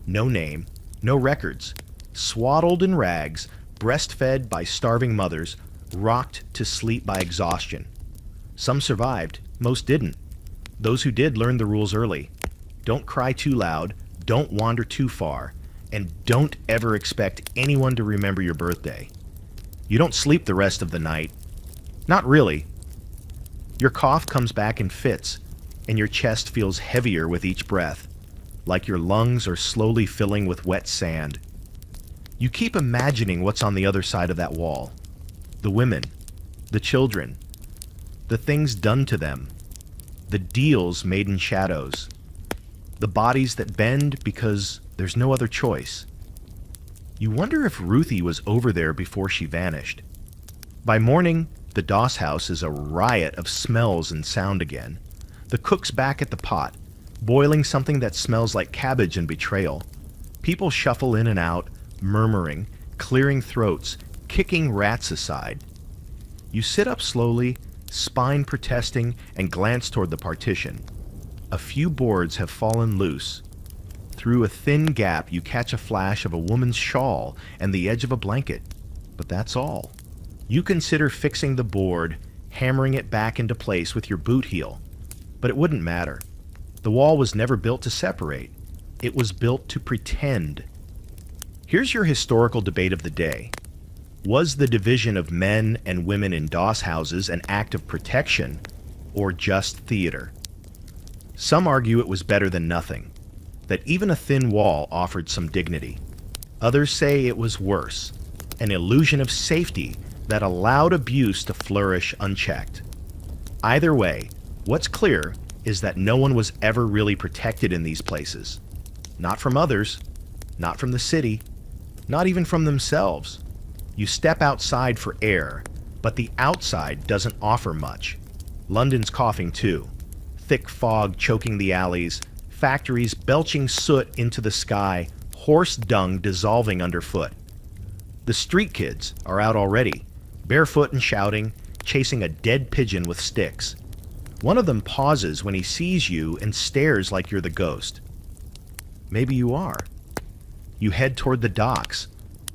No name, no records. Swaddled in rags, breastfed by starving mothers, rocked to sleep by exhaustion. Some survived, most didn't. Those who did learned the rules early. Don't cry too loud, don't wander too far. And don't ever expect anyone to remember your birthday. You don't sleep the rest of the night. Not really. Your cough comes back in fits, and your chest feels heavier with each breath, like your lungs are slowly filling with wet sand. You keep imagining what's on the other side of that wall. The women, the children, the things done to them, the deals made in shadows, the bodies that bend because there's no other choice. You wonder if Ruthie was over there before she vanished. By morning, the Doss house is a riot of smells and sound again. The cook's back at the pot, boiling something that smells like cabbage and betrayal. People shuffle in and out, murmuring, clearing throats, kicking rats aside. You sit up slowly, spine protesting, and glance toward the partition. A few boards have fallen loose. Through a thin gap, you catch a flash of a woman's shawl and the edge of a blanket. But that's all. You consider fixing the board, hammering it back into place with your boot heel. But it wouldn't matter. The wall was never built to separate. It was built to pretend. Here's your historical debate of the day. Was the division of men and women in Doss houses an act of protection or just theater? Some argue it was better than nothing, that even a thin wall offered some dignity. Others say it was worse, an illusion of safety that allowed abuse to flourish unchecked. Either way, what's clear is that no one was ever really protected in these places. Not from others, not from the city, not even from themselves. You step outside for air, but the outside doesn't offer much. London's coughing too. Thick fog choking the alleys, factories belching soot into the sky, horse dung dissolving underfoot. The street kids are out already, barefoot and shouting, chasing a dead pigeon with sticks. One of them pauses when he sees you and stares like you're the ghost. Maybe you are. You head toward the docks,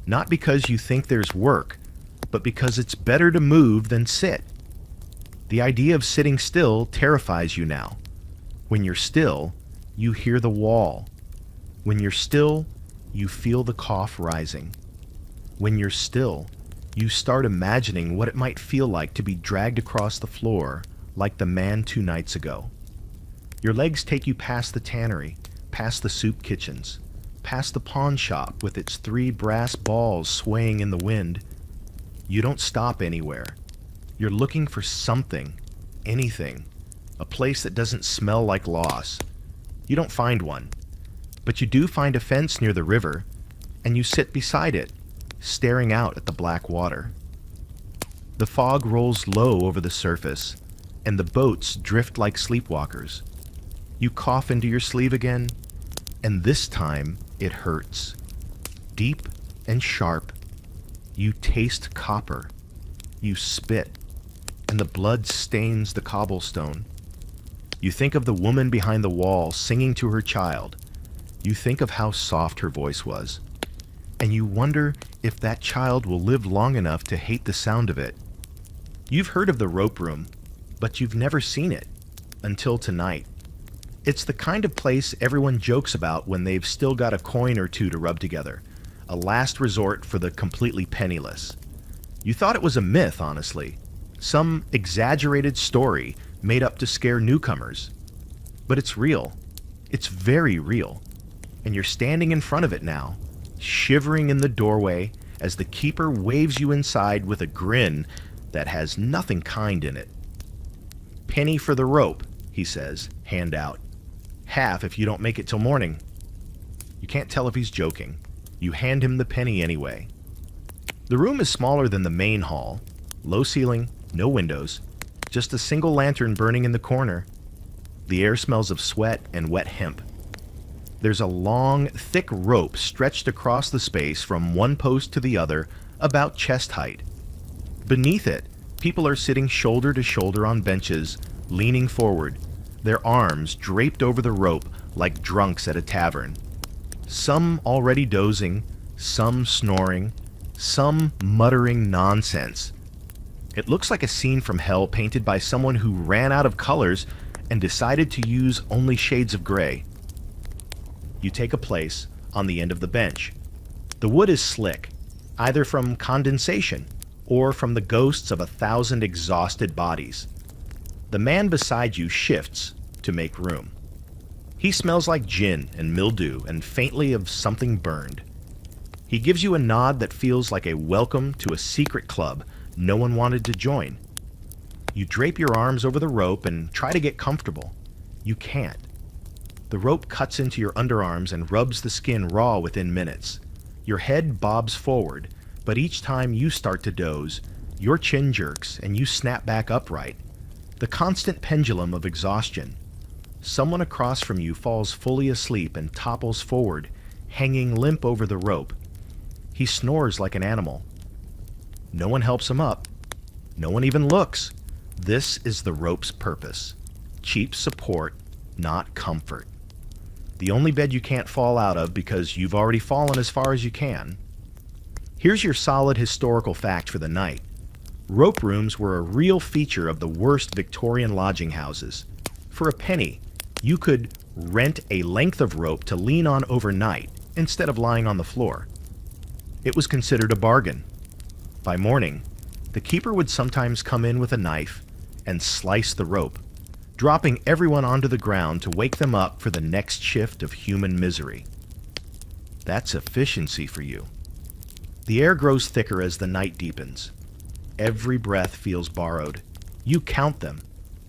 not because you think there's work, but because it's better to move than sit. The idea of sitting still terrifies you now. When you're still, you hear the wall. When you're still, you feel the cough rising. When you're still, you start imagining what it might feel like to be dragged across the floor like the man 2 nights ago. Your legs take you past the tannery, past the soup kitchens, past the pawn shop with its 3 brass balls swaying in the wind. You don't stop anywhere. You're looking for something, anything, a place that doesn't smell like loss. You don't find one, but you do find a fence near the river, and you sit beside it, staring out at the black water. The fog rolls low over the surface, and the boats drift like sleepwalkers. You cough into your sleeve again, and this time it hurts. Deep and sharp. You taste copper. You spit, and the blood stains the cobblestone. You think of the woman behind the wall singing to her child. You think of how soft her voice was. And you wonder if that child will live long enough to hate the sound of it. You've heard of the rope room, but you've never seen it until tonight. It's the kind of place everyone jokes about when they've still got a coin or two to rub together, a last resort for the completely penniless. You thought it was a myth, honestly, some exaggerated story made up to scare newcomers. But it's real. It's very real. And you're standing in front of it now, shivering in the doorway as the keeper waves you inside with a grin that has nothing kind in it. "Penny for the rope," he says, hand out. "Half if you don't make it till morning." You can't tell if he's joking. You hand him the penny anyway. The room is smaller than the main hall. Low ceiling, no windows, just a single lantern burning in the corner. The air smells of sweat and wet hemp. There's a long, thick rope stretched across the space from one post to the other, about chest height. Beneath it, people are sitting shoulder to shoulder on benches, leaning forward, their arms draped over the rope like drunks at a tavern. Some already dozing, some snoring, some muttering nonsense. It looks like a scene from hell painted by someone who ran out of colors and decided to use only shades of gray. You take a place on the end of the bench. The wood is slick, either from condensation or from the ghosts of 1,000 exhausted bodies. The man beside you shifts to make room. He smells like gin and mildew and faintly of something burned. He gives you a nod that feels like a welcome to a secret club no one wanted to join. You drape your arms over the rope and try to get comfortable. You can't. The rope cuts into your underarms and rubs the skin raw within minutes. Your head bobs forward, but each time you start to doze, your chin jerks and you snap back upright. The constant pendulum of exhaustion. Someone across from you falls fully asleep and topples forward, hanging limp over the rope. He snores like an animal. No one helps him up. No one even looks. This is the rope's purpose. Cheap support, not comfort. The only bed you can't fall out of because you've already fallen as far as you can. Here's your solid historical fact for the night. Rope rooms were a real feature of the worst Victorian lodging houses. For a penny, you could rent a length of rope to lean on overnight instead of lying on the floor. It was considered a bargain. By morning, the keeper would sometimes come in with a knife and slice the rope, dropping everyone onto the ground to wake them up for the next shift of human misery. That's efficiency for you. The air grows thicker as the night deepens. Every breath feels borrowed. You count them,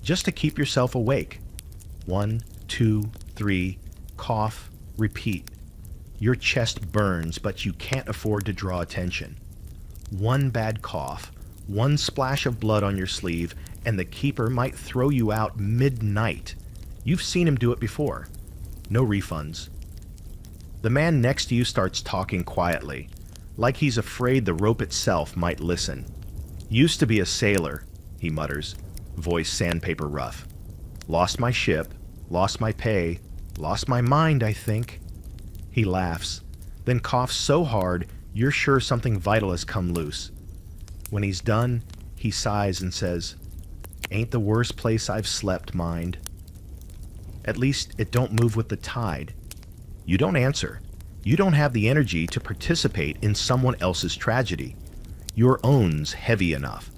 just to keep yourself awake. 1, 2, 3, cough, repeat. Your chest burns, but you can't afford to draw attention. One bad cough, one splash of blood on your sleeve, and the keeper might throw you out midnight. You've seen him do it before. No refunds. The man next to you starts talking quietly, like he's afraid the rope itself might listen. Used to be a sailor, he mutters, voice sandpaper rough. Lost my ship, lost my pay, lost my mind, I think. He laughs, then coughs so hard you're sure something vital has come loose. When he's done, he sighs and says, "Ain't the worst place I've slept, mind. At least it don't move with the tide." You don't answer. You don't have the energy to participate in someone else's tragedy. Your own's heavy enough.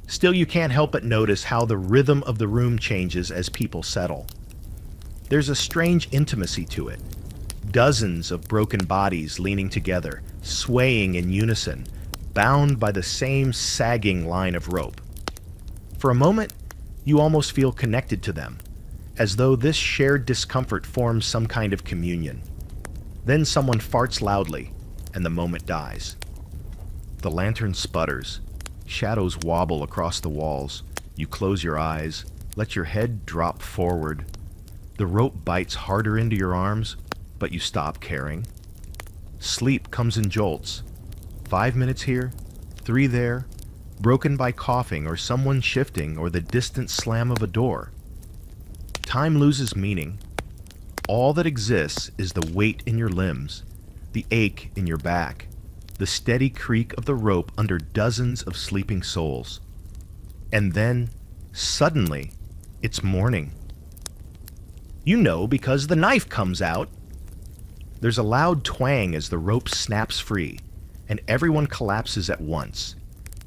Still, you can't help but notice how the rhythm of the room changes as people settle. There's a strange intimacy to it. Dozens of broken bodies leaning together, swaying in unison, bound by the same sagging line of rope. For a moment, you almost feel connected to them, as though this shared discomfort forms some kind of communion. Then someone farts loudly, and the moment dies. The lantern sputters. Shadows wobble across the walls. You close your eyes, let your head drop forward. The rope bites harder into your arms, but you stop caring. Sleep comes in jolts. 5 minutes here, 3 there, broken by coughing or someone shifting or the distant slam of a door. Time loses meaning. All that exists is the weight in your limbs, the ache in your back, the steady creak of the rope under dozens of sleeping souls. And then, suddenly, it's morning. You know because the knife comes out. There's a loud twang as the rope snaps free, and everyone collapses at once.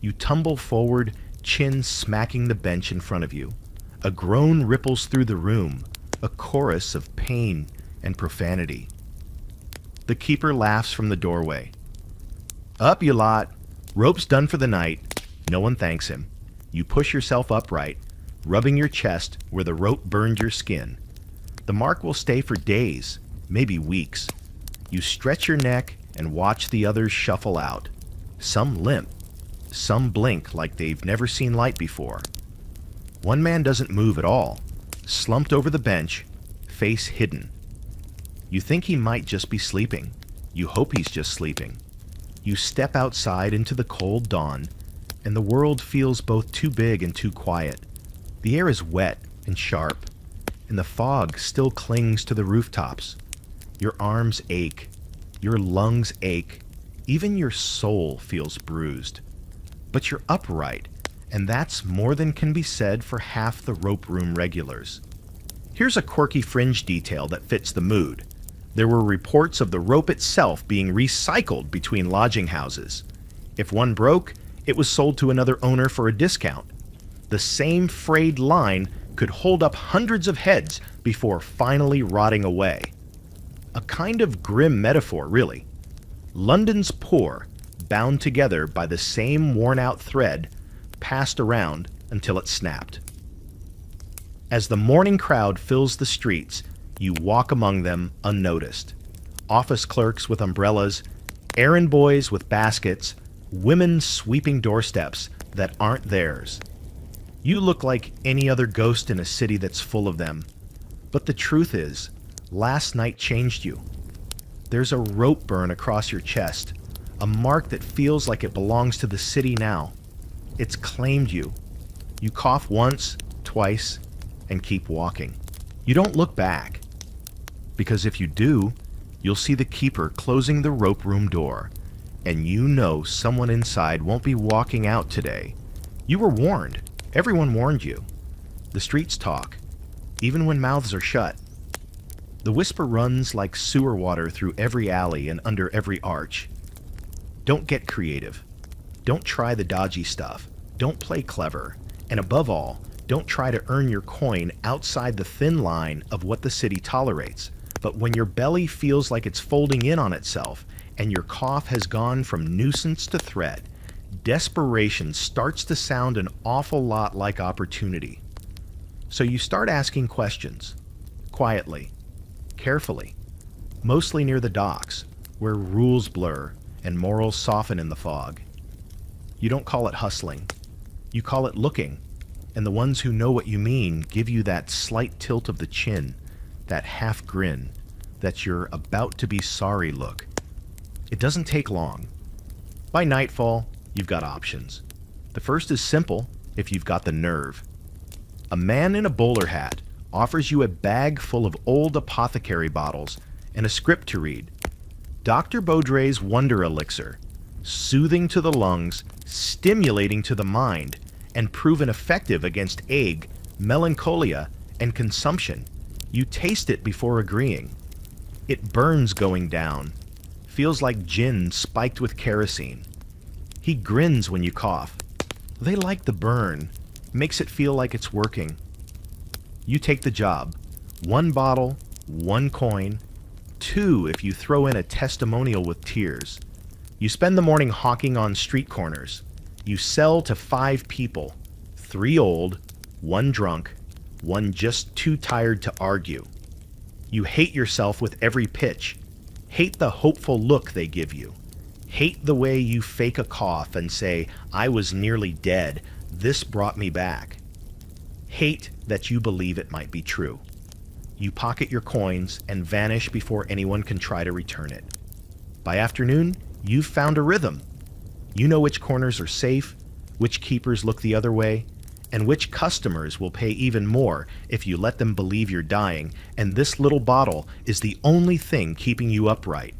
You tumble forward, chin smacking the bench in front of you. A groan ripples through the room, a chorus of pain and profanity. The keeper laughs from the doorway. "Up, you lot. Rope's done for the night." No one thanks him. You push yourself upright, rubbing your chest where the rope burned your skin. The mark will stay for days, maybe weeks. You stretch your neck and watch the others shuffle out. Some limp, some blink like they've never seen light before. One man doesn't move at all, slumped over the bench, face hidden. You think he might just be sleeping. You hope he's just sleeping. You step outside into the cold dawn, and the world feels both too big and too quiet. The air is wet and sharp, and the fog still clings to the rooftops. Your arms ache, your lungs ache, even your soul feels bruised. But you're upright, and that's more than can be said for half the rope room regulars. Here's a quirky fringe detail that fits the mood. There were reports of the rope itself being recycled between lodging houses. If one broke, it was sold to another owner for a discount. The same frayed line could hold up hundreds of heads before finally rotting away. A kind of grim metaphor, really. London's poor, bound together by the same worn-out thread, passed around until it snapped. As the morning crowd fills the streets, you walk among them unnoticed. Office clerks with umbrellas, errand boys with baskets, women sweeping doorsteps that aren't theirs. You look like any other ghost in a city that's full of them. But the truth is, last night changed you. There's a rope burn across your chest, a mark that feels like it belongs to the city now. It's claimed you. You cough once, twice, and keep walking. You don't look back, because if you do, you'll see the keeper closing the rope room door, and you know someone inside won't be walking out today. You were warned. Everyone warned you. The streets talk, even when mouths are shut. The whisper runs like sewer water through every alley and under every arch. Don't get creative. Don't try the dodgy stuff. Don't play clever. And above all, don't try to earn your coin outside the thin line of what the city tolerates. But when your belly feels like it's folding in on itself and your cough has gone from nuisance to threat, desperation starts to sound an awful lot like opportunity. So you start asking questions, quietly, carefully, mostly near the docks, where rules blur and morals soften in the fog. You don't call it hustling. You call it looking, and the ones who know what you mean give you that slight tilt of the chin, that half grin, that you're about to be sorry look. It doesn't take long. By nightfall, you've got options. The first is simple if you've got the nerve. A man in a bowler hat offers you a bag full of old apothecary bottles and a script to read. Dr. Baudry's Wonder Elixir, soothing to the lungs, stimulating to the mind, and proven effective against ague, melancholia, and consumption. You taste it before agreeing. It burns going down, feels like gin spiked with kerosene. He grins when you cough. They like the burn, makes it feel like it's working. You take the job. 1 bottle, 1 coin, 2 if you throw in a testimonial with tears. You spend the morning hawking on street corners. You sell to 5 people, 3 old, 1 drunk, 1 just too tired to argue. You hate yourself with every pitch. Hate the hopeful look they give you. Hate the way you fake a cough and say, "I was nearly dead. This brought me back." Hate that you believe it might be true. You pocket your coins and vanish before anyone can try to return it. By afternoon, you've found a rhythm. You know which corners are safe, which keepers look the other way, and which customers will pay even more if you let them believe you're dying, and this little bottle is the only thing keeping you upright.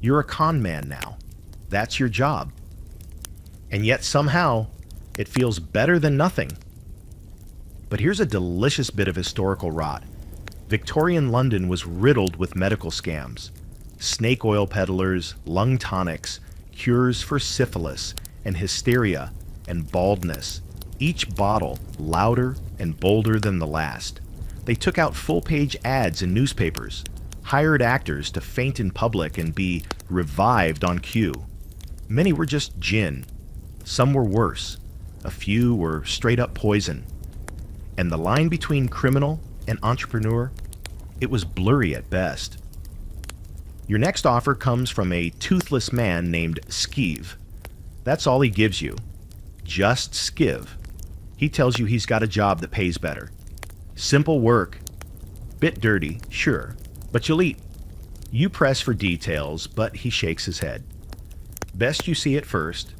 You're a con man now. That's your job. And yet somehow, it feels better than nothing. But here's a delicious bit of historical rot. Victorian London was riddled with medical scams. Snake oil peddlers, lung tonics, cures for syphilis and hysteria and baldness. Each bottle louder and bolder than the last. They took out full-page ads in newspapers, hired actors to faint in public and be revived on cue. Many were just gin. Some were worse. A few were straight-up poison. And the line between criminal and entrepreneur, it was blurry at best. Your next offer comes from a toothless man named Skiv. That's all he gives you. Just Skiv. He tells you he's got a job that pays better. Simple work. Bit dirty, sure, but you'll eat. You press for details, but he shakes his head. Best you see it first.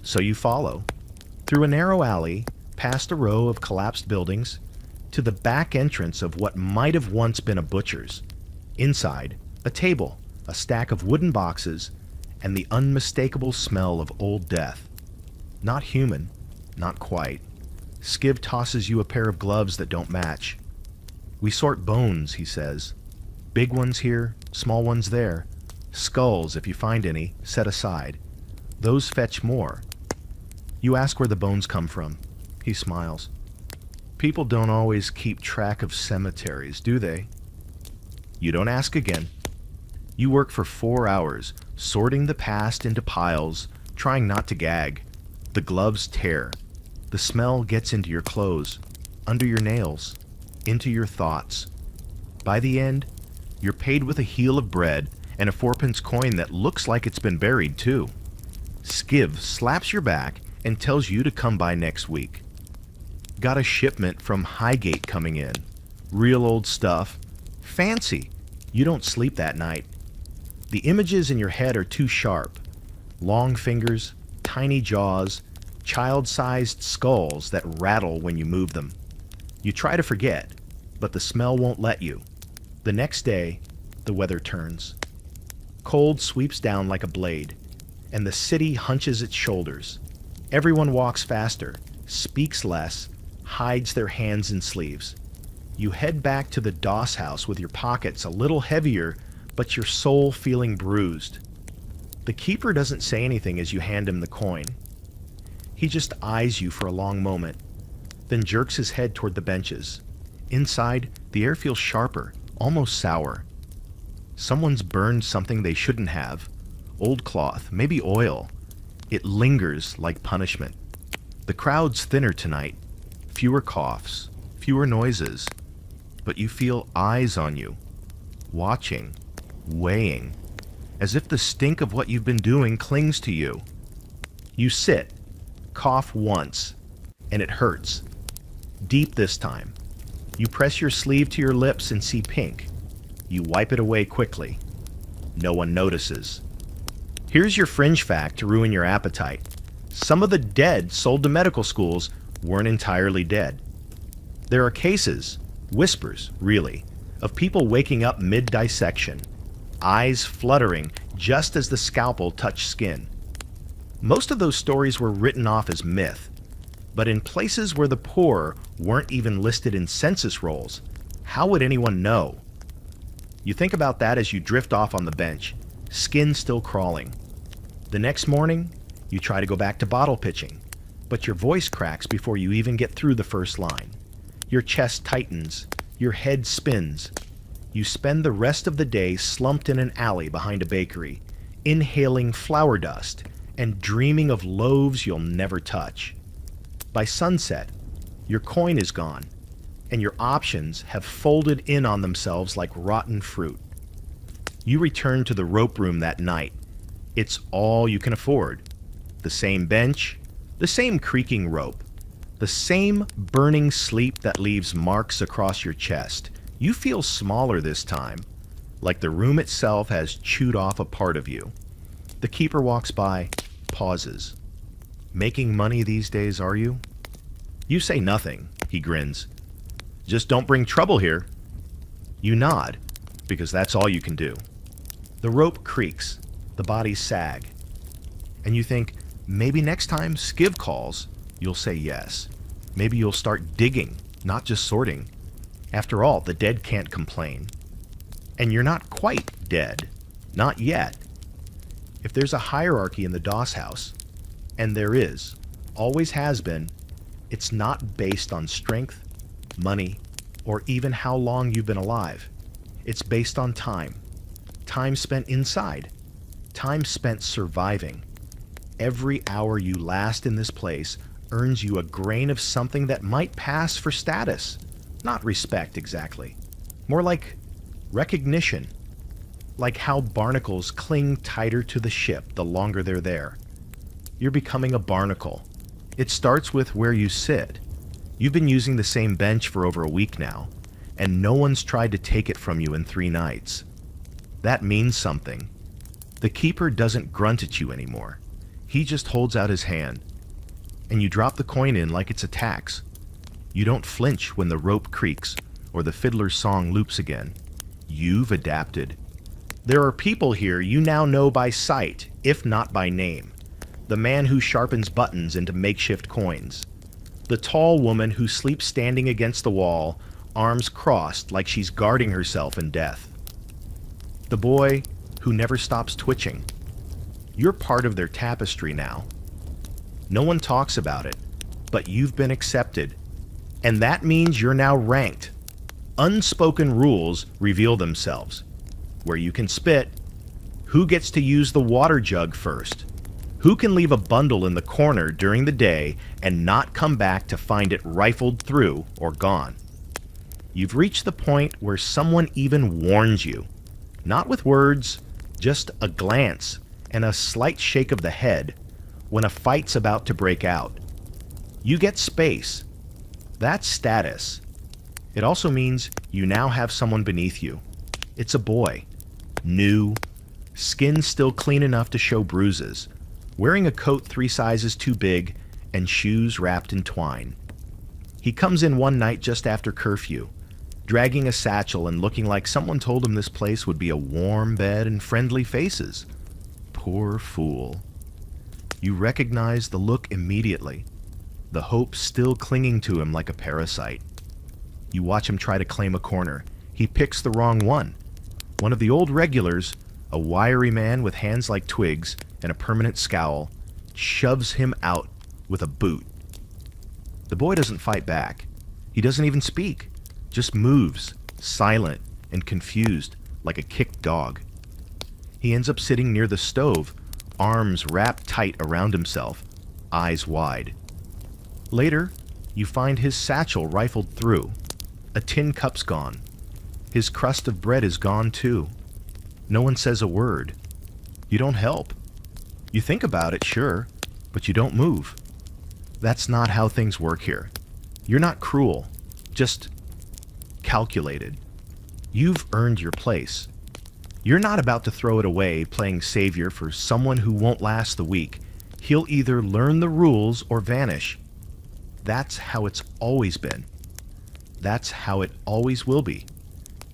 So you follow. Through a narrow alley, past a row of collapsed buildings, to the back entrance of what might have once been a butcher's. Inside, a table, a stack of wooden boxes, and the unmistakable smell of old death. Not human, not quite. Skiv tosses you a pair of gloves that don't match. "We sort bones," he says. Big ones here, small ones there. Skulls, if you find any, set aside. Those fetch more. You ask where the bones come from. He smiles. People don't always keep track of cemeteries, do they? You don't ask again. You work for 4 hours, sorting the past into piles, trying not to gag. The gloves tear. The smell gets into your clothes, under your nails, into your thoughts. By the end, you're paid with a heel of bread and a 4-pence coin that looks like it's been buried too. Skiv slaps your back and tells you to come by next week. Got a shipment from Highgate coming in. Real old stuff. Fancy. You don't sleep that night. The images in your head are too sharp. Long fingers, tiny jaws, child-sized skulls that rattle when you move them. You try to forget, but the smell won't let you. The next day, the weather turns. Cold sweeps down like a blade, and the city hunches its shoulders. Everyone walks faster, speaks less, hides their hands in sleeves. You head back to the Doss house with your pockets a little heavier, but your soul feeling bruised. The keeper doesn't say anything as you hand him the coin. He just eyes you for a long moment, then jerks his head toward the benches. Inside, the air feels sharper, almost sour. Someone's burned something they shouldn't have. Old cloth, maybe oil. It lingers like punishment. The crowd's thinner tonight. Fewer coughs, fewer noises. But you feel eyes on you, watching, weighing, as if the stink of what you've been doing clings to you. You sit, cough once, and it hurts. Deep this time. You press your sleeve to your lips and see pink. You wipe it away quickly. No one notices. Here's your fringe fact to ruin your appetite. Some of the dead sold to medical schools weren't entirely dead. There are cases, whispers, really, of people waking up mid-dissection, eyes fluttering just as the scalpel touched skin. Most of those stories were written off as myth, but in places where the poor weren't even listed in census rolls, how would anyone know? You think about that as you drift off on the bench, skin still crawling. The next morning, you try to go back to bottle pitching, but your voice cracks before you even get through the first line. Your chest tightens, your head spins. You spend the rest of the day slumped in an alley behind a bakery, inhaling flour dust and dreaming of loaves you'll never touch. By sunset, your coin is gone, and your options have folded in on themselves like rotten fruit. You return to the rope room that night. It's all you can afford. The same bench, the same creaking rope, the same burning sleep that leaves marks across your chest. You feel smaller this time, like the room itself has chewed off a part of you. The keeper walks by, pauses. Making money these days, are you? You say nothing, he grins. Just don't bring trouble here. You nod, because that's all you can do. The rope creaks, the bodies sag. And you think, maybe next time Skiv calls, you'll say yes. Maybe you'll start digging, not just sorting. After all, the dead can't complain. And you're not quite dead. Not yet. If there's a hierarchy in the Doss house, and there is, always has been, it's not based on strength, money, or even how long you've been alive. It's based on time. Time spent inside. Time spent surviving. Every hour you last in this place earns you a grain of something that might pass for status. Not respect, exactly. More like recognition. Like how barnacles cling tighter to the ship the longer they're there. You're becoming a barnacle. It starts with where you sit. You've been using the same bench for over a week now, and no one's tried to take it from you in 3 nights. That means something. The keeper doesn't grunt at you anymore. He just holds out his hand, and you drop the coin in like it's a tax. You don't flinch when the rope creaks or the fiddler's song loops again. You've adapted. There are people here you now know by sight, if not by name. The man who sharpens buttons into makeshift coins. The tall woman who sleeps standing against the wall, arms crossed like she's guarding herself in death. the boy who never stops twitching. You're part of their tapestry now. No one talks about it, but you've been accepted, and that means you're now ranked. Unspoken rules reveal themselves. Where you can spit, who gets to use the water jug first, who can leave a bundle in the corner during the day and not come back to find it rifled through or gone. You've reached the point where someone even warns you, not with words, just a glance and a slight shake of the head when a fight's about to break out. You get space. That's status. It also means you now have someone beneath you. It's a boy. New. Skin still clean enough to show bruises. Wearing a coat 3 sizes too big and shoes wrapped in twine. He comes in one night just after curfew, dragging a satchel and looking like someone told him this place would be a warm bed and friendly faces. Poor fool. You recognize the look immediately, the hope still clinging to him like a parasite. You watch him try to claim a corner. He picks the wrong one. One of the old regulars, a wiry man with hands like twigs and a permanent scowl, shoves him out with a boot. The boy doesn't fight back. He doesn't even speak, just moves, silent and confused, like a kicked dog. He ends up sitting near the stove, arms wrapped tight around himself, eyes wide. Later, you find his satchel rifled through. A tin cup's gone. His crust of bread is gone too. No one says a word. You don't help. You think about it, sure, but you don't move. That's not how things work here. You're not cruel, just calculated. You've earned your place. You're not about to throw it away playing savior for someone who won't last the week. He'll either learn the rules or vanish. That's how it's always been. That's how it always will be.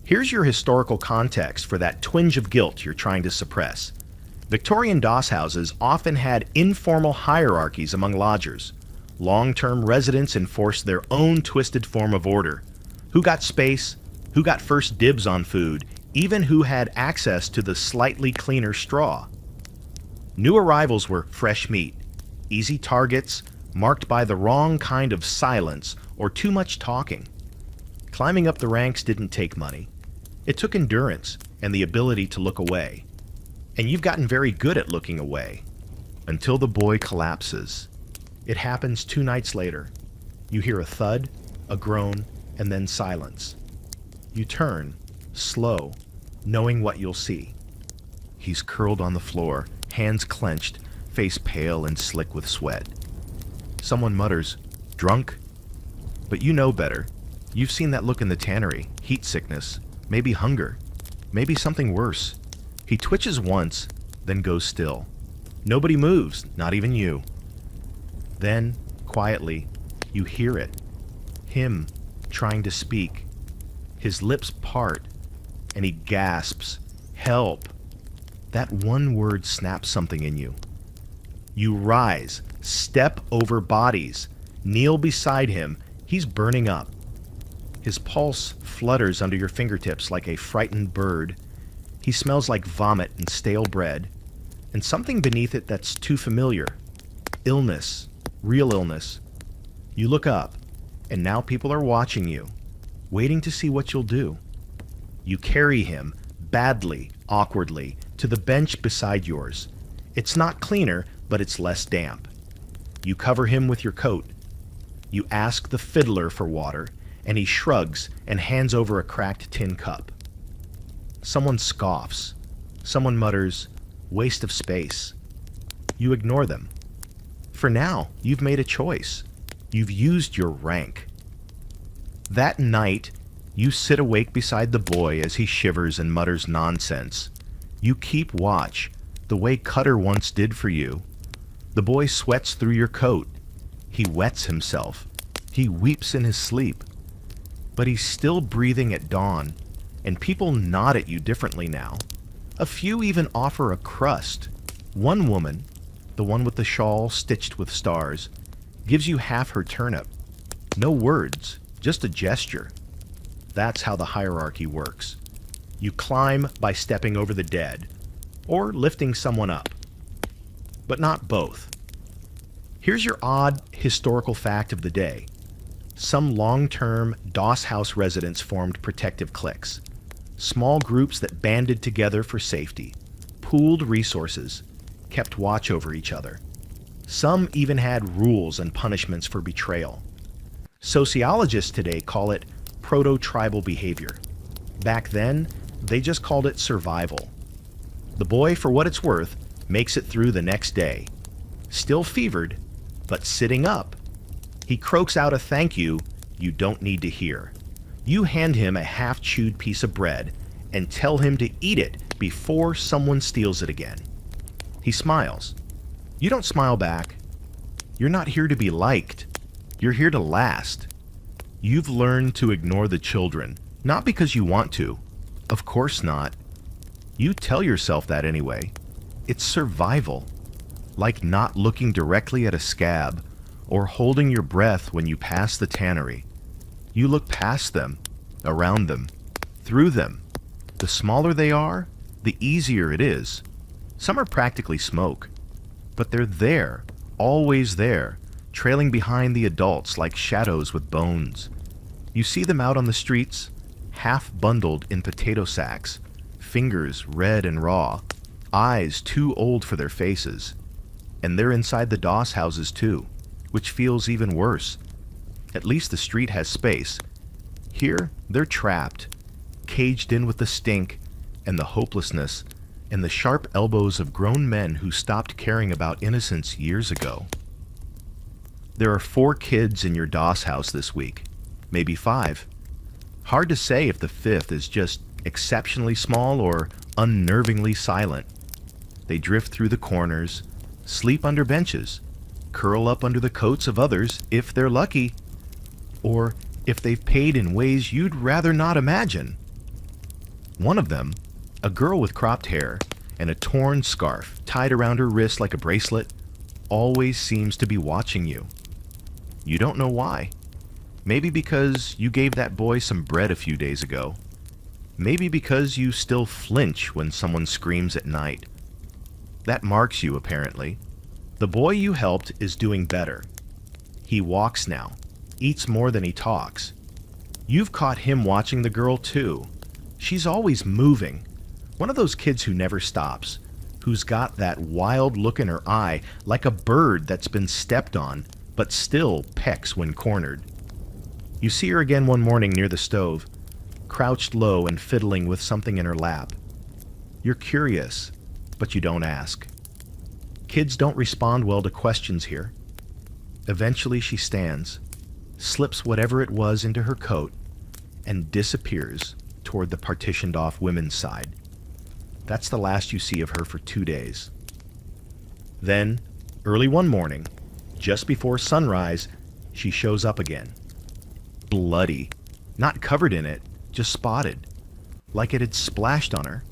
Here's your historical context for that twinge of guilt you're trying to suppress. Victorian doss houses often had informal hierarchies among lodgers. Long-term residents enforced their own twisted form of order. Who got space, who got first dibs on food, even who had access to the slightly cleaner straw. New arrivals were fresh meat, easy targets, marked by the wrong kind of silence or too much talking. Climbing up the ranks didn't take money. It took endurance and the ability to look away. And you've gotten very good at looking away. Until the boy collapses. It happens 2 nights later. You hear a thud, a groan, and then silence. You turn, slow, knowing what you'll see. He's curled on the floor, hands clenched, face pale and slick with sweat. Someone mutters, "Drunk?" But you know better. You've seen that look in the tannery, heat sickness, maybe hunger, maybe something worse. He twitches once, then goes still. Nobody moves, not even you. Then, quietly, you hear it. Him trying to speak. His lips part, and he gasps, "Help!" That one word snaps something in you. You rise, step over bodies, kneel beside him. He's burning up. His pulse flutters under your fingertips like a frightened bird. He smells like vomit and stale bread, and something beneath it that's too familiar. Illness, real illness. You look up, and now people are watching you, waiting to see what you'll do. You carry him, badly, awkwardly, to the bench beside yours. It's not cleaner, but it's less damp. You cover him with your coat. You ask the fiddler for water, and he shrugs and hands over a cracked tin cup. Someone scoffs. Someone mutters, "Waste of space." You ignore them. For now, you've made a choice. You've used your rank. That night, you sit awake beside the boy as he shivers and mutters nonsense. You keep watch, the way Cutter once did for you. The boy sweats through your coat. He wets himself. He weeps in his sleep. But he's still breathing at dawn, and people nod at you differently now. A few even offer a crust. One woman, the one with the shawl stitched with stars, gives you half her turnip. No words, just a gesture. That's how the hierarchy works. You climb by stepping over the dead, or lifting someone up. But not both. Here's your odd historical fact of the day. Some long-term Doss House residents formed protective cliques. Small groups that banded together for safety, pooled resources, kept watch over each other. Some even had rules and punishments for betrayal. Sociologists today call it proto-tribal behavior. Back then, they just called it survival. The boy, for what it's worth, makes it through the next day. Still fevered, but sitting up. He croaks out a thank you don't need to hear. You hand him a half-chewed piece of bread and tell him to eat it before someone steals it again. He smiles. You don't smile back. You're not here to be liked. You're here to last. You've learned to ignore the children, not because you want to. Of course not. You tell yourself that anyway. It's survival. Like not looking directly at a scab or holding your breath when you pass the tannery. You look past them, around them, through them. The smaller they are, the easier it is. Some are practically smoke, but they're there, always there, trailing behind the adults like shadows with bones. You see them out on the streets, half bundled in potato sacks, fingers red and raw, eyes too old for their faces. And they're inside the Doss houses too, which feels even worse. At least the street has space. Here, they're trapped, caged in with the stink and the hopelessness and the sharp elbows of grown men who stopped caring about innocence years ago. There are 4 kids in your Doss house this week, maybe 5. Hard to say if the 5th is just exceptionally small or unnervingly silent. They drift through the corners, sleep under benches, curl up under the coats of others if they're lucky, or if they've paid in ways you'd rather not imagine. One of them, a girl with cropped hair and a torn scarf tied around her wrist like a bracelet, always seems to be watching you. You don't know why. Maybe because you gave that boy some bread a few days ago. Maybe because you still flinch when someone screams at night. That marks you, apparently. The boy you helped is doing better. He walks now, eats more than he talks. You've caught him watching the girl too. She's always moving. One of those kids who never stops, who's got that wild look in her eye like a bird that's been stepped on, but still pecks when cornered. You see her again one morning near the stove, crouched low and fiddling with something in her lap. You're curious, but you don't ask. Kids don't respond well to questions here. Eventually she stands, slips whatever it was into her coat, and disappears toward the partitioned-off women's side. That's the last you see of her for 2 days. Then, early one morning, just before sunrise, she shows up again. Bloody. Not covered in it, just spotted. Like it had splashed on her.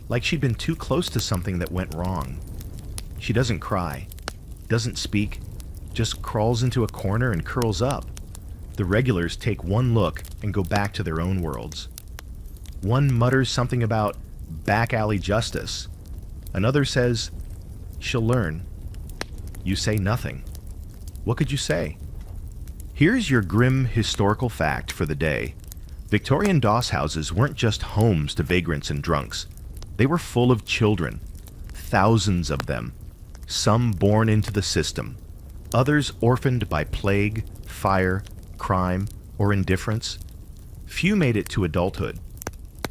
Like she'd been too close to something that went wrong. She doesn't cry, doesn't speak, just crawls into a corner and curls up. The regulars take one look and go back to their own worlds. One mutters something about back alley justice. Another says, she'll learn. You say nothing. What could you say? Here's your grim historical fact for the day. Victorian Doss houses weren't just homes to vagrants and drunks. They were full of children. Thousands of them. Some born into the system. Others orphaned by plague, fire, crime, or indifference. Few made it to adulthood.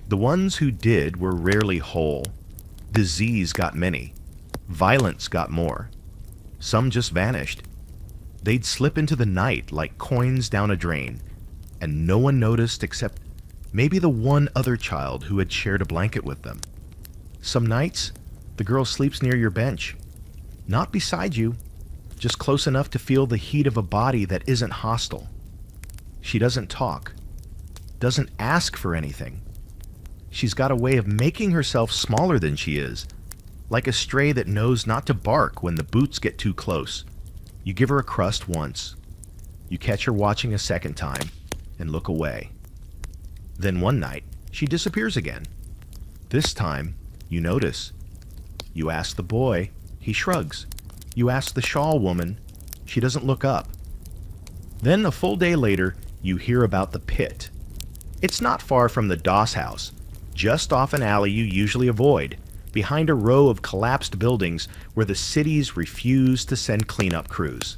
The ones who did were rarely whole. Disease got many. Violence got more. Some just vanished. They'd slip into the night like coins down a drain, and no one noticed except maybe the one other child who had shared a blanket with them. Some nights, the girl sleeps near your bench. Not beside you, just close enough to feel the heat of a body that isn't hostile. She doesn't talk, doesn't ask for anything. She's got a way of making herself smaller than she is, like a stray that knows not to bark when the boots get too close. You give her a crust once. You catch her watching a second time and look away. Then one night, she disappears again. This time, you notice. You ask the boy, he shrugs. You ask the shawl woman, she doesn't look up. Then a full day later, you hear about the pit. It's not far from the Doss house, just off an alley you usually avoid, behind a row of collapsed buildings where the cities refuse to send cleanup crews.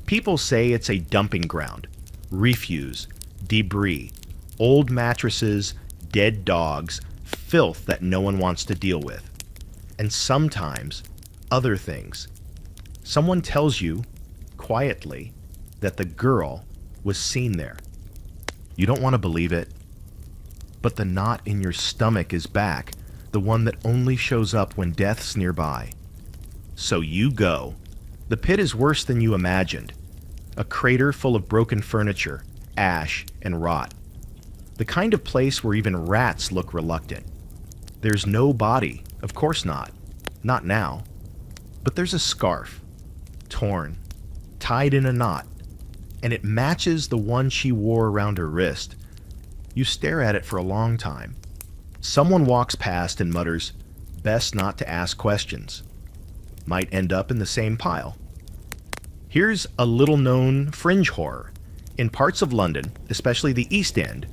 People say it's a dumping ground. Refuse, debris, old mattresses, dead dogs, filth that no one wants to deal with. And sometimes, other things. Someone tells you, quietly, that the girl was seen there. You don't want to believe it, but the knot in your stomach is back, the one that only shows up when death's nearby. So you go. The pit is worse than you imagined. A crater full of broken furniture, ash, and rot. The kind of place where even rats look reluctant. There's no body, of course not. Not now. But there's a scarf, torn, tied in a knot, and it matches the one she wore around her wrist. You stare at it for a long time. Someone walks past and mutters, "Best not to ask questions." Might end up in the same pile. Here's a little-known fringe horror. In parts of London, especially the East End,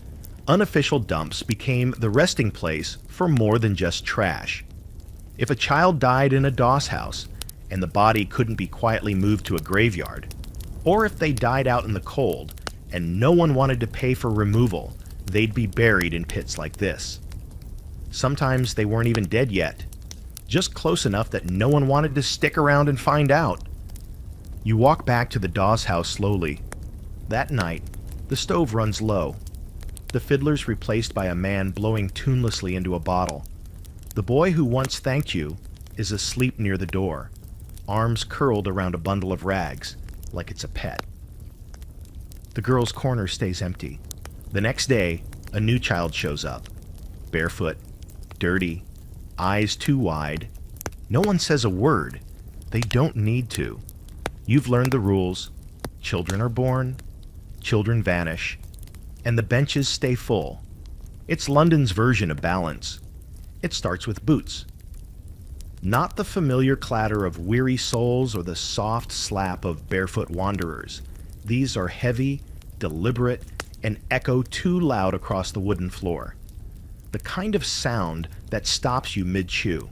unofficial dumps became the resting place for more than just trash. If a child died in a Doss house and the body couldn't be quietly moved to a graveyard, or if they died out in the cold and no one wanted to pay for removal, they'd be buried in pits like this. Sometimes they weren't even dead yet, just close enough that no one wanted to stick around and find out. You walk back to the Doss house slowly. That night, the stove runs low. The fiddler's replaced by a man blowing tunelessly into a bottle. The boy who once thanked you is asleep near the door, arms curled around a bundle of rags, like it's a pet. The girl's corner stays empty. The next day, a new child shows up. Barefoot, dirty, eyes too wide. No one says a word. They don't need to. You've learned the rules. Children are born, children vanish, and the benches stay full. It's London's version of balance. It starts with boots. Not the familiar clatter of weary soles or the soft slap of barefoot wanderers. These are heavy, deliberate, and echo too loud across the wooden floor. The kind of sound that stops you mid-chew.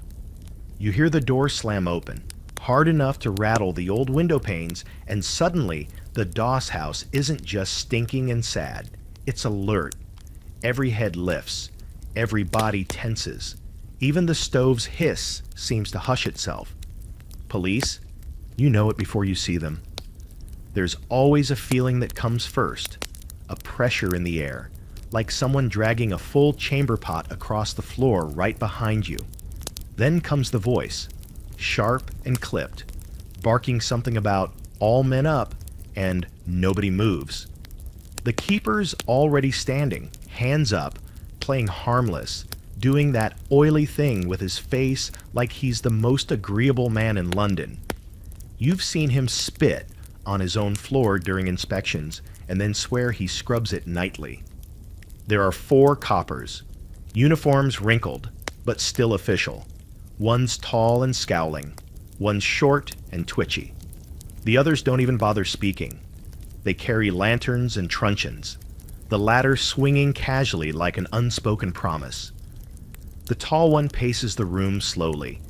You hear the door slam open, hard enough to rattle the old window panes, and suddenly the Doss house isn't just stinking and sad. It's alert. Every head lifts. Every body tenses. Even the stove's hiss seems to hush itself. Police? You know it before you see them. There's always a feeling that comes first. A pressure in the air, like someone dragging a full chamber pot across the floor right behind you. Then comes the voice, sharp and clipped, barking something about all men up and nobody moves. The keeper's already standing, hands up, playing harmless, doing that oily thing with his face like he's the most agreeable man in London. You've seen him spit on his own floor during inspections and then swear he scrubs it nightly. There are 4 coppers, uniforms wrinkled, but still official. One's tall and scowling, one's short and twitchy. The others don't even bother speaking. They carry lanterns and truncheons, the latter swinging casually like an unspoken promise. The tall one paces the room slowly,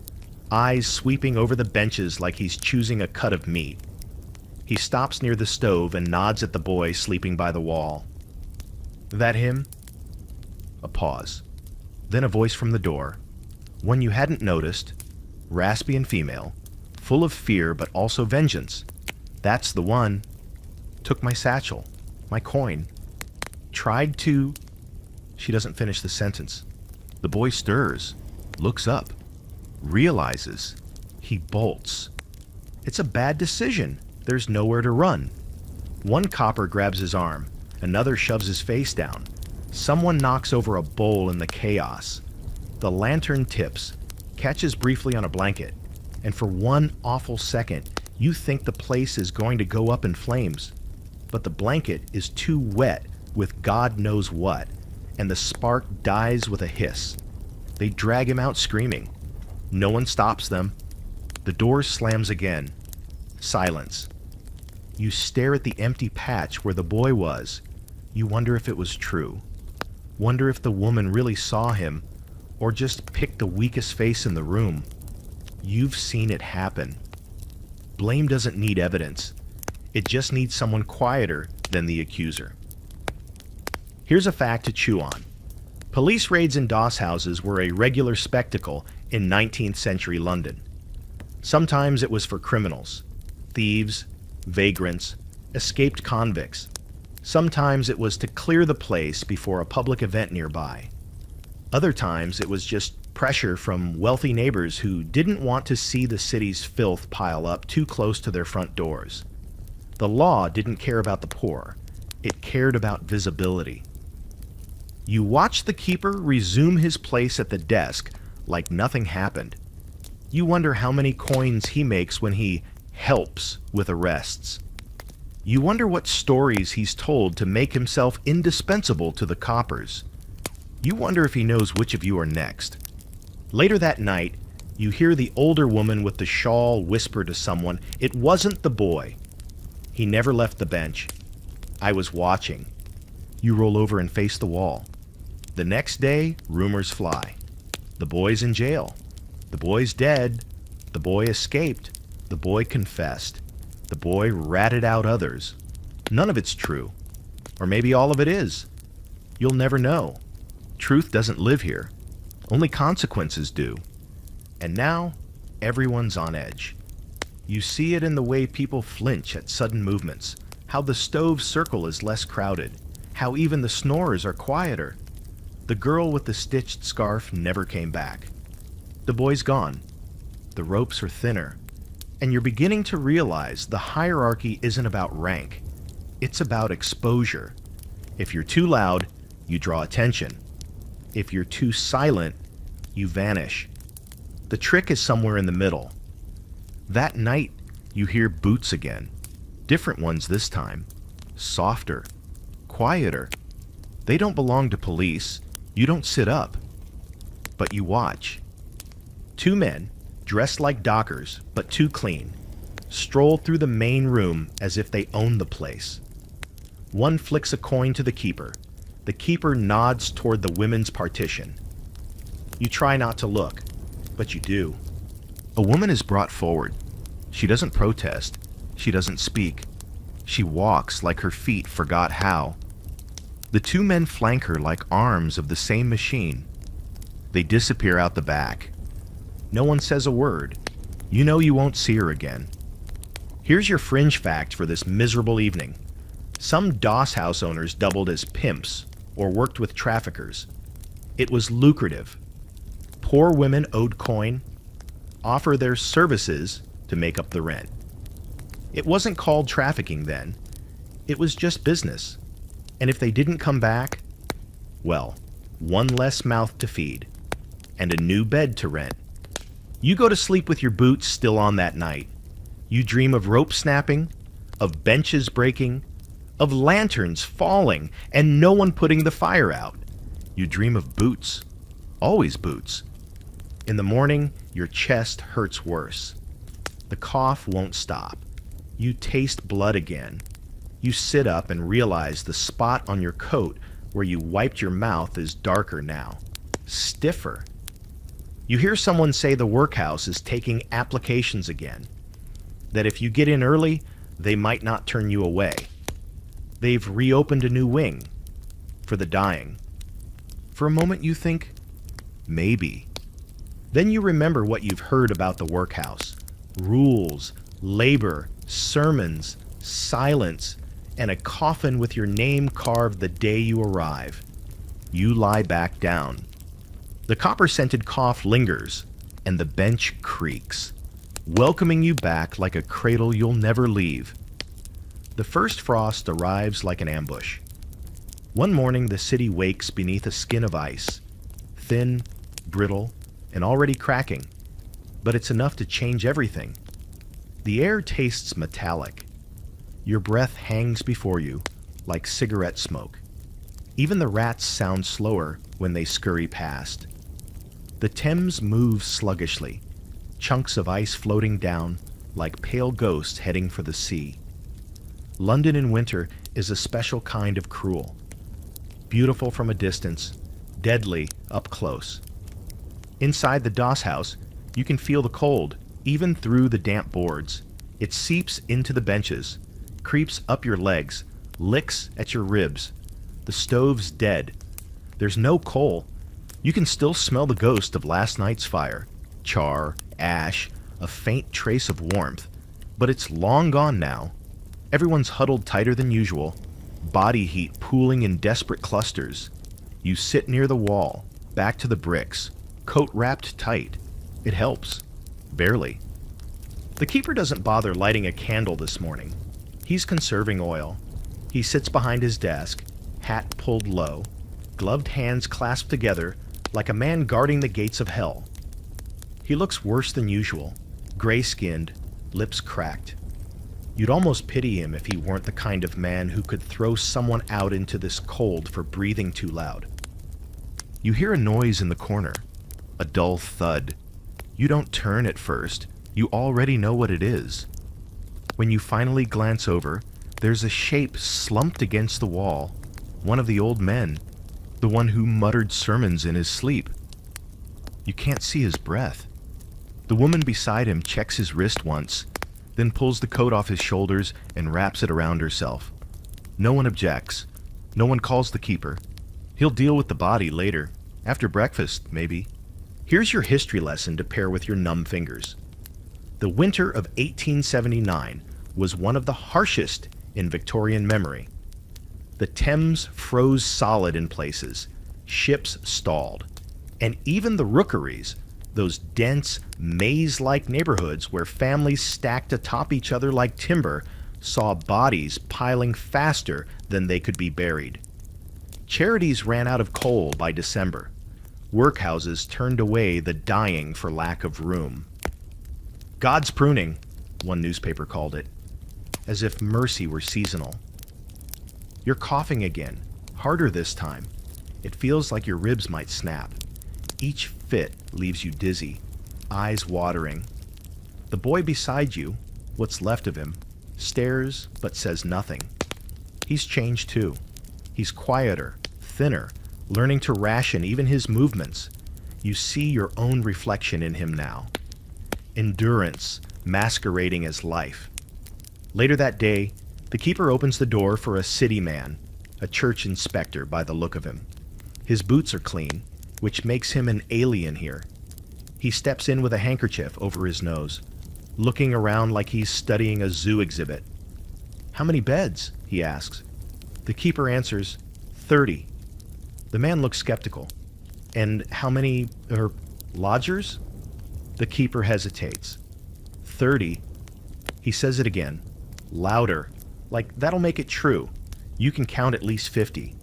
eyes sweeping over the benches like he's choosing a cut of meat. He stops near the stove and nods at the boy sleeping by the wall. "That him?" A pause. Then a voice from the door. One you hadn't noticed, raspy and female, full of fear but also vengeance. "That's the one. Took my satchel, my coin. Tried to..." She doesn't finish the sentence. The boy stirs, looks up, realizes. He bolts. It's a bad decision. There's nowhere to run. One copper grabs his arm. Another shoves his face down. Someone knocks over a bowl in the chaos. The lantern tips, catches briefly on a blanket, and for one awful second, you think the place is going to go up in flames. But the blanket is too wet with God knows what, and the spark dies with a hiss. They drag him out screaming. No one stops them. The door slams again. Silence. You stare at the empty patch where the boy was. You wonder if it was true. Wonder if the woman really saw him, or just picked the weakest face in the room. You've seen it happen. Blame doesn't need evidence. It just needs someone quieter than the accuser. Here's a fact to chew on. Police raids in doss houses were a regular spectacle in 19th century London. Sometimes it was for criminals, thieves, vagrants, escaped convicts. Sometimes it was to clear the place before a public event nearby. Other times it was just pressure from wealthy neighbors who didn't want to see the city's filth pile up too close to their front doors. The law didn't care about the poor. It cared about visibility. You watch the keeper resume his place at the desk like nothing happened. You wonder how many coins he makes when he helps with arrests. You wonder what stories he's told to make himself indispensable to the coppers. You wonder if he knows which of you are next. Later that night, you hear the older woman with the shawl whisper to someone, "It wasn't the boy. He never left the bench. I was watching." You roll over and face the wall. The next day, rumors fly. The boy's in jail. The boy's dead. The boy escaped. The boy confessed. The boy ratted out others. None of it's true. Or maybe all of it is. You'll never know. Truth doesn't live here. Only consequences do. And now, everyone's on edge. You see it in the way people flinch at sudden movements, how the stove circle is less crowded, how even the snorers are quieter. The girl with the stitched scarf never came back. The boy's gone. The ropes are thinner. And you're beginning to realize the hierarchy isn't about rank. It's about exposure. If you're too loud, you draw attention. If you're too silent, you vanish. The trick is somewhere in the middle. That night, you hear boots again. Different ones this time. Softer. Quieter. They don't belong to police. You don't sit up. But you watch. Two men, dressed like dockers, but too clean, stroll through the main room as if they own the place. One flicks a coin to the keeper. The keeper nods toward the women's partition. You try not to look, but you do. A woman is brought forward. She doesn't protest. She doesn't speak. She walks like her feet forgot how. The two men flank her like arms of the same machine. They disappear out the back. No one says a word. You know you won't see her again. Here's your fringe fact for this miserable evening. Some doss house owners doubled as pimps or worked with traffickers. It was lucrative. Poor women owed coin, offer their services to make up the rent. It wasn't called trafficking then. It was just business. And if they didn't come back, well, one less mouth to feed and a new bed to rent. You go to sleep with your boots still on that night. You dream of rope snapping, of benches breaking, of lanterns falling, and no one putting the fire out. You dream of boots. Always boots. In the morning, your chest hurts worse. The cough won't stop. You taste blood again. You sit up and realize the spot on your coat where you wiped your mouth is darker now. Stiffer. You hear someone say the workhouse is taking applications again. That if you get in early, they might not turn you away. They've reopened a new wing for the dying. For a moment you think, maybe. Then you remember what you've heard about the workhouse. Rules, labor, sermons, silence, and a coffin with your name carved the day you arrive. You lie back down. The copper-scented cough lingers, and the bench creaks, welcoming you back like a cradle you'll never leave. The first frost arrives like an ambush. One morning the city wakes beneath a skin of ice, thin, brittle, and already cracking, but it's enough to change everything. The air tastes metallic. Your breath hangs before you like cigarette smoke. Even the rats sound slower when they scurry past. The Thames moves sluggishly, chunks of ice floating down like pale ghosts heading for the sea. London in winter is a special kind of cruel. Beautiful from a distance, deadly up close. Inside the Doss house, you can feel the cold, even through the damp boards. It seeps into the benches, creeps up your legs, licks at your ribs. The stove's dead. There's no coal. You can still smell the ghost of last night's fire. Char, ash, a faint trace of warmth. But it's long gone now. Everyone's huddled tighter than usual, body heat pooling in desperate clusters. You sit near the wall, back to the bricks, coat wrapped tight. It helps. Barely. The keeper doesn't bother lighting a candle this morning. He's conserving oil. He sits behind his desk, hat pulled low, gloved hands clasped together like a man guarding the gates of hell. He looks worse than usual, gray-skinned, lips cracked. You'd almost pity him if he weren't the kind of man who could throw someone out into this cold for breathing too loud. You hear a noise in the corner, a dull thud. You don't turn at first. You already know what it is. When you finally glance over, there's a shape slumped against the wall, one of the old men, the one who muttered sermons in his sleep. You can't see his breath. The woman beside him checks his wrist once, then pulls the coat off his shoulders and wraps it around herself. No one objects. No one calls the keeper. He'll deal with the body later, after breakfast, maybe. Here's your history lesson to pair with your numb fingers. The winter of 1879 was one of the harshest in Victorian memory. The Thames froze solid in places, ships stalled, and even the rookeries, those dense, maze-like neighborhoods where families stacked atop each other like timber, saw bodies piling faster than they could be buried. Charities ran out of coal by December. Workhouses turned away the dying for lack of room. God's pruning, one newspaper called it, as if mercy were seasonal. You're coughing again, harder this time. It feels like your ribs might snap. Each fit leaves you dizzy, eyes watering. The boy beside you, what's left of him, stares but says nothing. He's changed too. He's quieter, thinner, learning to ration even his movements. You see your own reflection in him now. Endurance masquerading as life. Later that day, the keeper opens the door for a city man, a church inspector by the look of him. His boots are clean, which makes him an alien here. He steps in with a handkerchief over his nose, looking around like he's studying a zoo exhibit. "How many beds?" he asks. The keeper answers, 30. The man looks skeptical. "And how many, lodgers?" The keeper hesitates. 30. He says it again, louder, like that'll make it true. You can count at least 50.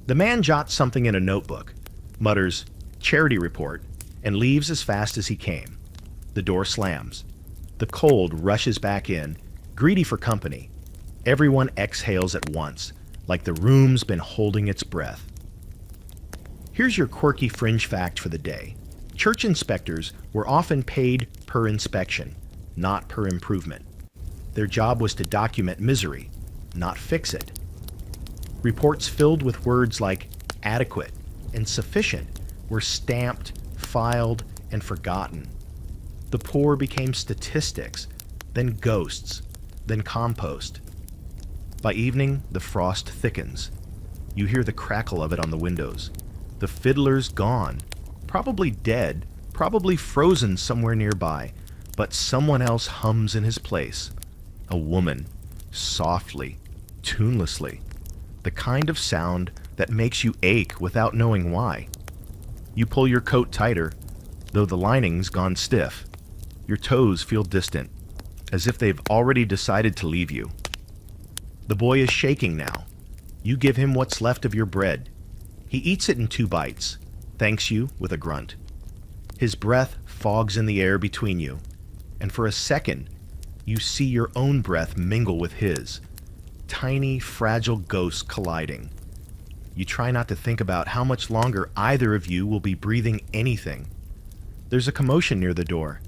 The man jots something in a notebook, mutters, "Charity report," and leaves as fast as he came. The door slams. The cold rushes back in, greedy for company. Everyone exhales at once, like the room's been holding its breath. Here's your quirky fringe fact for the day. Church inspectors were often paid per inspection, not per improvement. Their job was to document misery, not fix it. Reports filled with words like adequate and sufficient were stamped, filed, and forgotten. The poor became statistics, then ghosts, then compost. By evening, the frost thickens. You hear the crackle of it on the windows. The fiddler's gone, probably dead, probably frozen somewhere nearby, but someone else hums in his place. A woman, softly, tunelessly, the kind of sound that makes you ache without knowing why. You pull your coat tighter, though the lining's gone stiff. Your toes feel distant, as if they've already decided to leave you. The boy is shaking now. You give him what's left of your bread. He eats it in 2 bites, thanks you with a grunt. His breath fogs in the air between you, and for a second, you see your own breath mingle with his, tiny, fragile ghosts colliding. You try not to think about how much longer either of you will be breathing anything. There's a commotion near the door.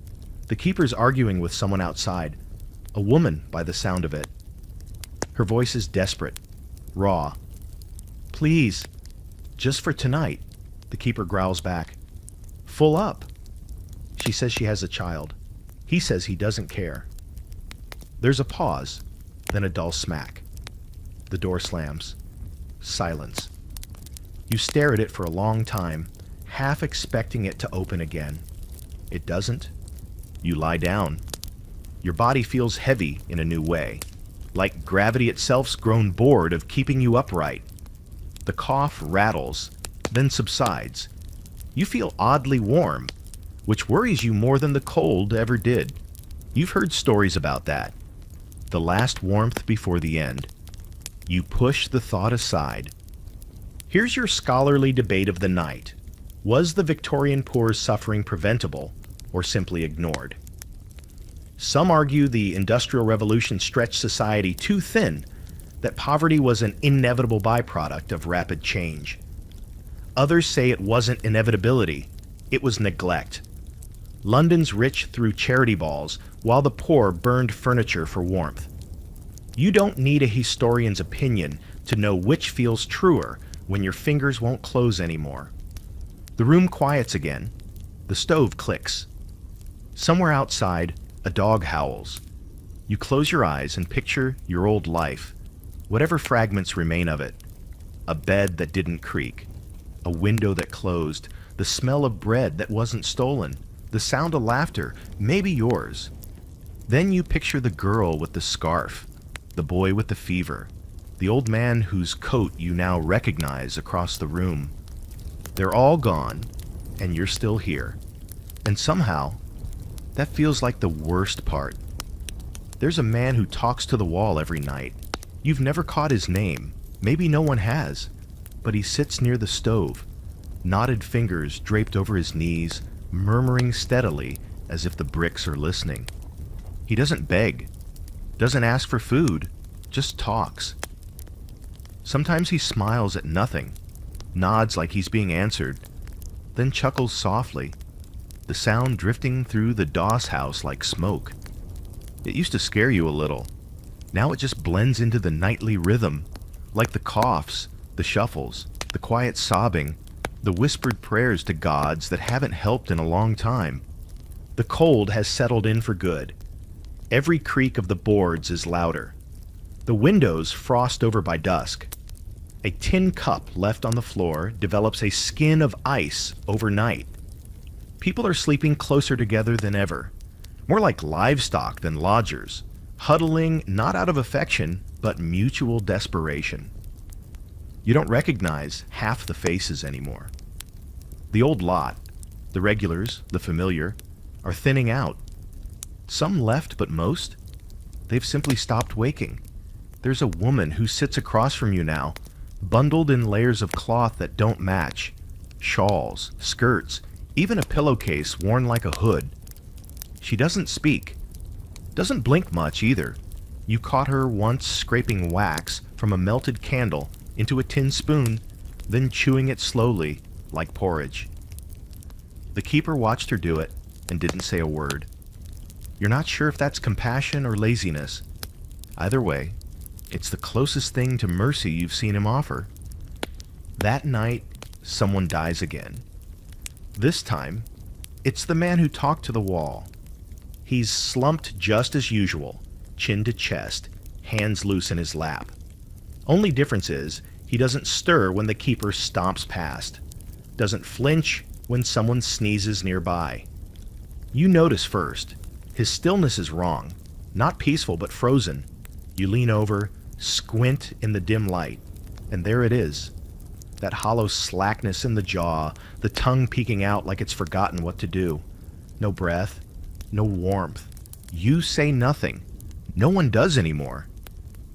The keeper's arguing with someone outside. A woman, by the sound of it. Her voice is desperate, raw. "Please, just for tonight," the keeper growls back. "Full up." She says she has a child. He says he doesn't care. There's a pause, then a dull smack. The door slams. Silence. You stare at it for a long time, half expecting it to open again. It doesn't. You lie down. Your body feels heavy in a new way, like gravity itself's grown bored of keeping you upright. The cough rattles, then subsides. You feel oddly warm, which worries you more than the cold ever did. You've heard stories about that. The last warmth before the end. You push the thought aside. Here's your scholarly debate of the night. Was the Victorian poor's suffering preventable or simply ignored? Some argue the Industrial Revolution stretched society too thin, that poverty was an inevitable byproduct of rapid change. Others say it wasn't inevitability, it was neglect. London's rich threw charity balls, while the poor burned furniture for warmth. You don't need a historian's opinion to know which feels truer when your fingers won't close anymore. The room quiets again. The stove clicks. Somewhere outside, a dog howls. You close your eyes and picture your old life, whatever fragments remain of it. A bed that didn't creak, a window that closed, the smell of bread that wasn't stolen, the sound of laughter, maybe yours. Then you picture the girl with the scarf, the boy with the fever, the old man whose coat you now recognize across the room. They're all gone, and you're still here. And somehow, that feels like the worst part. There's a man who talks to the wall every night. You've never caught his name. Maybe no one has. But he sits near the stove, knotted fingers draped over his knees, murmuring steadily as if the bricks are listening. He doesn't beg, doesn't ask for food, just talks. Sometimes he smiles at nothing, nods like he's being answered, then chuckles softly, the sound drifting through the Doss house like smoke. It used to scare you a little. Now it just blends into the nightly rhythm, like the coughs, the shuffles, the quiet sobbing, the whispered prayers to gods that haven't helped in a long time. The cold has settled in for good. Every creak of the boards is louder. The windows frost over by dusk. A tin cup left on the floor develops a skin of ice overnight. People are sleeping closer together than ever, more like livestock than lodgers, huddling not out of affection, but mutual desperation. You don't recognize half the faces anymore. The old lot, the regulars, the familiar, are thinning out. Some left, but most, they've simply stopped waking. There's a woman who sits across from you now, bundled in layers of cloth that don't match, shawls, skirts, even a pillowcase worn like a hood. She doesn't speak, doesn't blink much either. You caught her once scraping wax from a melted candle into a tin spoon, then chewing it slowly, like porridge. The keeper watched her do it and didn't say a word. You're not sure if that's compassion or laziness. Either way, it's the closest thing to mercy you've seen him offer. That night, someone dies again. This time, it's the man who talked to the wall. He's slumped just as usual, chin to chest, hands loose in his lap. Only difference is, he doesn't stir when the keeper stomps past, doesn't flinch when someone sneezes nearby. You notice first, his stillness is wrong, not peaceful but frozen. You lean over, squint in the dim light, and there it is. That hollow slackness in the jaw, the tongue peeking out like it's forgotten what to do. No breath, no warmth. You say nothing. No one does anymore.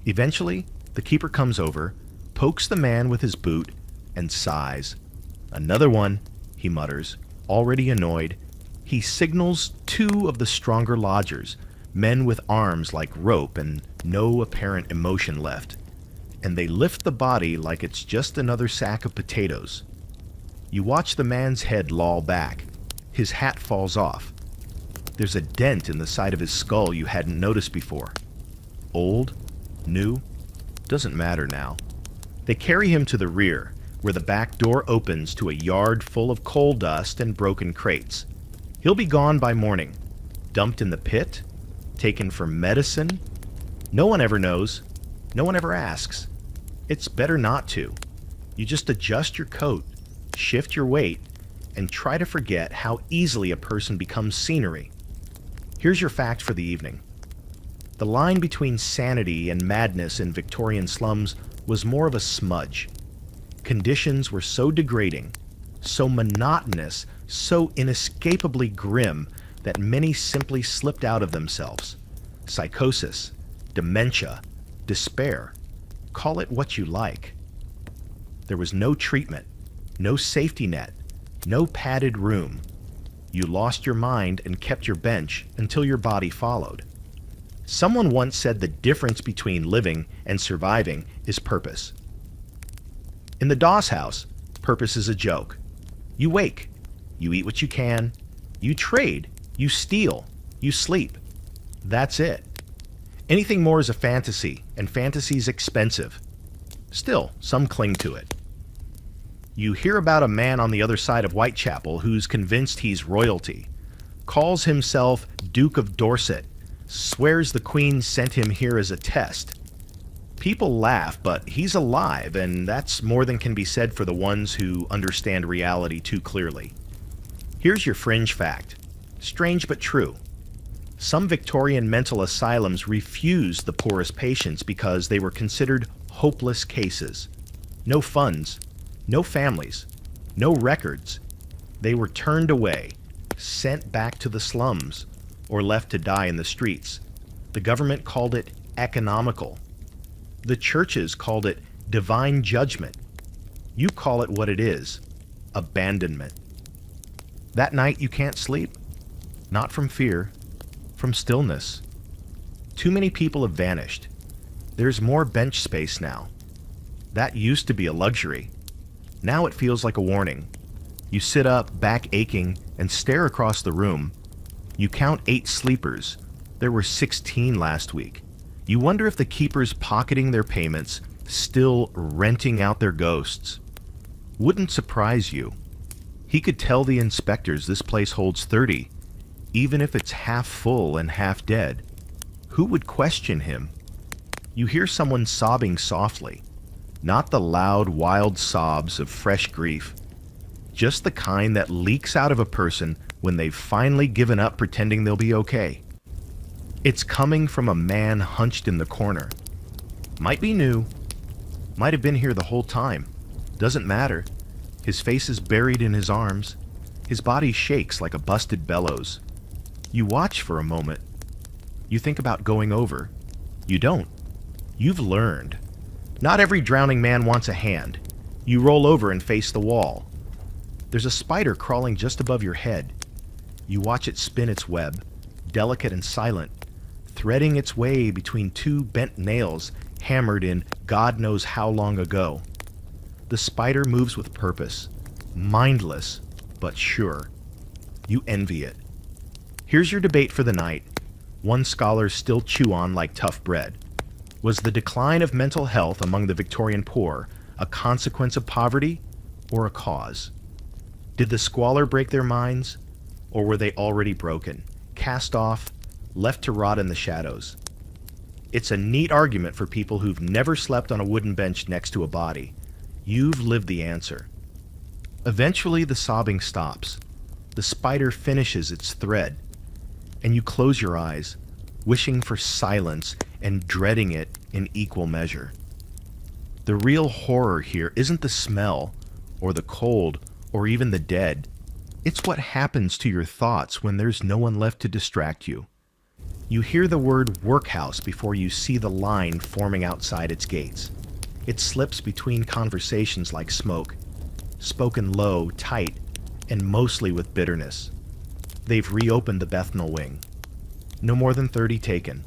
Eventually, the keeper comes over, pokes the man with his boot, and sighs. Another one, he mutters, already annoyed. He signals two of the stronger lodgers, men with arms like rope and no apparent emotion left, and they lift the body like it's just another sack of potatoes. You watch the man's head loll back, His hat falls off. There's a dent in the side of his skull you hadn't noticed before. Old? New? Doesn't matter now. They carry him to the rear, where the back door opens to a yard full of coal dust and broken crates. He'll be gone by morning. Dumped in the pit? Taken for medicine? No one ever knows. No one ever asks. It's better not to. You just adjust your coat, shift your weight, and try to forget how easily a person becomes scenery. Here's your fact for the evening. The line between sanity and madness in Victorian slums was more of a smudge. Conditions were so degrading, so monotonous, so inescapably grim that many simply slipped out of themselves. Psychosis, dementia, despair. Call it what you like. There was no treatment, no safety net, no padded room. You lost your mind and kept your bench until your body followed. Someone once said the difference between living and surviving is purpose. In the Doss house, purpose is a joke. You wake, you eat what you can, you trade, you steal, you sleep. That's it. Anything more is a fantasy, and fantasy's expensive. Still, some cling to it. You hear about a man on the other side of Whitechapel who's convinced he's royalty, calls himself Duke of Dorset, swears the Queen sent him here as a test. People laugh, but he's alive, and that's more than can be said for the ones who understand reality too clearly. Here's your fringe fact. Strange but true. Some Victorian mental asylums refused the poorest patients because they were considered hopeless cases. No funds, no families, no records. They were turned away, sent back to the slums, or left to die in the streets. The government called it economical. The churches called it divine judgment. You call it what it is, abandonment. That night you can't sleep, not from fear, from stillness. Too many people have vanished. There's more bench space now. That used to be a luxury. Now it feels like a warning. You sit up, back aching, and stare across the room. You count 8 sleepers. There were 16 last week. You wonder if the keeper's pocketing their payments, still renting out their ghosts. Wouldn't surprise you. He could tell the inspectors this place holds 30, even if it's half full and half dead. Who would question him? You hear someone sobbing softly, not the loud, wild sobs of fresh grief, just the kind that leaks out of a person when they've finally given up pretending they'll be okay. It's coming from a man hunched in the corner. Might be new, might have been here the whole time. Doesn't matter. His face is buried in his arms. His body shakes like a busted bellows. You watch for a moment. You think about going over. You don't. You've learned. Not every drowning man wants a hand. You roll over and face the wall. There's a spider crawling just above your head. You watch it spin its web, delicate and silent, threading its way between 2 bent nails hammered in God knows how long ago. The spider moves with purpose, mindless but sure. You envy it. Here's your debate for the night. One scholar still chew on like tough bread. Was the decline of mental health among the Victorian poor a consequence of poverty or a cause? Did the squalor break their minds, or were they already broken, cast off, left to rot in the shadows? It's a neat argument for people who've never slept on a wooden bench next to a body. You've lived the answer. Eventually the sobbing stops. The spider finishes its thread, and you close your eyes, wishing for silence and dreading it in equal measure. The real horror here isn't the smell, or the cold, or even the dead. It's what happens to your thoughts when there's no one left to distract you. You hear the word workhouse before you see the line forming outside its gates. It slips between conversations like smoke, spoken low, tight, and mostly with bitterness. They've reopened the Bethnal wing. No more than 30 taken.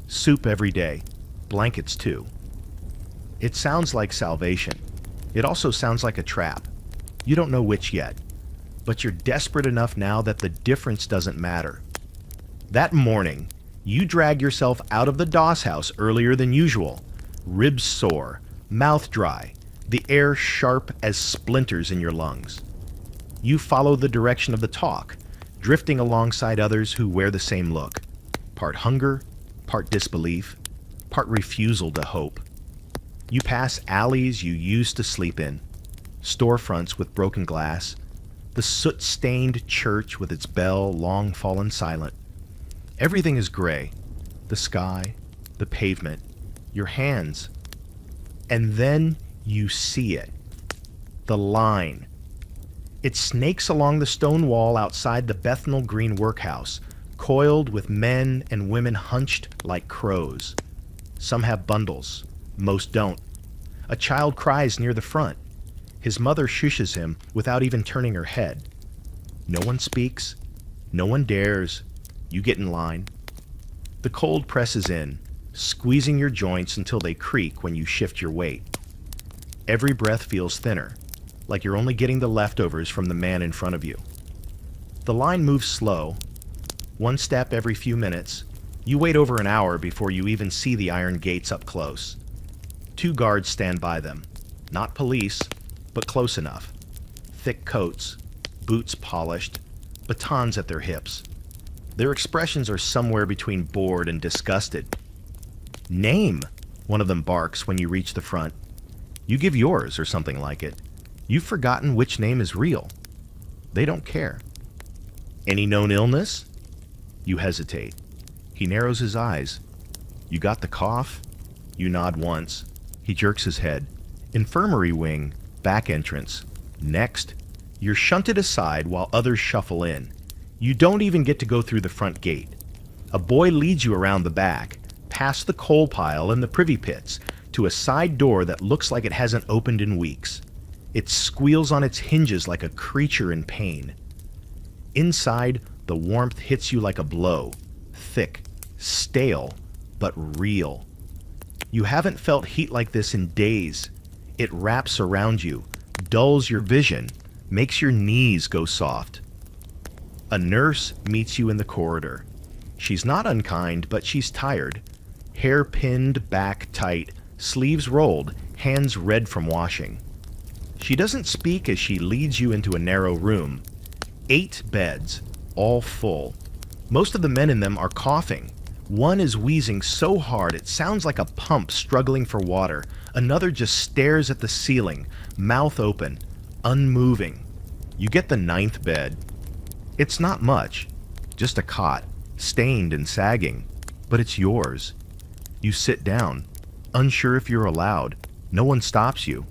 Soup every day. Blankets too. It sounds like salvation. It also sounds like a trap. You don't know which yet. but you're desperate enough now that the difference doesn't matter. That morning, you drag yourself out of the doss house earlier than usual, ribs sore, mouth dry, the air sharp as splinters in your lungs. You follow the direction of the talk, drifting alongside others who wear the same look, part hunger, part disbelief, part refusal to hope. You pass alleys you used to sleep in, storefronts with broken glass, the soot-stained church with its bell long fallen silent. Everything is gray, the sky, the pavement, your hands. And then you see it. The line. It snakes along the stone wall outside the Bethnal Green workhouse, coiled with men and women hunched like crows. Some have bundles, most don't. A child cries near the front. His mother shushes him without even turning her head. No one speaks. No one dares. You get in line. The cold presses in, squeezing your joints until they creak when you shift your weight. Every breath feels thinner, like you're only getting the leftovers from the man in front of you. The line moves slow, one step every few minutes. You wait over an hour before you even see the iron gates up close. 2 guards stand by them, not police, but close enough. Thick coats, boots polished, batons at their hips. Their expressions are somewhere between bored and disgusted. "Name," one of them barks when you reach the front. You give yours or something like it. You've forgotten which name is real. They don't care. "Any known illness?" You hesitate. He narrows his eyes. "You got the cough?" You nod once. He jerks his head. "Infirmary wing, back entrance. Next." You're shunted aside while others shuffle in. You don't even get to go through the front gate. A boy leads you around the back, past the coal pile and the privy pits, to a side door that looks like it hasn't opened in weeks. It squeals on its hinges like a creature in pain. Inside, the warmth hits you like a blow. Thick, stale, but real. You haven't felt heat like this in days. It wraps around you, dulls your vision, makes your knees go soft. A nurse meets you in the corridor. She's not unkind, but she's tired. Hair pinned back tight, sleeves rolled, hands red from washing. She doesn't speak as she leads you into a narrow room. 8 beds, all full. Most of the men in them are coughing. One is wheezing so hard it sounds like a pump struggling for water. Another just stares at the ceiling, mouth open, unmoving. You get the 9th bed. It's not much, just a cot, stained and sagging, but it's yours. You sit down, unsure if you're allowed. No one stops you.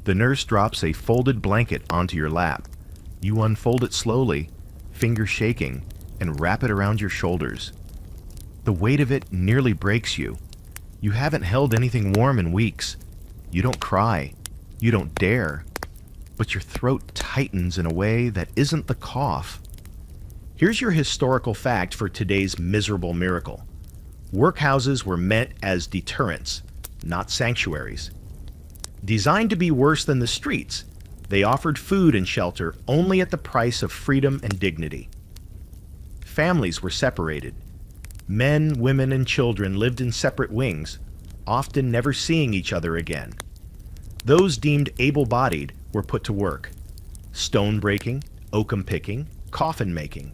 The nurse drops a folded blanket onto your lap. You unfold it slowly, fingers shaking, and wrap it around your shoulders. The weight of it nearly breaks you. You haven't held anything warm in weeks. You don't cry. You don't dare. But your throat tightens in a way that isn't the cough. Here's your historical fact for today's miserable miracle. Workhouses were meant as deterrents, not sanctuaries. Designed to be worse than the streets, they offered food and shelter only at the price of freedom and dignity. Families were separated. Men, women, and children lived in separate wings, often never seeing each other again. Those deemed able-bodied were put to work. Stone breaking, oakum picking, coffin making.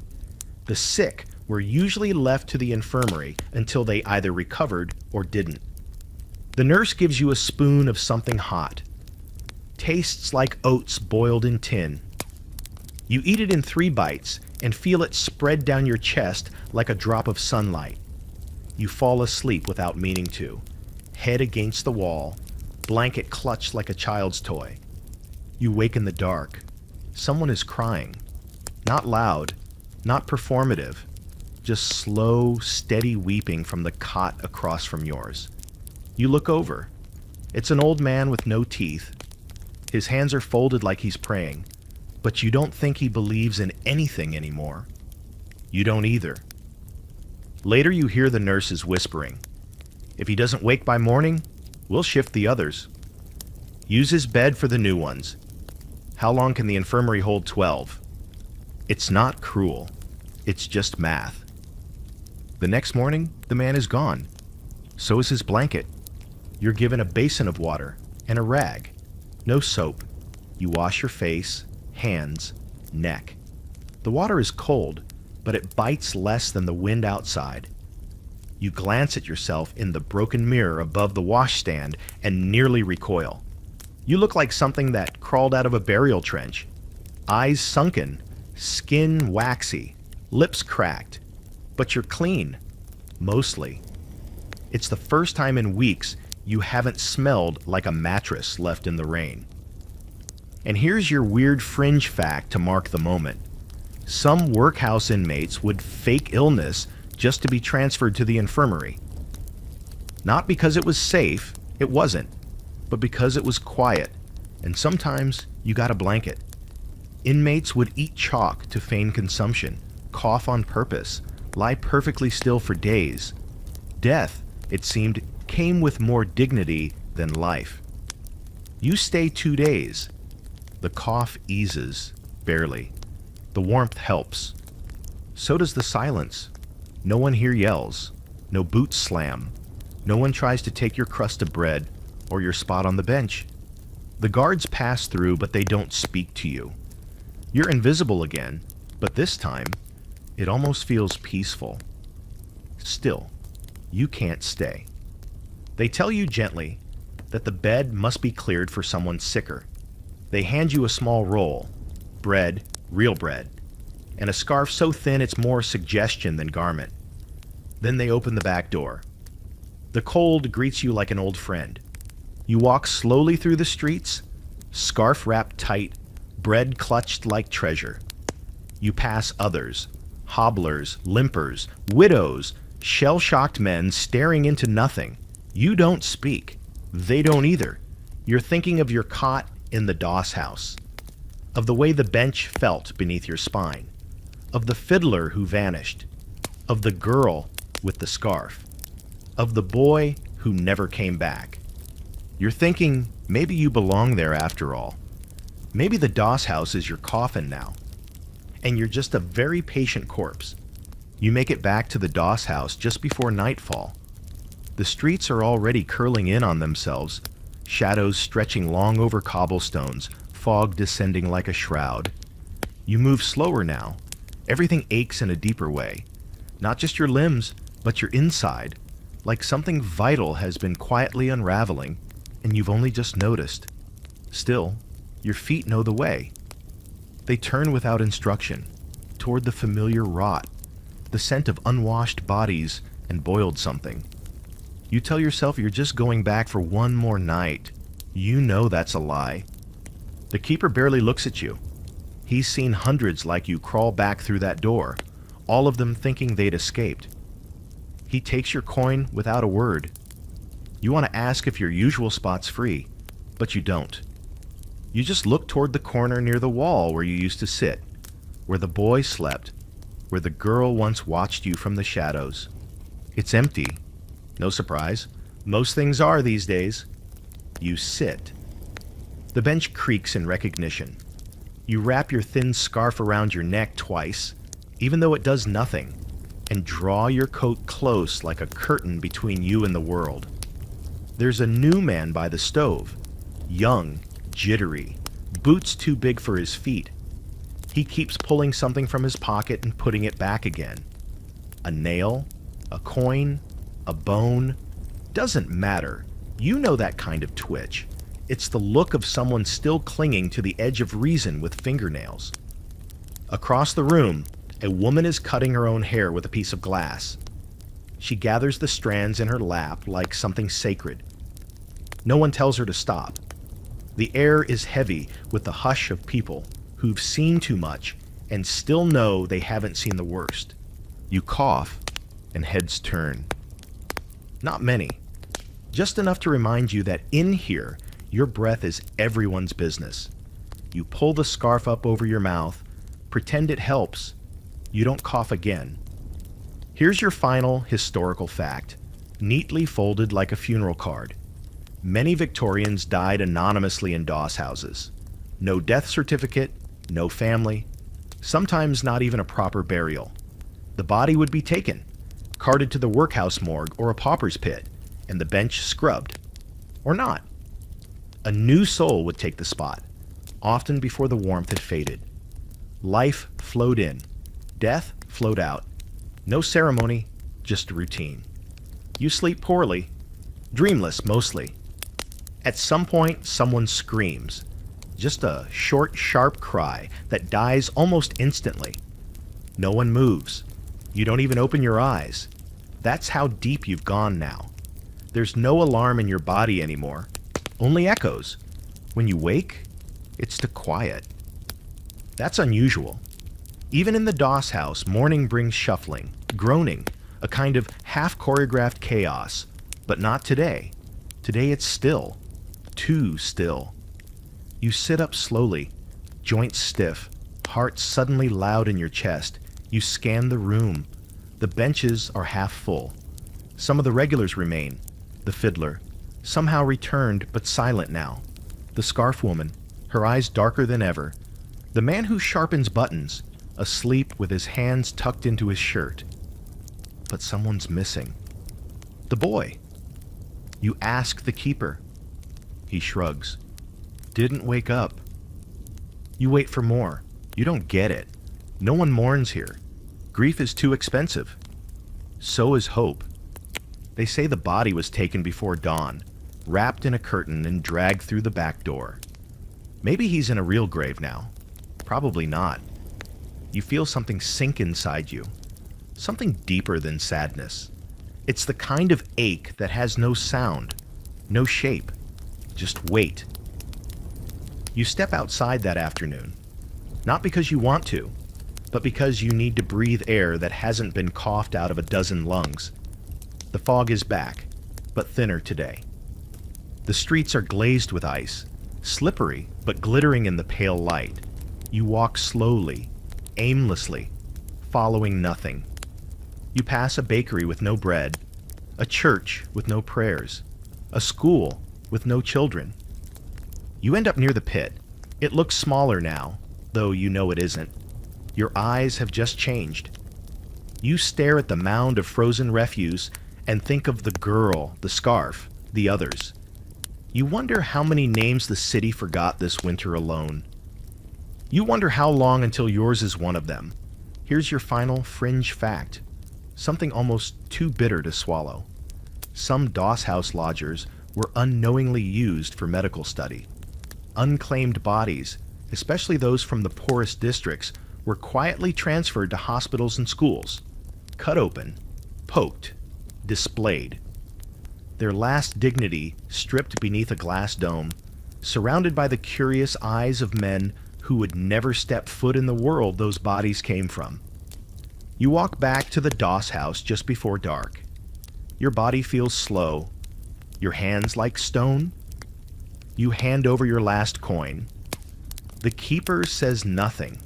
The sick were usually left to the infirmary until they either recovered or didn't. The nurse gives you a spoon of something hot. Tastes like oats boiled in tin. You eat it in 3 bites and feel it spread down your chest like a drop of sunlight. You fall asleep without meaning to, head against the wall, blanket clutched like a child's toy. You wake in the dark. Someone is crying. Not loud, not performative, just slow, steady weeping from the cot across from yours. You look over. It's an old man with no teeth. His hands are folded like he's praying, but you don't think he believes in anything anymore. You don't either. Later you hear the nurses whispering. If he doesn't wake by morning, we'll shift the others. Use his bed for the new ones. How long can the infirmary hold 12? It's not cruel. It's just math. The next morning, the man is gone. So is his blanket. You're given a basin of water and a rag. No soap. You wash your face, hands, neck. The water is cold, but it bites less than the wind outside. You glance at yourself in the broken mirror above the washstand and nearly recoil. You look like something that crawled out of a burial trench. Eyes sunken, skin waxy, lips cracked. But you're clean. Mostly. It's the first time in weeks you haven't smelled like a mattress left in the rain. And here's your weird fringe fact to mark the moment. Some workhouse inmates would fake illness just to be transferred to the infirmary. Not because it was safe, it wasn't, but because it was quiet, and sometimes you got a blanket. Inmates would eat chalk to feign consumption, cough on purpose, lie perfectly still for days. Death, it seemed, came with more dignity than life. You stay 2 days. The cough eases, barely. The warmth helps. So does the silence. No one here yells. No boots slam. No one tries to take your crust of bread or your spot on the bench. The guards pass through, but they don't speak to you. You're invisible again, but this time, it almost feels peaceful. Still, you can't stay. They tell you gently that the bed must be cleared for someone sicker. They hand you a small roll, bread, real bread, and a scarf so thin it's more suggestion than garment. Then they open the back door. The cold greets you like an old friend. You walk slowly through the streets, scarf wrapped tight, bread clutched like treasure. You pass others, hobblers, limpers, widows, shell-shocked men staring into nothing. You don't speak. They don't either. You're thinking of your cot in the doss house, of the way the bench felt beneath your spine, of the fiddler who vanished, of the girl with the scarf, of the boy who never came back. You're thinking maybe you belong there after all. Maybe the doss house is your coffin now, and you're just a very patient corpse. You make it back to the doss house just before nightfall. The streets are already curling in on themselves, shadows stretching long over cobblestones, fog descending like a shroud. You move slower now. Everything aches in a deeper way. Not just your limbs, but your inside, like something vital has been quietly unraveling, and you've only just noticed. Still, your feet know the way. They turn without instruction, toward the familiar rot, the scent of unwashed bodies and boiled something. You tell yourself you're just going back for one more night. You know that's a lie. The keeper barely looks at you. He's seen hundreds like you crawl back through that door, all of them thinking they'd escaped. He takes your coin without a word. You want to ask if your usual spot's free, but you don't. You just look toward the corner near the wall where you used to sit, where the boy slept, where the girl once watched you from the shadows. It's empty. No surprise. Most things are these days. You sit. The bench creaks in recognition. You wrap your thin scarf around your neck twice, even though it does nothing, and draw your coat close like a curtain between you and the world. There's a new man by the stove, young, jittery, boots too big for his feet. He keeps pulling something from his pocket and putting it back again. A nail, a coin, a bone, doesn't matter. You know that kind of twitch. It's the look of someone still clinging to the edge of reason with fingernails. Across the room, a woman is cutting her own hair with a piece of glass. She gathers the strands in her lap like something sacred. No one tells her to stop. The air is heavy with the hush of people who've seen too much and still know they haven't seen the worst. You cough, and heads turn. Not many. Just enough to remind you that in here, your breath is everyone's business. You pull the scarf up over your mouth, pretend it helps. You don't cough again. Here's your final historical fact, neatly folded like a funeral card. Many Victorians died anonymously in doss houses. No death certificate, no family, sometimes not even a proper burial. The body would be taken, carted to the workhouse morgue or a pauper's pit, and the bench scrubbed. Or not. A new soul would take the spot, often before the warmth had faded. Life flowed in. Death flowed out. No ceremony, just a routine. You sleep poorly, dreamless mostly. At some point, someone screams. Just a short, sharp cry that dies almost instantly. No one moves. You don't even open your eyes. That's how deep you've gone now. There's no alarm in your body anymore. Only echoes. When you wake, it's to quiet. That's unusual. Even in the Doss house, morning brings shuffling, groaning, a kind of half-choreographed chaos. But not today. Today it's still. Too still. You sit up slowly, joints stiff, heart suddenly loud in your chest. You scan the room. The benches are half full. Some of the regulars remain. The fiddler, somehow returned but silent now. The scarf woman, her eyes darker than ever. The man who sharpens buttons, asleep with his hands tucked into his shirt. But someone's missing. The boy. You ask the keeper. He shrugs. Didn't wake up. You wait for more. You don't get it. No one mourns here. Grief is too expensive. So is hope. They say the body was taken before dawn, wrapped in a curtain and dragged through the back door. Maybe he's in a real grave now. Probably not. You feel something sink inside you. Something deeper than sadness. It's the kind of ache that has no sound, no shape. Just wait. You step outside that afternoon, not because you want to, but because you need to breathe air that hasn't been coughed out of a dozen lungs. The fog is back, but thinner today. The streets are glazed with ice, slippery but glittering in the pale light. You walk slowly, aimlessly, following nothing. You pass a bakery with no bread, a church with no prayers, a school with no children. You end up near the pit. It looks smaller now, though you know it isn't. Your eyes have just changed. You stare at the mound of frozen refuse and think of the girl, the scarf, the others. You wonder how many names the city forgot this winter alone. You wonder how long until yours is one of them. Here's your final fringe fact. Something almost too bitter to swallow. Some Doss house lodgers were unknowingly used for medical study. Unclaimed bodies, especially those from the poorest districts, were quietly transferred to hospitals and schools. Cut open, poked, displayed. Their last dignity stripped beneath a glass dome, surrounded by the curious eyes of men who would never step foot in the world those bodies came from. You walk back to the Doss house just before dark. Your body feels slow, your hands like stone. You hand over your last coin. The keeper says nothing,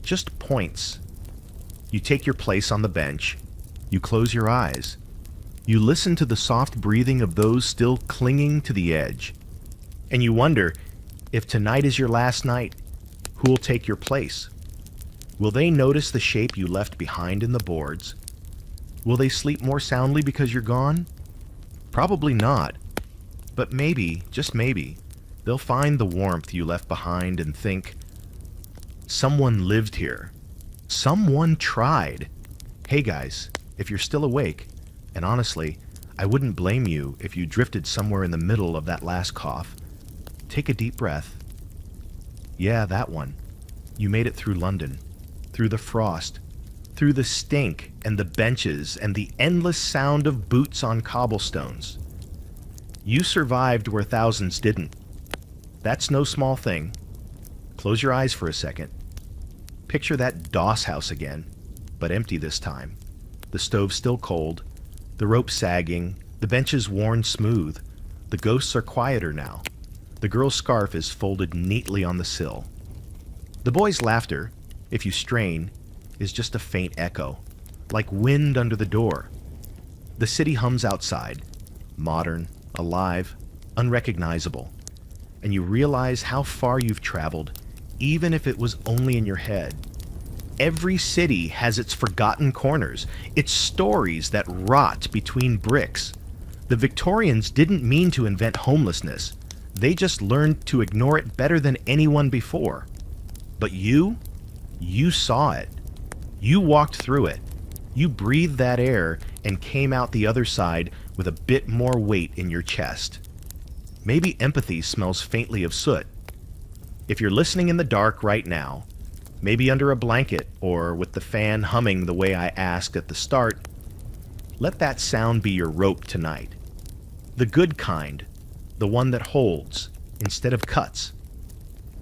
just points. You take your place on the bench. You close your eyes. You listen to the soft breathing of those still clinging to the edge. And you wonder, if tonight is your last night, who will take your place? Will they notice the shape you left behind in the boards? Will they sleep more soundly because you're gone? Probably not. But maybe, just maybe, they'll find the warmth you left behind and think, someone lived here. Someone tried. Hey guys, if you're still awake, and honestly, I wouldn't blame you if you drifted somewhere in the middle of that last cough. Take a deep breath. Yeah, that one. You made it through London, through the frost, through the stink and the benches and the endless sound of boots on cobblestones. You survived where thousands didn't. That's no small thing. Close your eyes for a second. Picture that Doss house again, but empty this time. The stove still cold, the rope sagging, the benches worn smooth. The ghosts are quieter now. The girl's scarf is folded neatly on the sill. The boy's laughter, if you strain, is just a faint echo, like wind under the door. The city hums outside, modern, alive, unrecognizable. and you realize how far you've traveled, even if it was only in your head. Every city has its forgotten corners, its stories that rot between bricks. The Victorians didn't mean to invent homelessness. They just learned to ignore it better than anyone before. But you saw it. You walked through it. You breathed that air and came out the other side with a bit more weight in your chest. Maybe empathy smells faintly of soot. If you're listening in the dark right now, maybe under a blanket or with the fan humming the way I asked at the start, let that sound be your rope tonight. The good kind, the one that holds instead of cuts.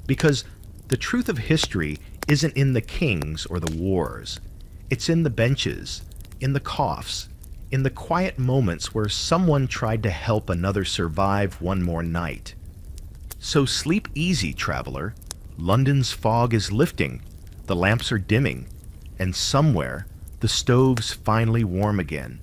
Because the truth of history isn't in the kings or the wars. It's in the benches, in the coughs, in the quiet moments where someone tried to help another survive one more night. So sleep easy, traveler. London's fog is lifting, the lamps are dimming, and somewhere the stove's finally warm again.